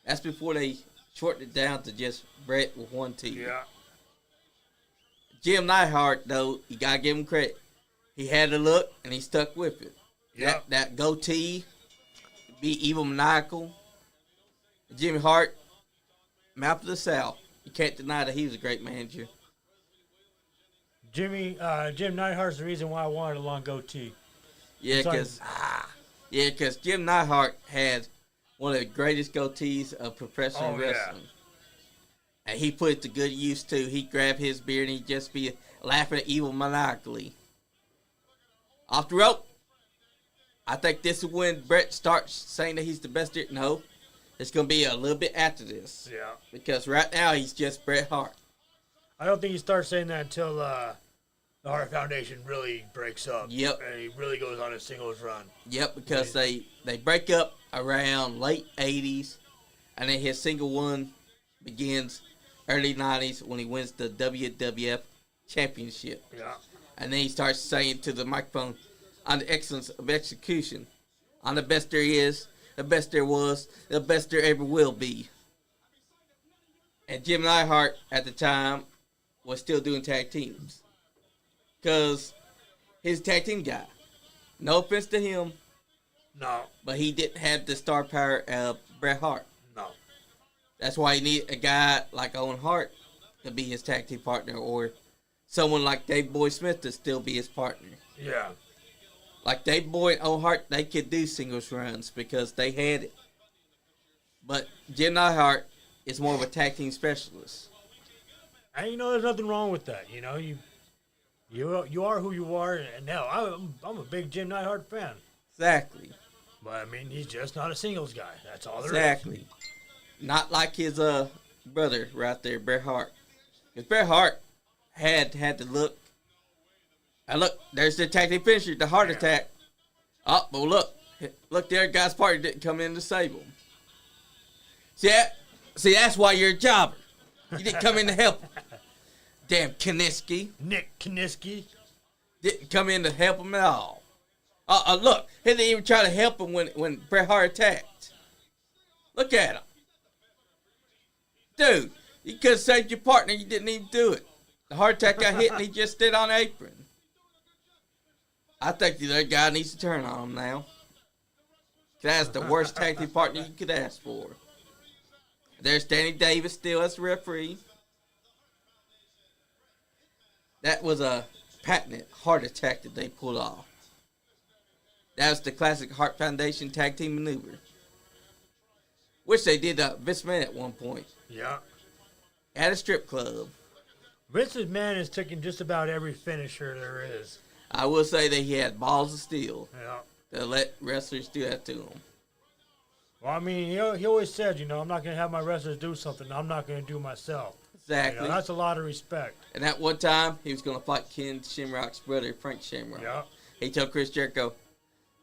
S1: That's before they shortened it down to just Brett with 1 T.
S2: Yeah.
S1: Jim Neidhart, though, you got to give him credit. He had a look, and he stuck with it.
S2: Yeah.
S1: That goatee, be evil maniacal. Jimmy Hart, map of the South. You can't deny that he was a great manager.
S2: Jim Neidhart's the reason why I wanted a long goatee.
S1: Yeah, because Jim Neidhart had one of the greatest goatees of professional wrestling. Yeah. And he put it to good use, too. He'd grab his beard and he'd just be laughing at evil maniacally. Off the rope. I think this is when Brett starts saying that he's the best. No, it's going to be a little bit after this.
S2: Yeah.
S1: Because right now he's just Bret Hart.
S2: I don't think he starts saying that until the Hart Foundation really breaks up.
S1: Yep.
S2: And he really goes on a singles run.
S1: Yep, because they break up around late 80s, and then his single one begins early 90s when he wins the WWF Championship.
S2: Yeah.
S1: And then he starts saying to the microphone, on the excellence of execution, on the best there is, the best there was, the best there ever will be. And Jim Neidhart at the time was still doing tag teams. Because he's a tag team guy. No offense to him.
S2: No.
S1: But he didn't have the star power of Bret Hart.
S2: No.
S1: That's why you need a guy like Owen Hart to be his tag team partner, or someone like Dave Boy Smith to still be his partner.
S2: Yeah.
S1: Like Dave Boy and Owen Hart, they could do singles runs because they had it. But Jim Neidhart is more of a tag team specialist.
S2: And there's nothing wrong with that. You are who you are, and now I'm a big Jim Neidhart fan.
S1: Exactly.
S2: But I mean, he's just not a singles guy. That's all there is.
S1: Exactly. Not like his brother right there, Bret Hart. Because Bret Hart had the look. And look, there's the tag team finisher, the heart attack. Oh, but look, the other guy's partner didn't come in to save him. See, that's why you're a jobber. You didn't come in to help him. Damn Kiniski.
S2: Nick Kiniski.
S1: Didn't come in to help him at all. Look, he didn't even try to help him when Bret Hart attacked. Look at him. Dude, you could have saved your partner. You didn't even do it. The heart attack got hit and he just stayed on the apron. I think the other guy needs to turn on him now. That's the worst tag team partner you could ask for. There's Danny Davis still as the referee. That was a patented heart attack that they pulled off. That was the classic Hart Foundation tag team maneuver. Which they did Vince McMahon at one point.
S2: Yeah.
S1: at a strip club.
S2: Vince McMahon has taken just about every finisher there is.
S1: I will say that he had balls of steel
S2: Yeah.
S1: to let wrestlers do that to him.
S2: Well, I mean, he always said, I'm not going to have my wrestlers do something I'm not going to do myself.
S1: Exactly.
S2: That's a lot of respect.
S1: And at one time, he was going to fight Ken Shamrock's brother, Frank Shamrock.
S2: Yeah.
S1: He told Chris Jericho,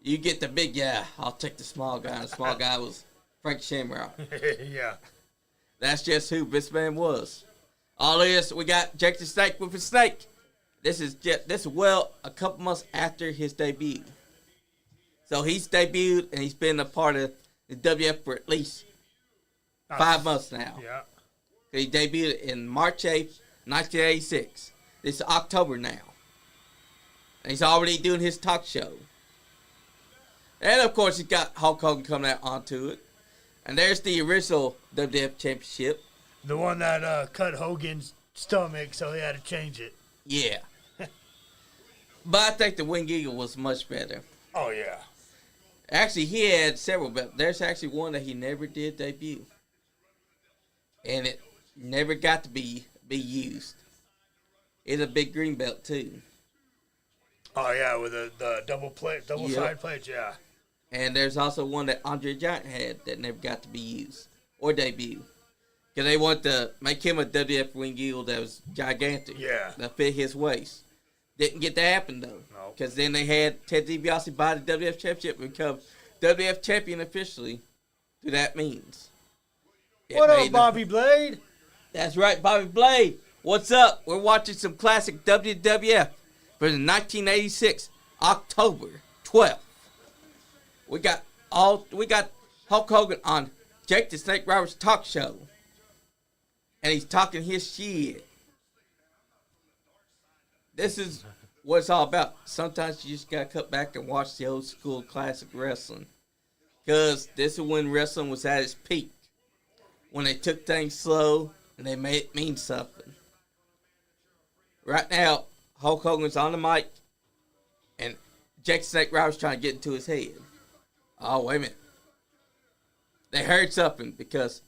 S1: you get the big guy, I'll take the small guy. And the small guy was Frank Shamrock.
S2: Yeah.
S1: That's just who this man was. All this, we got Jake the Snake with his snake. This is a couple months after his debut. So he's debuted and he's been a part of the WF for at least 5 months now.
S2: Yeah.
S1: He debuted in March 8th, 1986. This is October now. And he's already doing his talk show. And of course, he's got Hulk Hogan coming out onto it. And there's the original WWF Championship.
S2: The one that cut Hogan's stomach, so they had to change it.
S1: Yeah. But I think the Winged Eagle was much better.
S2: Oh, yeah.
S1: Actually, he had several, but there's actually one that he never did debut. And it never got to be used. It's a big green belt, too.
S2: Oh, yeah, with the double side plates, yeah.
S1: And there's also one that Andre Giant had that never got to be used or debut. Because they want to make him a WWF Winged Eagle that was gigantic.
S2: Yeah.
S1: That fit his waist. Didn't get to happen, though.
S2: No.
S1: Because then they had Ted DiBiase buy the WWF Championship and become WWF Champion officially through that means.
S2: What up, Bobby Blade?
S1: That's right, Bobby Blade. What's up? We're watching some classic WWF for the 1986 October 12th. We got Hulk Hogan on Jake the Snake Roberts talk show. And he's talking his shit. This is what it's all about. Sometimes you just gotta cut back and watch the old school classic wrestling. Because this is when wrestling was at its peak. When they took things slow and they made it mean something. Right now, Hulk Hogan's on the mic and Jake the Snake Roberts trying to get into his head. Oh, wait a minute. They heard something because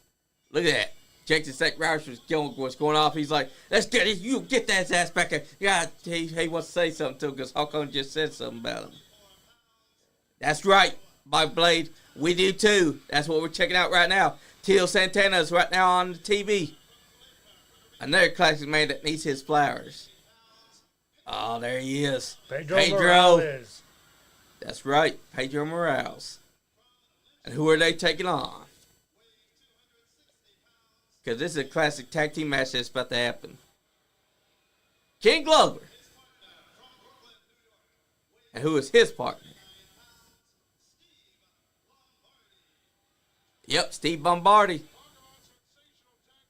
S1: look at that. Jake the Snake Roberts was going off. He's like, let's get it. You get that ass back there. Yeah, he wants to say something to him because Hulk Hogan just said something about him. That's right, Bobby Blade. We do too. That's what we're checking out right now. Tito Santana is right now on the TV. Another classic man that needs his flowers. Oh, there he is.
S2: Pedro. Morales.
S1: That's right, Pedro Morales. And who are they taking on? Because this is a classic tag team match that's about to happen. King Glover. And who is his partner? Yep, Steve Bombardi.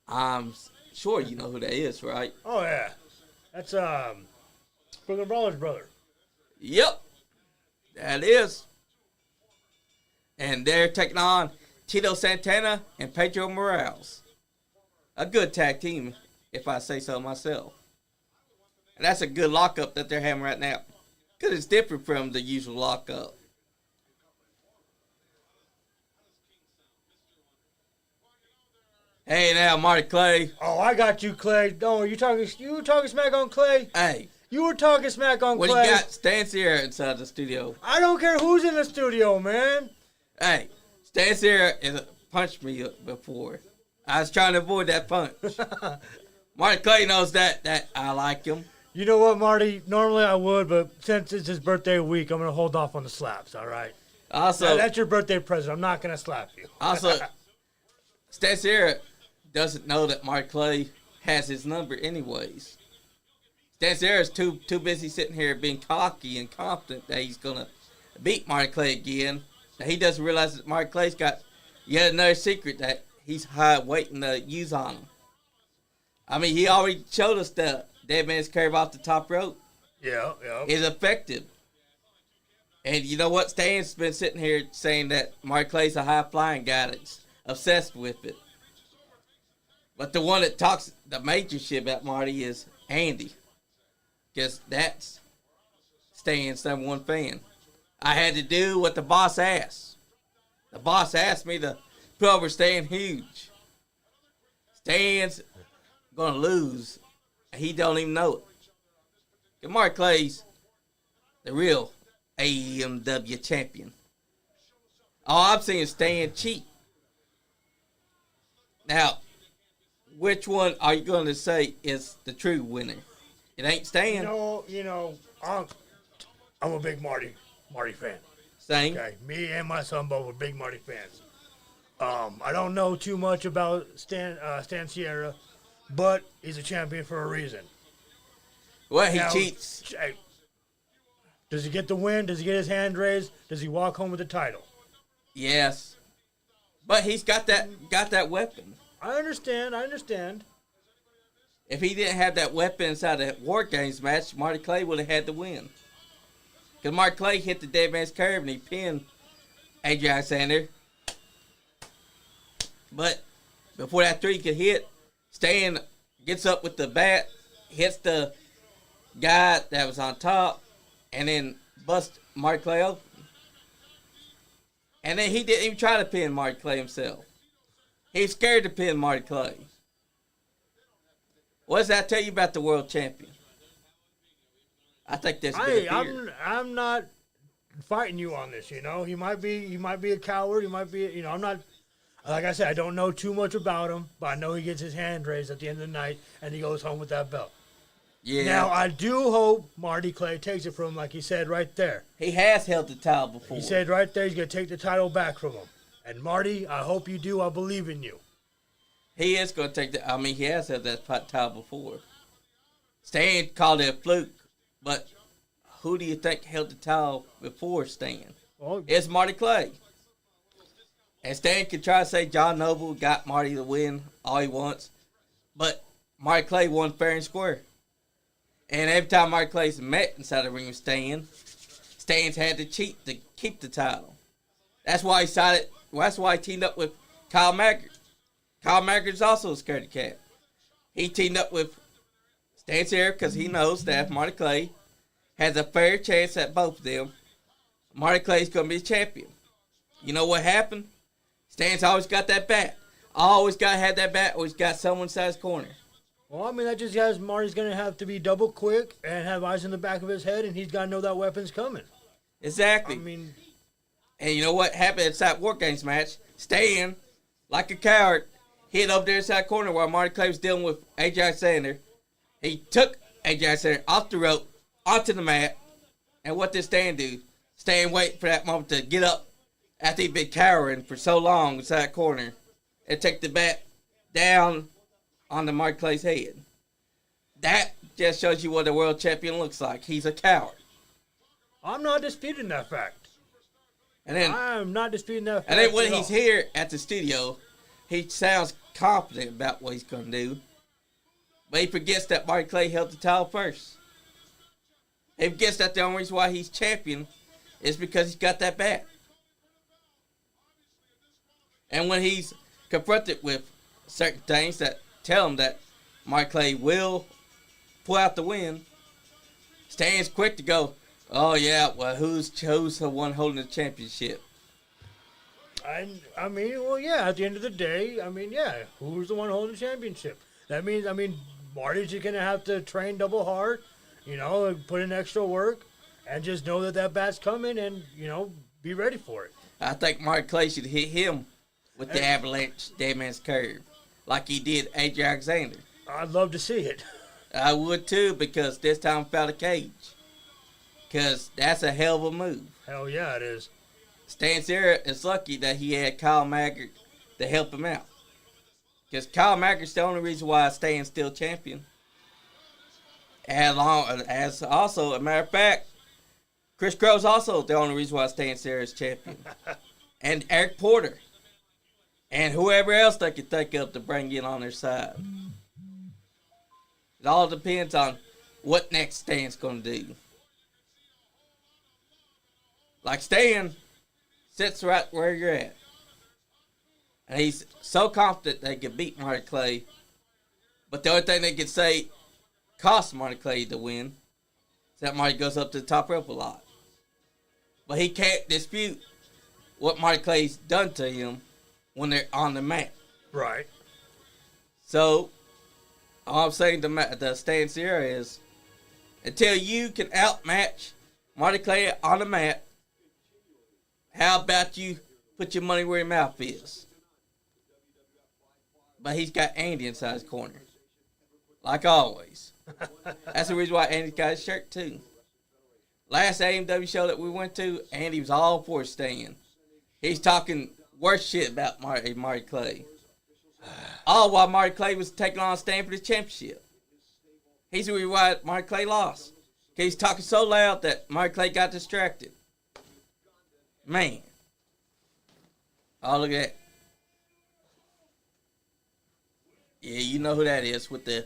S1: I'm sure you know who that is, right?
S2: Oh, yeah. That's Brooklyn Brawler's brother.
S1: Yep, that is. And they're taking on Tito Santana and Pedro Morales. A good tag team, if I say so myself. And that's a good lockup that they're having right now. Because it's different from the usual lockup. Hey now, Marty Clay.
S2: Oh, I got you, Clay. No, you were talking smack on Clay?
S1: Hey.
S2: You were talking smack on
S1: What
S2: Clay.
S1: do you got? Stan Sierra inside the studio.
S2: I don't care who's in the studio, man.
S1: Hey, Stan Sierra punched me before. I was trying to avoid that punch. Marty Clay knows that I like him.
S2: You know what, Marty? Normally I would, but since it's his birthday week, I'm going to hold off on the slaps, all right?
S1: Also,
S2: that's your birthday present. I'm not going to slap you.
S1: Also, Stan Sierra doesn't know that Marty Clay has his number anyways. Stan Sierra's too busy sitting here being cocky and confident that he's going to beat Marty Clay again. That he doesn't realize that Marty Clay's got yet another secret that he's waiting to use on him. I mean, he already showed us the dead man's curve off the top rope.
S2: Yeah.
S1: Is effective. And you know what? Stan's been sitting here saying that Marty Clay's a high-flying guy that's obsessed with it. But the one that talks the major shit about Marty is Andy. Because that's Stan's number one fan. I had to do what the boss asked. The boss asked me to put over Stan huge. Stan's gonna lose. He don't even know it. And Marty Clay's the real AEMW champion. All I'm saying is Stan cheat. Now, which one are you going to say is the true winner? It ain't Stan.
S2: I'm a big Marty fan.
S1: Same.
S2: Okay, me and my son both are big Marty fans. I don't know too much about Stan Sierra, but he's a champion for a reason.
S1: Well, he cheats.
S2: Does he get the win? Does he get his hand raised? Does he walk home with the title?
S1: Yes. But he's got that weapon.
S2: I understand.
S1: If he didn't have that weapon inside the War Games match, Marty Clay would have had the win. Because Marty Clay hit the dead man's curve and he pinned AJ Alexander. But before that 3 could hit, Stan gets up with the bat, hits the guy that was on top, and then busts Marty Clay open. And then he didn't even try to pin Marty Clay himself. He's scared to pin Marty Clay. What does that tell you about the world champion? I think that's good.
S2: I'm not fighting you on this. He might be a coward. He might be. I'm not. Like I said, I don't know too much about him, but I know he gets his hand raised at the end of the night and he goes home with that belt.
S1: Yeah.
S2: Now I do hope Marty Clay takes it from him, like he said right there.
S1: He has held the title before.
S2: He said right there he's gonna take the title back from him. And Marty, I hope you do. I believe in you.
S1: He is going to take the. I mean, he has held that title before. Stan called it a fluke, but who do you think held the title before Stan?
S2: Well,
S1: It's Marty Clay. And Stan can try to say John Noble got Marty to win all he wants, but Marty Clay won fair and square. And every time Marty Clay's met inside the ring with Stan, Stan's had to cheat to keep the title. That's why he decided. Well, that's why he teamed up with Kyle Maggart. Kyle Maggart's also a scaredy cat. He teamed up with Stan Sierra because he knows that if Marty Clay has a fair chance at both of them, Marty Clay's going to be the champion. You know what happened? Stan's always got that bat. Always got to have that bat or he's got someone inside his corner.
S2: Well, I mean, that just has Marty's going to have to be double quick and have eyes in the back of his head, and he's got to know that weapon's coming.
S1: Exactly.
S2: I mean...
S1: And you know what happened at that War Games match? Stan, like a coward, hit up there inside the corner while Marty Clay was dealing with AJ Alexander. He took AJ Alexander off the rope, onto the mat, and what did Stan do? Stan waited for that moment to get up after he'd been cowering for so long inside that corner and take the bat down on the Marty Clay's head. That just shows you what a world champion looks like. He's a coward.
S2: I'm not disputing that fact.
S1: And then
S2: I'm not disputing that fact.
S1: And then when he's here at the studio, he sounds confident about what he's going to do. But he forgets that Marty Clay held the title first. He forgets that the only reason why he's champion is because he's got that bat. And when he's confronted with certain things that tell him that Marty Clay will pull out the win, Stan's quick to go, oh yeah, well who's the one holding the championship?
S2: I mean, well, yeah, at the end of the day, I mean, yeah, who's the one holding the championship? That means, Marty's just going to have to train double hard, put in extra work, and just know that bat's coming and, be ready for it.
S1: I think Marty Clay should hit him with the avalanche dead man's curve, like he did AJ Alexander.
S2: I'd love to see it.
S1: I would too, because this time without a cage. Because that's a hell of a move.
S2: Hell yeah, it is.
S1: Stan Sierra is lucky that he had Kyle Maggart to help him out. Because Kyle Maggart's the only reason why Stan's still champion. As also, a matter of fact, Chris Crow's also the only reason why Stan Sierra is champion. And Eric Porter. And whoever else they could think of to bring in on their side. It all depends on what next Stan's going to do. Like Stan sits right where you're at. And he's so confident they can beat Marty Clay. But the only thing they can say cost Marty Clay to win is that Marty goes up to the top rope a lot. But he can't dispute what Marty Clay's done to him when they're on the mat.
S2: Right.
S1: So, All I'm saying to the stance here is, until you can outmatch Marty Clay on the mat, how about you put your money where your mouth is? But he's got Andy inside his corner. Like always. That's the reason why Andy's got his shirt too. Last AMW show that we went to, Andy was all for staying. He's talking worse shit about Marty Clay. All while Marty Clay was taking on a stand for the championship. He's the reason why Marty Clay lost. Because he's talking so loud that Marty Clay got distracted. Man. Oh, look at that. Yeah, you know who that is with the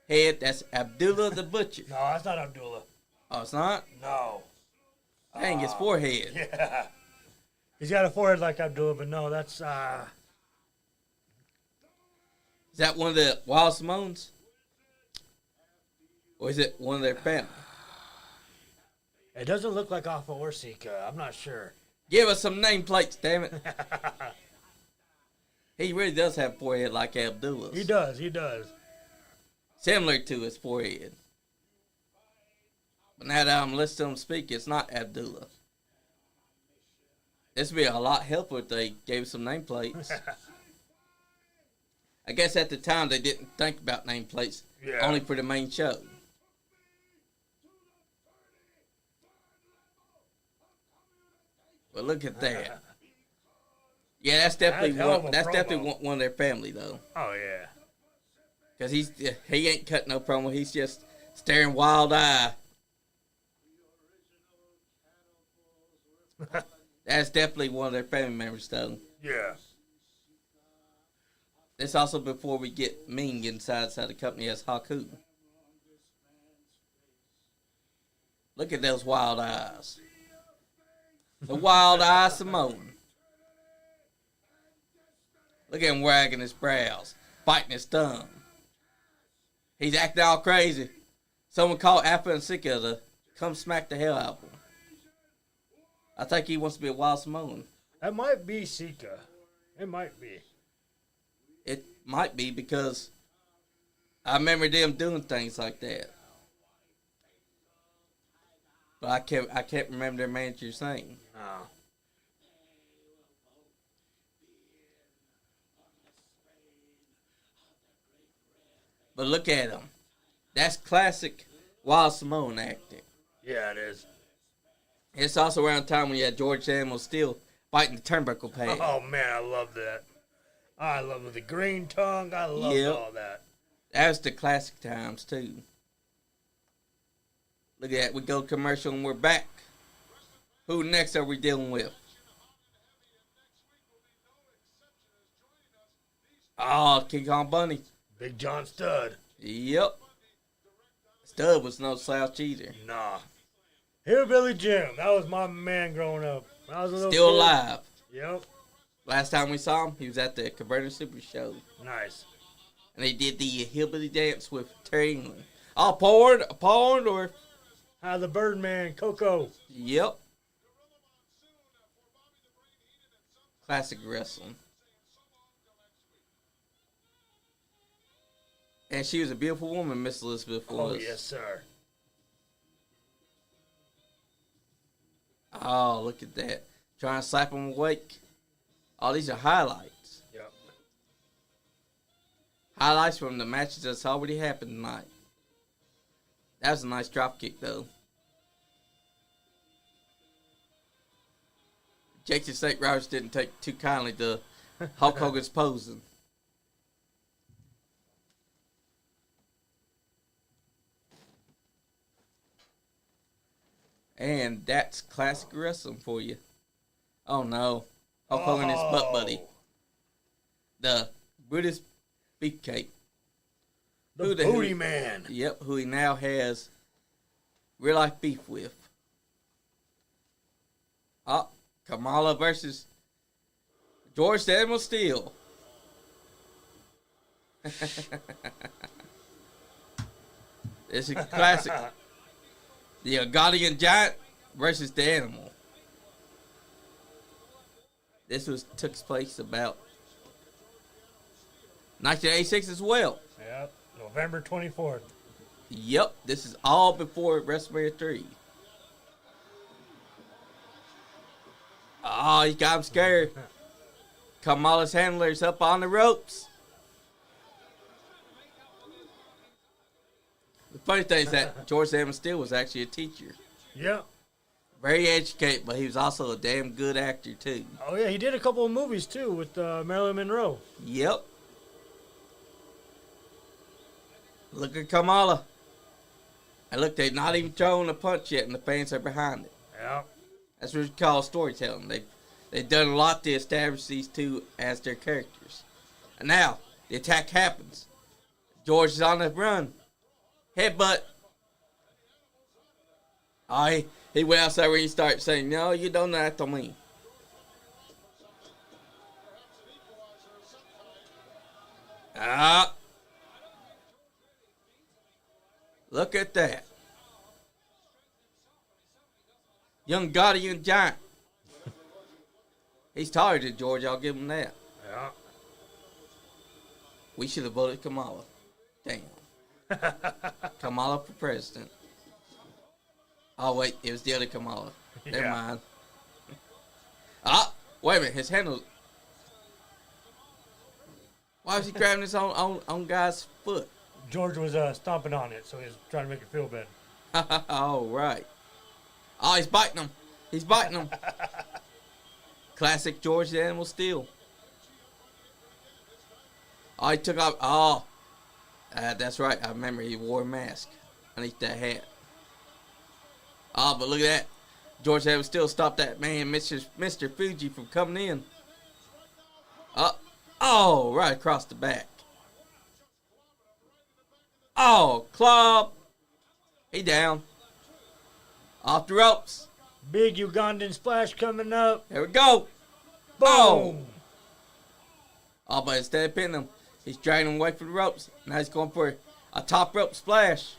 S1: head. That's Abdullah the Butcher.
S2: No, that's not Abdullah.
S1: Oh, it's not?
S2: No.
S1: Dang, his forehead.
S2: Yeah. He's got a forehead like Abdullah, but no, that's...
S1: Is that one of the Wild Simones? Or is it one of their family?
S2: It doesn't look like Alpha or Sika. I'm not sure.
S1: Give us some nameplates, damn it. He really does have a forehead like Abdullah's.
S2: He does, he does.
S1: Similar to his forehead. But now that I'm listening to him speak, it's not Abdullah. This would be a lot helpful if they gave some nameplates. I guess at the time they didn't think about nameplates.
S2: Yeah.
S1: Only for the main show. But look at that. Yeah, that's definitely one of their family though.
S2: Oh yeah.
S1: Cause he ain't cutting no promo. He's just staring wild eye. That's definitely one of their family members though.
S2: Yeah.
S1: This also before we get Ming inside the company as Haku. Look at those wild eyes. The wild eye Samoan. Look at him wagging his brows, biting his thumb. He's acting all crazy. Someone called Alpha and Sika to come smack the hell out of him. I think he wants to be a wild Samoan.
S2: That might be Sika. It might be.
S1: It might be because I remember them doing things like that. But I can't remember their manager's name.
S2: No.
S1: But look at him. That's classic Wild Samoan acting.
S2: Yeah, it is.
S1: It's also around the time when you had George Animal Steel fighting the turnbuckle pad.
S2: Oh, man, I love that. I love the green tongue. I love all that.
S1: That was the classic times, too. Look at that. We go commercial and we're back. Who next are we dealing with? Oh, King Kong Bunny.
S2: Big John Studd.
S1: Yep. Studd was no slouch either.
S2: Nah. Hillbilly Jim. That was my man growing up. When I was a little
S1: Still
S2: kid.
S1: alive.
S2: Yep.
S1: Last time we saw him, he was at the Converter Super Show.
S2: Nice.
S1: And they did the hillbilly dance with Terry England. Oh, Porndorf.
S2: The Birdman, Coco.
S1: Yep. Classic wrestling. And she was a beautiful woman, Miss Elizabeth was.
S2: Oh, yes, sir.
S1: Oh, look at that. Trying to slap him awake. Oh, these are highlights.
S2: Yep.
S1: Highlights from the matches that's already happened tonight. That was a nice drop kick, though. Jake the Snake Roberts didn't take too kindly to Hulk Hogan's posing. And that's classic wrestling for you. Oh no. Hulk Hogan is butt buddy. The British Beefcake.
S2: The Booty Man.
S1: Yep, who he now has real life beef with. Oh, Kamala versus George Samuel Steele. This is classic. The Guardian Giant versus the Animal. This took place about 1986 as well.
S2: Yep. November 24th.
S1: Yep, this is all before WrestleMania 3. Oh, he got him scared. Kamala's handler's up on the ropes. The funny thing is that George Samuel Steele was actually a teacher.
S2: Yep.
S1: Very educated, but he was also a damn good actor, too.
S2: Oh, yeah, he did a couple of movies, too, with Marilyn Monroe.
S1: Yep. Look at Kamala. And look, they've not even thrown a punch yet, and the fans are behind it.
S2: Yeah.
S1: That's what you call storytelling. They've done a lot to establish these two as their characters. And now, the attack happens. George is on the run. Headbutt. Oh, he went outside where he started saying, no, you don't know that to me. Ah. Look at that. Young Guardian Giant. He's taller than George, I'll give him that.
S2: Yeah.
S1: We should have voted Kamala. Damn. Kamala for president. Oh, wait, it was the other Kamala. Never mind. Ah, wait a minute, his handle. Why was he grabbing his own guy's foot?
S2: George was stomping on it, so he was trying to make it feel better.
S1: Oh, right. Oh, he's biting him. He's biting him. Classic George the Animal Steel. Oh, he took off. Oh, that's right. I remember he wore a mask underneath that hat. Oh, but look at that. George the Animal Steel stopped that man, Mr. Fuji, from coming in. Oh, right across the back. Oh, club. He down. Off the ropes.
S2: Big Ugandan splash coming up.
S1: There we go.
S2: Boom.
S1: Oh, but instead of pinning him, he's dragging him away from the ropes. Now he's going for a top rope splash.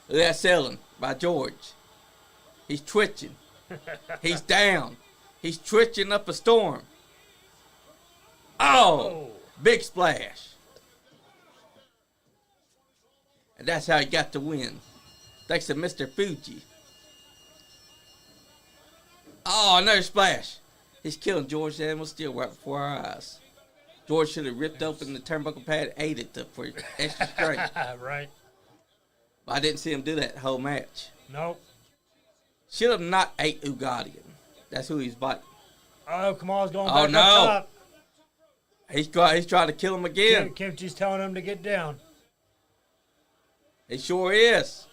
S1: Look at that selling by George. He's twitching. He's down. He's twitching up a storm. Oh, big splash. And that's how he got the win. Thanks to Mr. Fuji. Oh, another splash. He's killing George the Animal Steel right before our eyes. George should have ripped open the turnbuckle pad, ate it for extra strength.
S2: Right.
S1: But I didn't see him do that whole match.
S2: Nope.
S1: Should have not ate Ugadian. That's who he's biting.
S2: Oh, Kamal's going back
S1: no.
S2: up top.
S1: He's trying to kill him again.
S2: Kimchi's telling him to get down.
S1: He sure is.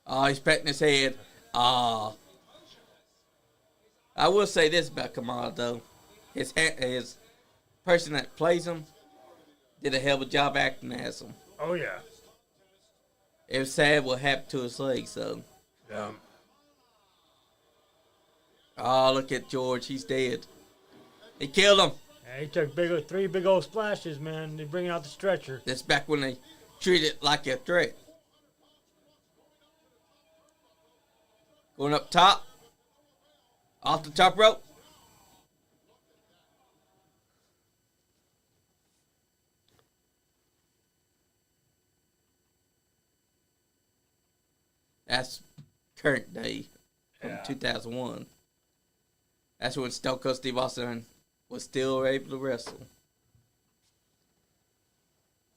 S1: Oh, he's patting his head. I will say this about Kamal, though. His person that plays him did a hell of a job acting as him.
S2: Oh, yeah.
S1: It was sad what happened to his legs, though.
S2: Yeah.
S1: Oh, look at George. He's dead. He killed him.
S2: Yeah, he took three big old splashes, man. They bring out the stretcher.
S1: That's back when they treated it like a threat. Going up top. Off the top rope. That's current day from 2001. That's when Stone Cold Steve Austin was still able to wrestle.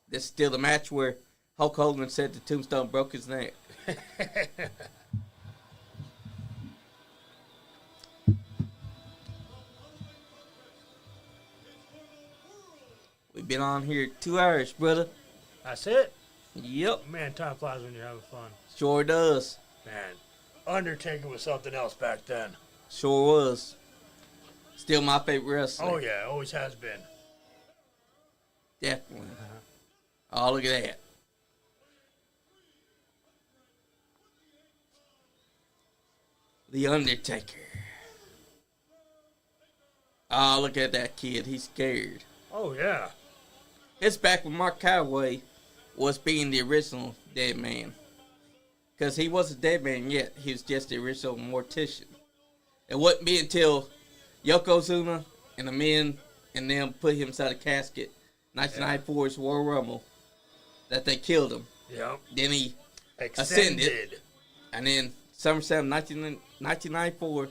S1: This is still the match where Hulk Hogan said the tombstone broke his neck. We've been on here 2 hours, brother.
S2: That's it?
S1: Yep.
S2: Man, time flies when you're having fun.
S1: Sure does.
S2: Man, Undertaker was something else back then.
S1: Sure was. Still my favorite wrestler.
S2: Oh, yeah, always has been.
S1: Definitely. Oh, look at that. The Undertaker. Oh, look at that kid. He's scared.
S2: Oh, yeah.
S1: It's back when Mark Calloway was being the original Dead Man. Because he wasn't Dead Man yet. He was just the original Mortician. It wouldn't be until Yokozuna and the men and them put him inside a casket. 1994's Royal Rumble. That they killed him.
S2: Yep.
S1: Then he ascended. And then SummerSlam 1994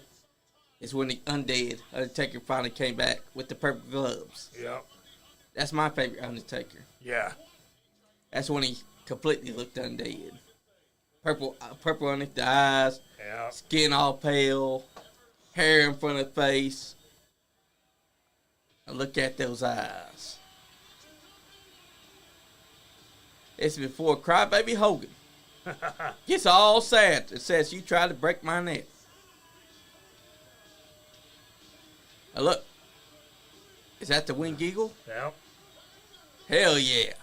S1: is when the Undead Undertaker finally came back with the purple gloves.
S2: Yep.
S1: That's my favorite Undertaker.
S2: Yeah.
S1: That's when he completely looked undead. Purple underneath the eyes.
S2: Yeah.
S1: Skin all pale. Hair in front of the face. And look at those eyes. It's before Crybaby Hogan gets all sad and says, "You tried to break my neck." Now look. Is that the Winged Eagle?
S2: Yep.
S1: Hell yeah.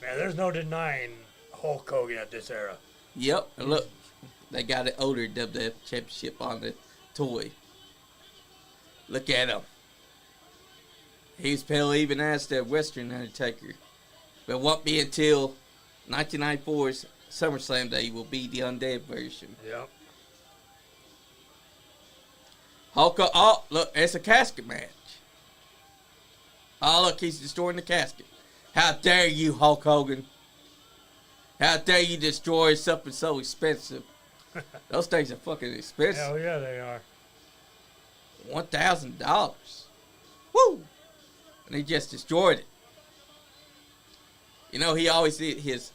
S2: Man, there's no denying Hulk Hogan at this era.
S1: Yep. And look, they got an older WWF Championship on the toy. Look at him. He's pale even as the Western Undertaker. But it won't be until 1994's SummerSlam that he will be the undead version.
S2: Yep.
S1: Hulk, oh, look, it's a casket match. Oh, look, he's destroying the casket. How dare you, Hulk Hogan? How dare you destroy something so expensive? Those things are fucking expensive.
S2: Hell yeah, they are.
S1: $1,000. Woo! And he just destroyed it. You know, he always did his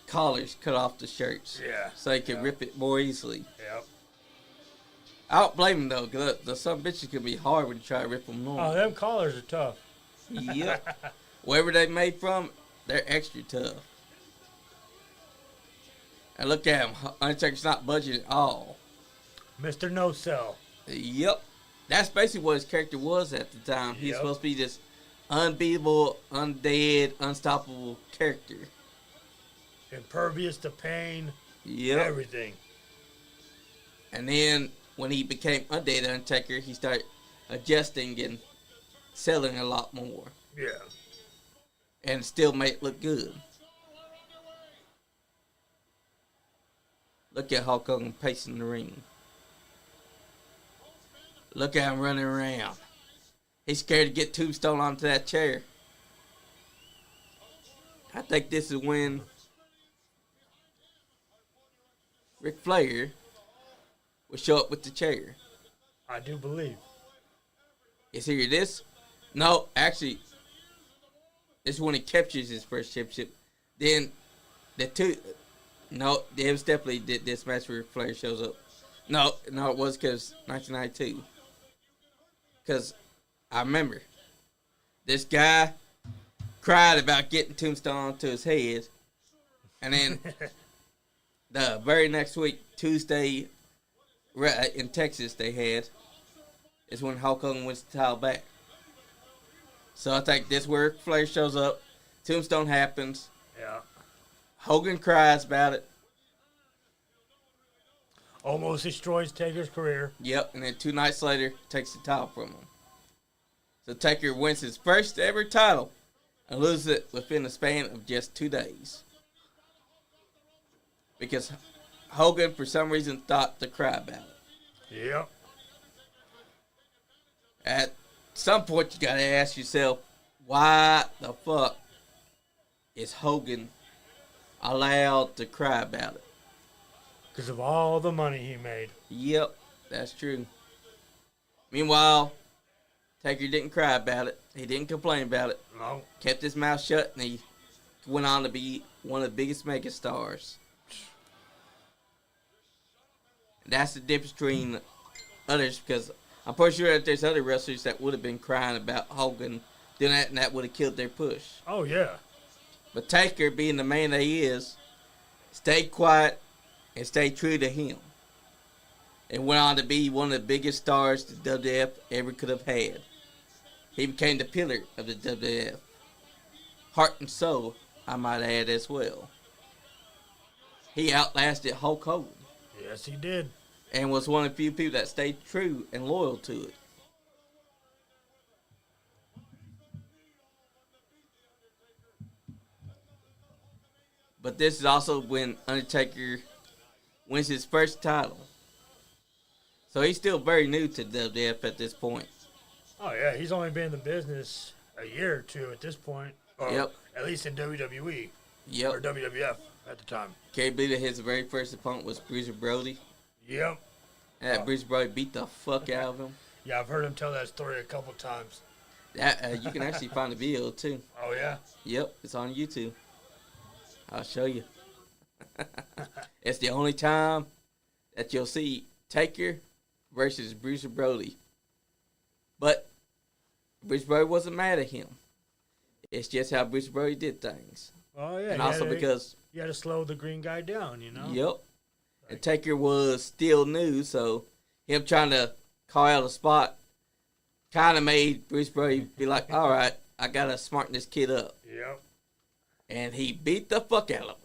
S1: collars cut off the shirts.
S2: Yeah.
S1: So he could rip it more easily.
S2: Yep.
S1: I don't blame him, though, because the some bitches can be hard when you try to rip them
S2: Oh,
S1: on.
S2: them collars are tough.
S1: Yep. Wherever they made from, they're extra tough. And look at him. Undertaker's not budging at all.
S2: Mr. No Cell.
S1: Yep. That's basically what his character was at the time. He's supposed to be this unbeatable, undead, unstoppable character.
S2: Impervious to pain.
S1: Yep.
S2: Everything.
S1: And then when he became Undead Undertaker, he started adjusting and selling a lot more.
S2: Yeah.
S1: And still made it look good. Look at Hulk Hogan pacing the ring. Look at him running around. He's scared to get Tombstone onto that chair. I think this is when Ric Flair will show up with the chair.
S2: I do believe.
S1: It's either this. No, actually, this is when he captures his first championship. Then the two. No, it was definitely this match where Flair shows up. No, it was because 1992. Because I remember this guy cried about getting Tombstone onto his head. And then the very next week, Tuesday, in Texas, they had, is when Hulk Hogan wins the title back. So I think this is where Flair shows up. Tombstone happens.
S2: Yeah.
S1: Hogan cries about it.
S2: Almost destroys Taker's career.
S1: Yep, and then 2 nights later, takes the title from him. So Taker wins his first ever title and loses it within a span of just 2 days. Because Hogan, for some reason, thought to cry about it.
S2: Yep.
S1: At some point, you gotta ask yourself, why the fuck is Hogan allowed to cry about it?
S2: Because of all the money he made.
S1: Yep, that's true. Meanwhile, Taker didn't cry about it. He didn't complain about it.
S2: No.
S1: Kept his mouth shut, and he went on to be one of the biggest megastars. That's the difference between others, because I'm pretty sure that there's other wrestlers that would have been crying about Hogan doing that, and that would have killed their push.
S2: Oh, yeah.
S1: But Taker, being the man that he is, stayed quiet and stayed true to him. And went on to be one of the biggest stars the WWF ever could have had. He became the pillar of the WWF. Heart and soul, I might add as well. He outlasted Hulk Hogan.
S2: Yes, he did.
S1: And was one of the few people that stayed true and loyal to it. But this is also when Undertaker wins his first title. So he's still very new to WWF at this point.
S2: Oh, yeah. He's only been in the business a year or two at this point. Or
S1: Yep.
S2: At least in WWE.
S1: Yep.
S2: Or WWF at the time.
S1: Can you believe that his very first opponent was Bruiser Brody?
S2: Yep.
S1: And Bruiser Brody beat the fuck out of him.
S2: Yeah, I've heard him tell that story a couple times.
S1: That you can actually find the video too.
S2: Oh, yeah?
S1: Yep, it's on YouTube. I'll show you. It's the only time that you'll see Taker versus Bruiser Brody. But Bruiser Brody wasn't mad at him. It's just how Bruiser Brody did things.
S2: Oh, yeah.
S1: And also because...
S2: You had to slow the green guy down, you know?
S1: Yep. And Taker was still new, so him trying to call out a spot kind of made Bruce Brody be like, all right, I got to smarten this kid up.
S2: Yep.
S1: And he beat the fuck out of him.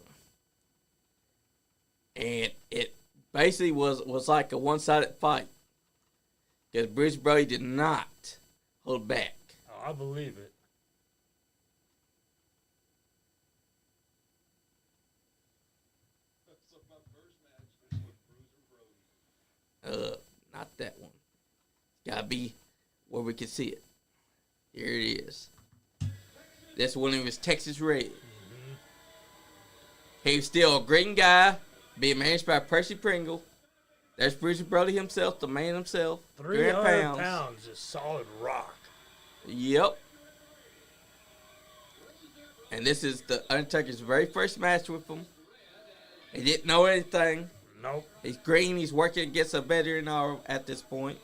S1: And it basically was like a one-sided fight. Because Bruce Brody did not hold back.
S2: Oh, I believe it.
S1: Not that one. It's gotta be where we can see it. Here it is. This one was Texas Red. Mm-hmm. He was still a green guy, being managed by Percy Pringle. There's Bruiser Brody himself, the man himself.
S2: 300 pounds is solid rock.
S1: Yep. And this is the Undertaker's very first match with him. He didn't know anything.
S2: Nope.
S1: He's green. He's working against a veteran at this point.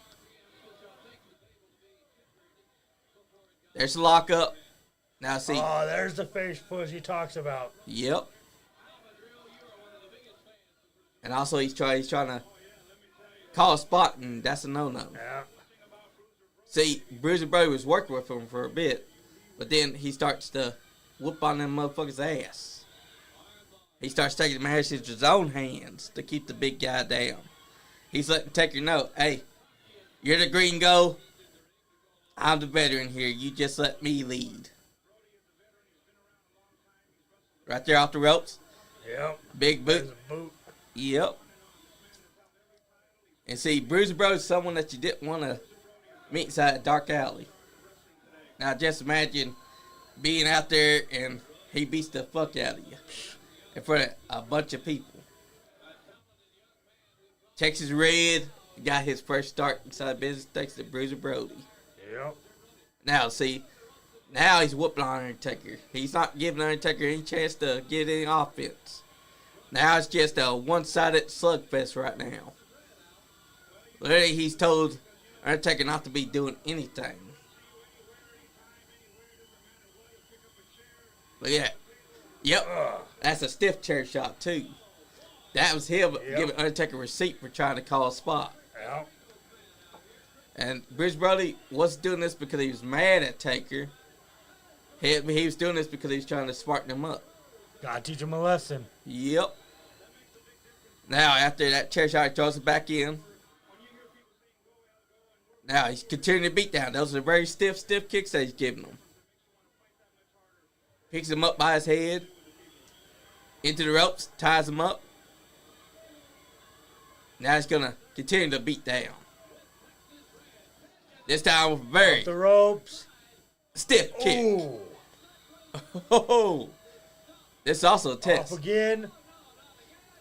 S1: There's the lockup. Now see.
S2: Oh, there's the face push he talks about.
S1: Yep. And also he's trying to call a spot, and that's a no-no.
S2: Yeah.
S1: See, Bruiser Brody was working with him for a bit, but then he starts to whoop on them motherfuckers' ass. He starts taking the match into his own hands to keep the big guy down. He's letting Taker know, hey, you're the green go. I'm the veteran here. You just let me lead. Right there off the ropes.
S2: Yep.
S1: Big boot.
S2: There's a boot.
S1: Yep. And see, Bruiser Brody's someone that you didn't want to meet inside a dark alley. Now just imagine being out there and he beats the fuck out of you in front of a bunch of people. Texas Red got his first start inside business thanks to Bruiser Brody.
S2: Yep.
S1: Now, see, now he's whooping on Undertaker. He's not giving Undertaker any chance to get any offense. Now it's just a one-sided slugfest right now. Literally, he's told Undertaker not to be doing anything. Look at that. Yep. That's a stiff chair shot, too. That was him giving Undertaker a receipt for trying to call a spot.
S2: Yep.
S1: And Bruce Brody wasn't doing this because he was mad at Taker. He was doing this because he was trying to smarten him up.
S2: Gotta teach him a lesson.
S1: Yep. Now, after that chair shot, he throws it back in. Now, he's continuing to beat down. Those are very stiff kicks that he's giving him. Picks him up by his head. Into the ropes. Ties him up. Now he's going to continue to beat down. This time with a very
S2: off the ropes.
S1: Stiff kick.
S2: Ooh.
S1: Oh. This is also a test.
S2: Off again.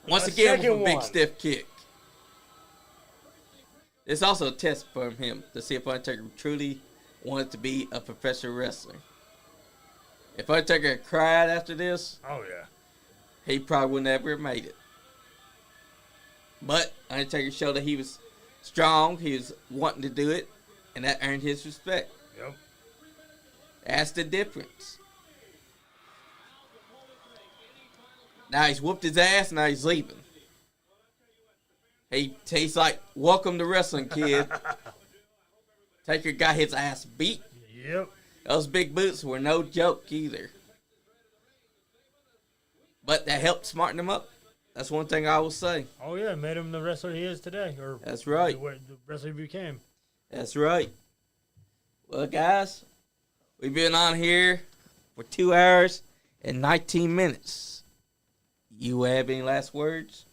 S1: Once
S2: A
S1: again with a
S2: second
S1: big
S2: one.
S1: stiff kick. It's also a test for him to see if Undertaker truly wanted to be a professional wrestler. If Undertaker had cried after this,
S2: Oh, yeah.
S1: he probably would never have made it. But Undertaker showed that he was strong, he was wanting to do it, and that earned his respect.
S2: Yep.
S1: That's the difference. Now he's whooped his ass, now he's leaving. He's like, welcome to wrestling, kid. Taker got his ass beat.
S2: Yep.
S1: Those big boots were no joke either. But that helped smarten him up. That's one thing I will say.
S2: Oh, yeah. Made him the wrestler he is today. Or
S1: That's right.
S2: The wrestler he became.
S1: That's right. Well, guys, we've been on here for 2 hours and 19 minutes. You have any last words?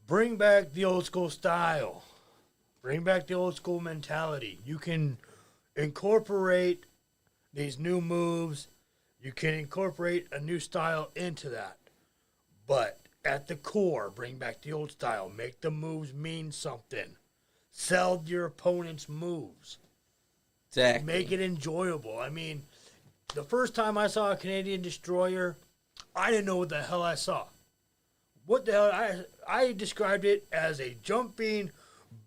S2: Bring back the old school style. Bring back the old school mentality. You can incorporate these new moves. You can incorporate a new style into that. But at the core, bring back the old style. Make the moves mean something. Sell your opponent's moves.
S1: Exactly.
S2: Make it enjoyable. I mean, the first time I saw a Canadian Destroyer, I didn't know what the hell I saw. What the hell? I described it as a jumping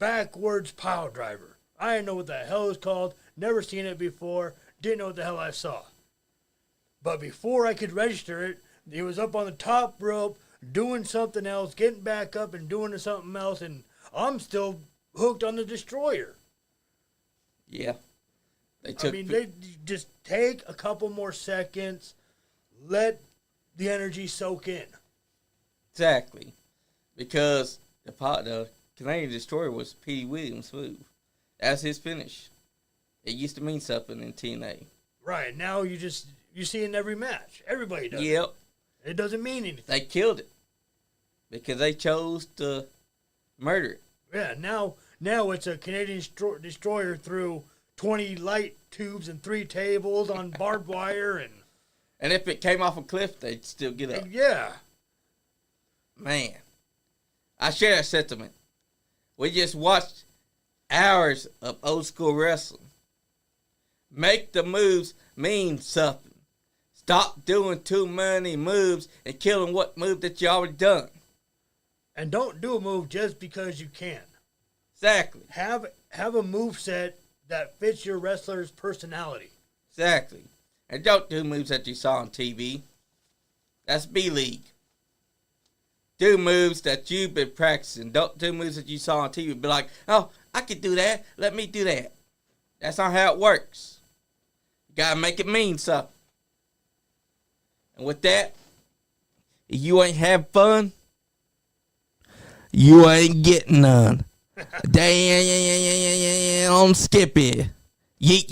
S2: backwards pile driver. I didn't know what the hell it was called. Never seen it before. Didn't know what the hell I saw. But before I could register it, he was up on the top rope doing something else, getting back up and doing something else, and I'm still hooked on the Destroyer.
S1: Yeah.
S2: They just take a couple more seconds, let the energy soak in.
S1: Exactly. Because the Canadian Destroyer was P. Williams' move. That's his finish. It used to mean something in TNA.
S2: Right. Now you see it in every match. Everybody does.
S1: Yep.
S2: It doesn't mean anything.
S1: They killed it. Because they chose to murder it.
S2: Yeah, now it's a Canadian Destroyer through 20 light tubes and 3 tables on barbed wire.
S1: And if it came off a cliff, they'd still get up.
S2: Yeah.
S1: Man, I share that sentiment. We just watched hours of old school wrestling. Make the moves mean something. Stop doing too many moves and killing what move that you already done.
S2: And don't do a move just because you can.
S1: Exactly.
S2: Have a move set that fits your wrestler's personality.
S1: Exactly. And don't do moves that you saw on TV. That's B-League. Do moves that you've been practicing. Don't do moves that you saw on TV. Be like, oh, I could do that. Let me do that. That's not how it works. You gotta make it mean something. And with that, if you ain't have fun, you ain't getting none. Damn, Skippy. Yeet.